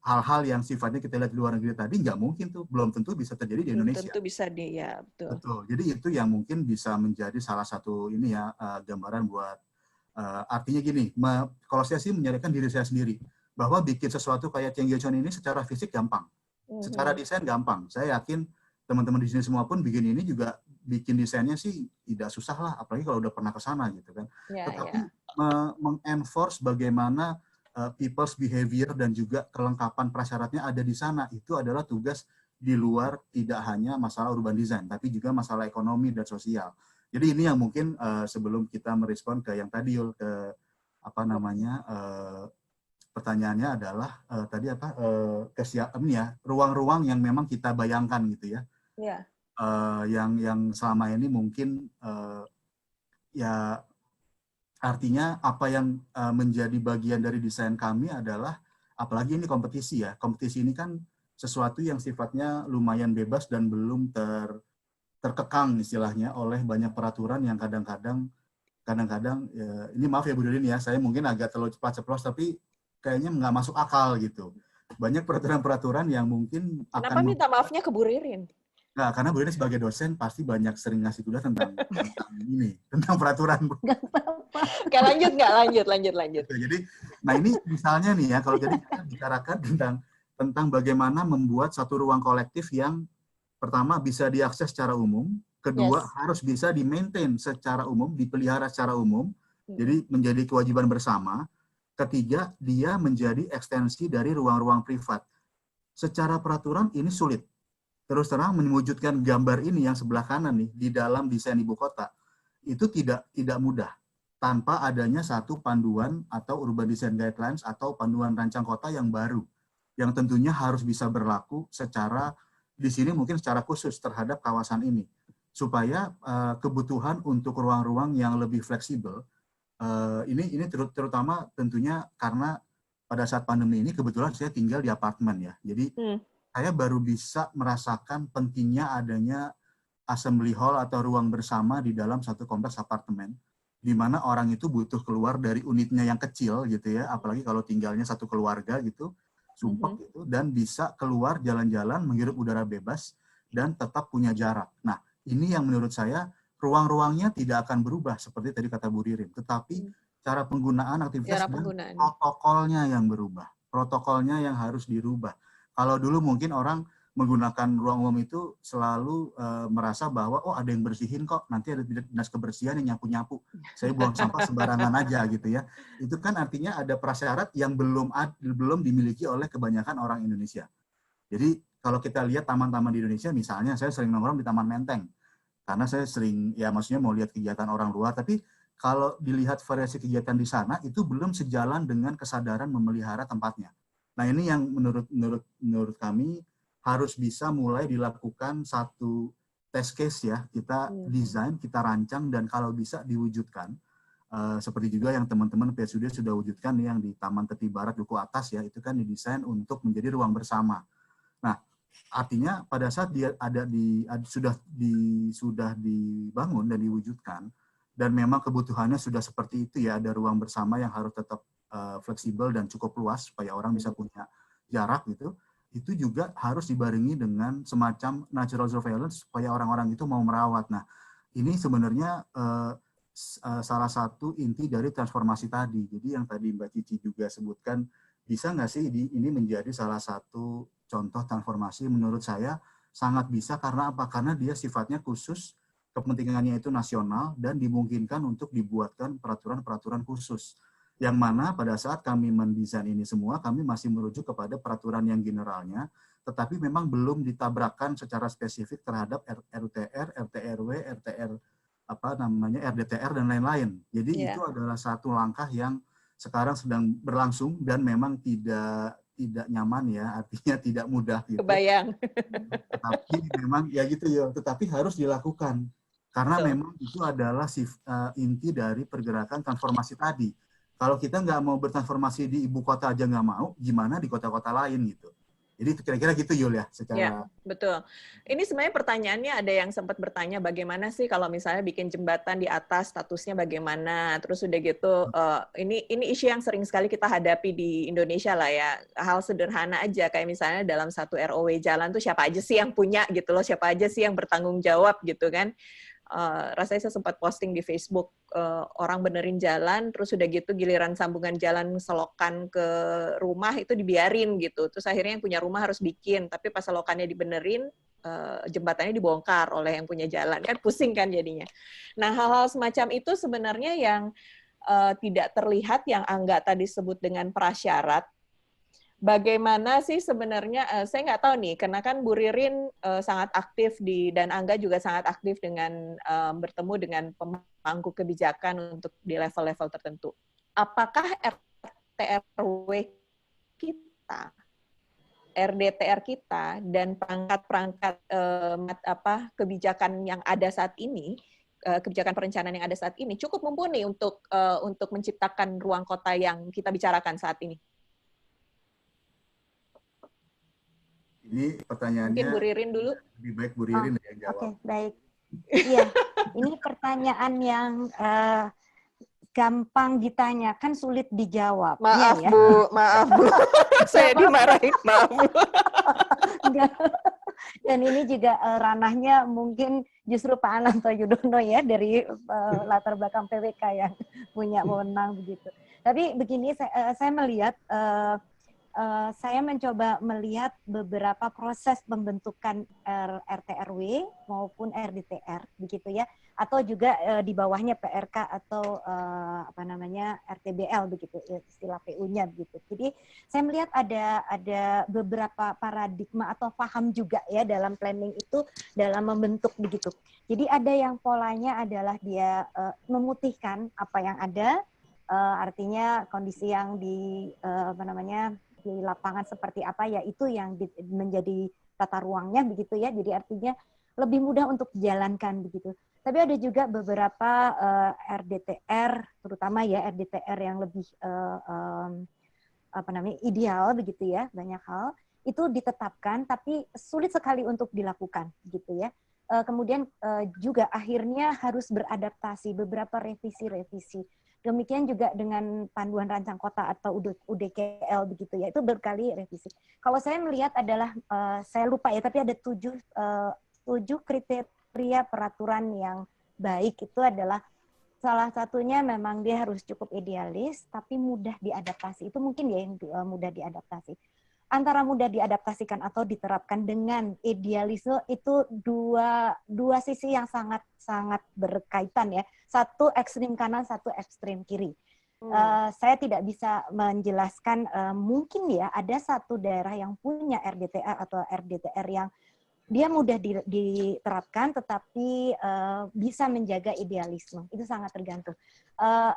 hal-hal yang sifatnya kita lihat di luar negeri tadi nggak mungkin tuh, belum tentu bisa terjadi di Indonesia. Tentu bisa betul. Betul. Jadi itu yang mungkin bisa menjadi salah satu ini ya gambaran buat artinya gini. Kalau saya sih menyadarkan diri saya sendiri bahwa bikin sesuatu kayak Cheonggyecheon ini secara fisik gampang, secara desain gampang. Saya yakin teman-teman di sini semua pun bikin ini juga bikin desainnya sih tidak susah lah, apalagi kalau udah pernah ke sana gitu kan. Tetapi mengenforce bagaimana people's behavior dan juga kelengkapan prasyaratnya ada di sana, itu adalah tugas di luar tidak hanya masalah urban design, tapi juga masalah ekonomi dan sosial. Jadi ini yang mungkin sebelum kita merespon ke yang tadi Yul, ke pertanyaannya adalah tadi kesiapan ya, ruang-ruang yang memang kita bayangkan gitu ya. Yeah. Yang selama ini mungkin ya artinya apa yang menjadi bagian dari desain kami adalah, apalagi ini kompetisi ya. Kompetisi ini kan sesuatu yang sifatnya lumayan bebas dan belum terkekang istilahnya oleh banyak peraturan yang kadang-kadang ya, ini maaf ya Bu Ririn ya, saya mungkin agak terlalu ceplos tapi kayaknya nggak masuk akal gitu. Banyak peraturan-peraturan yang mungkin Kenapa minta maafnya ke Bu Ririn? Nah, karena Bu Ririn sebagai dosen pasti banyak sering ngasih kuliah tentang peraturan. Oke, lanjut. Jadi, nah ini misalnya nih ya, kalau jadi kita bicarakan tentang bagaimana membuat satu ruang kolektif yang pertama bisa diakses secara umum, kedua harus bisa di-maintain secara umum, dipelihara secara umum, jadi menjadi kewajiban bersama. Ketiga, dia menjadi ekstensi dari ruang-ruang privat. Secara peraturan ini sulit. Terus terang mewujudkan gambar ini yang sebelah kanan nih di dalam desain ibu kota itu tidak mudah tanpa adanya satu panduan atau urban design guidelines atau panduan rancang kota yang baru yang tentunya harus bisa berlaku secara di sini mungkin secara khusus terhadap kawasan ini supaya kebutuhan untuk ruang-ruang yang lebih fleksibel ini terutama tentunya karena pada saat pandemi ini kebetulan saya tinggal di apartemen ya, jadi saya baru bisa merasakan pentingnya adanya assembly hall atau ruang bersama di dalam satu kompleks apartemen, di mana orang itu butuh keluar dari unitnya yang kecil gitu ya, apalagi kalau tinggalnya satu keluarga gitu, sumpek gitu, dan bisa keluar jalan-jalan, menghirup udara bebas, dan tetap punya jarak. Nah, ini yang menurut saya ruang-ruangnya tidak akan berubah seperti tadi kata Bu Ririn, tetapi cara penggunaan aktivitas dan protokolnya yang berubah, protokolnya yang harus dirubah. Kalau dulu mungkin orang menggunakan ruang umum itu selalu merasa bahwa ada yang bersihin kok, nanti ada dinas kebersihan yang nyapu-nyapu, saya buang sampah sembarangan aja gitu ya. Itu kan artinya ada prasyarat yang belum dimiliki oleh kebanyakan orang Indonesia. Jadi kalau kita lihat taman-taman di Indonesia, misalnya saya sering nongkrong di Taman Menteng, karena saya sering ya maksudnya mau lihat kegiatan orang luar, tapi kalau dilihat variasi kegiatan di sana itu belum sejalan dengan kesadaran memelihara tempatnya. Nah ini yang menurut kami harus bisa mulai dilakukan satu test case ya, kita desain, kita rancang, dan kalau bisa diwujudkan. Seperti juga yang teman-teman PSUD sudah wujudkan yang di Taman Tepi Barat Duku Atas ya, itu kan didesain untuk menjadi ruang bersama. Nah artinya pada saat dia sudah dibangun dan diwujudkan, dan memang kebutuhannya sudah seperti itu ya, ada ruang bersama yang harus tetap fleksibel dan cukup luas supaya orang bisa punya jarak gitu, itu juga harus dibarengi dengan semacam natural surveillance supaya orang-orang itu mau merawat. Nah, ini sebenarnya salah satu inti dari transformasi tadi. Jadi yang tadi Mbak Cici juga sebutkan, bisa nggak sih ini menjadi salah satu contoh transformasi? Menurut saya sangat bisa. Karena apa? Karena dia sifatnya khusus, kepentingannya itu nasional, dan dimungkinkan untuk dibuatkan peraturan-peraturan khusus. Yang mana pada saat kami mendesain ini semua, kami masih merujuk kepada peraturan yang generalnya, tetapi memang belum ditabrakkan secara spesifik terhadap RUTR, RTRW, RDTR dan lain-lain. Jadi itu adalah satu langkah yang sekarang sedang berlangsung dan memang tidak nyaman ya, artinya tidak mudah gitu. Kebayang. Tetapi memang ya gitu ya, tetapi harus dilakukan karena memang itu adalah inti dari pergerakan transformasi tadi. Kalau kita nggak mau bertransformasi di ibu kota aja nggak mau, gimana di kota-kota lain gitu. Jadi kira-kira gitu Yul ya secara. Ya, betul. Ini sebenarnya pertanyaannya ada yang sempat bertanya bagaimana sih kalau misalnya bikin jembatan di atas statusnya bagaimana. Terus udah gitu ini isu yang sering sekali kita hadapi di Indonesia lah ya. Hal sederhana aja kayak misalnya dalam satu ROW jalan tuh siapa aja sih yang punya gitu loh, siapa aja sih yang bertanggung jawab gitu kan. Rasanya saya sempat posting di Facebook, orang benerin jalan, terus udah gitu giliran sambungan jalan selokan ke rumah itu dibiarin gitu. Terus akhirnya yang punya rumah harus bikin, tapi pas selokannya dibenerin, jembatannya dibongkar oleh yang punya jalan. Kan pusing kan jadinya. Nah, hal-hal semacam itu sebenarnya yang tidak terlihat, yang Angga tadi sebut dengan prasyarat. Bagaimana sih sebenarnya, saya nggak tahu nih, karena kan Bu Ririn sangat aktif dan Angga juga sangat aktif dengan bertemu dengan pemangku kebijakan untuk di level-level tertentu. Apakah RTRW kita, RDTR kita, dan perangkat-perangkat kebijakan yang ada saat ini, kebijakan perencanaan yang ada saat ini, cukup mumpuni untuk menciptakan ruang kota yang kita bicarakan saat ini? Ini pertanyaannya. Mungkin Bu Ririn dulu. Lebih baik Bu Ririn yang jawab. Oke, baik. Iya, ini pertanyaan yang gampang ditanyakan, sulit dijawab. Maaf ya, Bu, maaf Bu. Saya dimarahin, maaf Bu. Dan ini juga ranahnya mungkin justru Pak Ananto Yudono ya, dari latar belakang PWK yang punya wewenang begitu. Tapi begini, saya melihat, saya mencoba melihat beberapa proses pembentukan RTRW maupun RDTR begitu ya, atau juga di bawahnya PRK atau RTBL begitu istilah PU-nya begitu. Jadi saya melihat ada beberapa paradigma atau paham juga ya dalam planning itu dalam membentuk begitu. Jadi ada yang polanya adalah dia memutihkan apa yang ada, artinya kondisi yang di di lapangan seperti apa ya itu yang menjadi tata ruangnya begitu ya. Jadi artinya lebih mudah untuk dijalankan begitu. Tapi ada juga beberapa RDTR, terutama ya RDTR yang lebih ideal begitu ya, banyak hal itu ditetapkan tapi sulit sekali untuk dilakukan gitu ya. Kemudian juga akhirnya harus beradaptasi, beberapa revisi-revisi. Demikian juga dengan panduan rancang kota atau UDKL begitu ya, itu berkali revisi. Kalau saya melihat adalah, saya lupa ya, tapi ada 7 kriteria peraturan yang baik itu adalah salah satunya memang dia harus cukup idealis, tapi mudah diadaptasi. Itu mungkin ya yang mudah diadaptasi. Antara mudah diadaptasikan atau diterapkan dengan idealisme itu dua sisi yang sangat berkaitan ya. Satu ekstrim kanan, satu ekstrim kiri. Saya tidak bisa menjelaskan, mungkin ya ada satu daerah yang punya RDTR atau RDTR yang dia mudah diterapkan tetapi bisa menjaga idealisme. Itu sangat tergantung.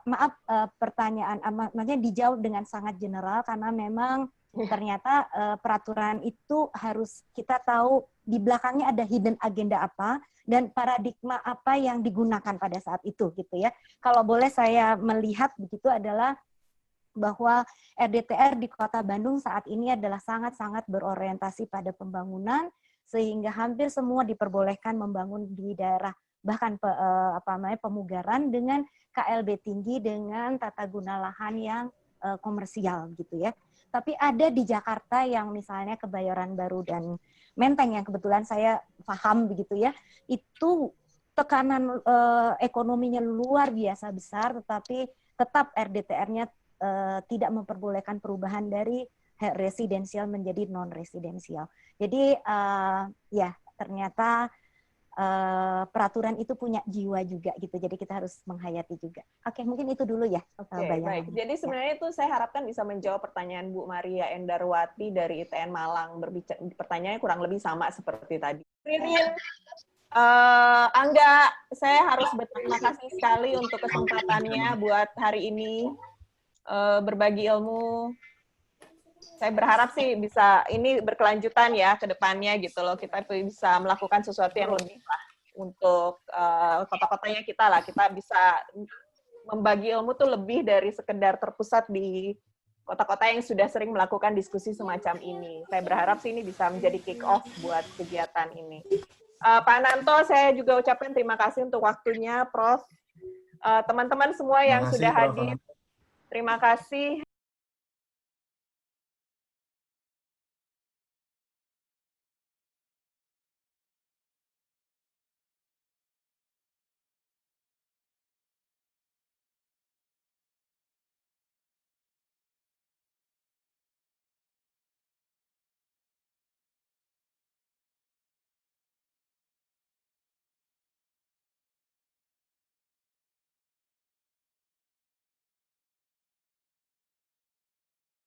Maaf, pertanyaan maksudnya dijawab dengan sangat general karena memang ternyata peraturan itu harus kita tahu di belakangnya ada hidden agenda apa dan paradigma apa yang digunakan pada saat itu gitu ya. Kalau boleh saya melihat begitu adalah bahwa RDTR di Kota Bandung saat ini adalah sangat-sangat berorientasi pada pembangunan sehingga hampir semua diperbolehkan membangun di daerah bahkan pemugaran dengan KLB tinggi dengan tata guna lahan yang komersial gitu ya. Tapi ada di Jakarta yang misalnya Kebayoran Baru dan Menteng yang kebetulan saya paham begitu ya, itu tekanan ekonominya luar biasa besar, tetapi tetap RDTR-nya tidak memperbolehkan perubahan dari residensial menjadi non-residensial. Jadi ya ternyata peraturan itu punya jiwa juga gitu. Jadi kita harus menghayati juga. Oke, mungkin itu dulu ya. Oke, baik. Jadi sebenarnya itu saya harapkan bisa menjawab pertanyaan Bu Maria Endarwati dari ITN Malang. Pertanyaannya kurang lebih sama seperti tadi. Ririn, Angga, saya harus berterima kasih sekali untuk kesempatannya buat hari ini berbagi ilmu. Saya berharap sih bisa ini berkelanjutan ya ke depannya gitu loh. Kita bisa melakukan sesuatu yang lebih lah untuk kota-kotanya kita lah. Kita bisa membagi ilmu tuh lebih dari sekedar terpusat di kota-kota yang sudah sering melakukan diskusi semacam ini. Saya berharap sih ini bisa menjadi kick off buat kegiatan ini. Pak Nanto, saya juga ucapkan terima kasih untuk waktunya, Prof. Teman-teman semua yang sudah hadir, terima kasih.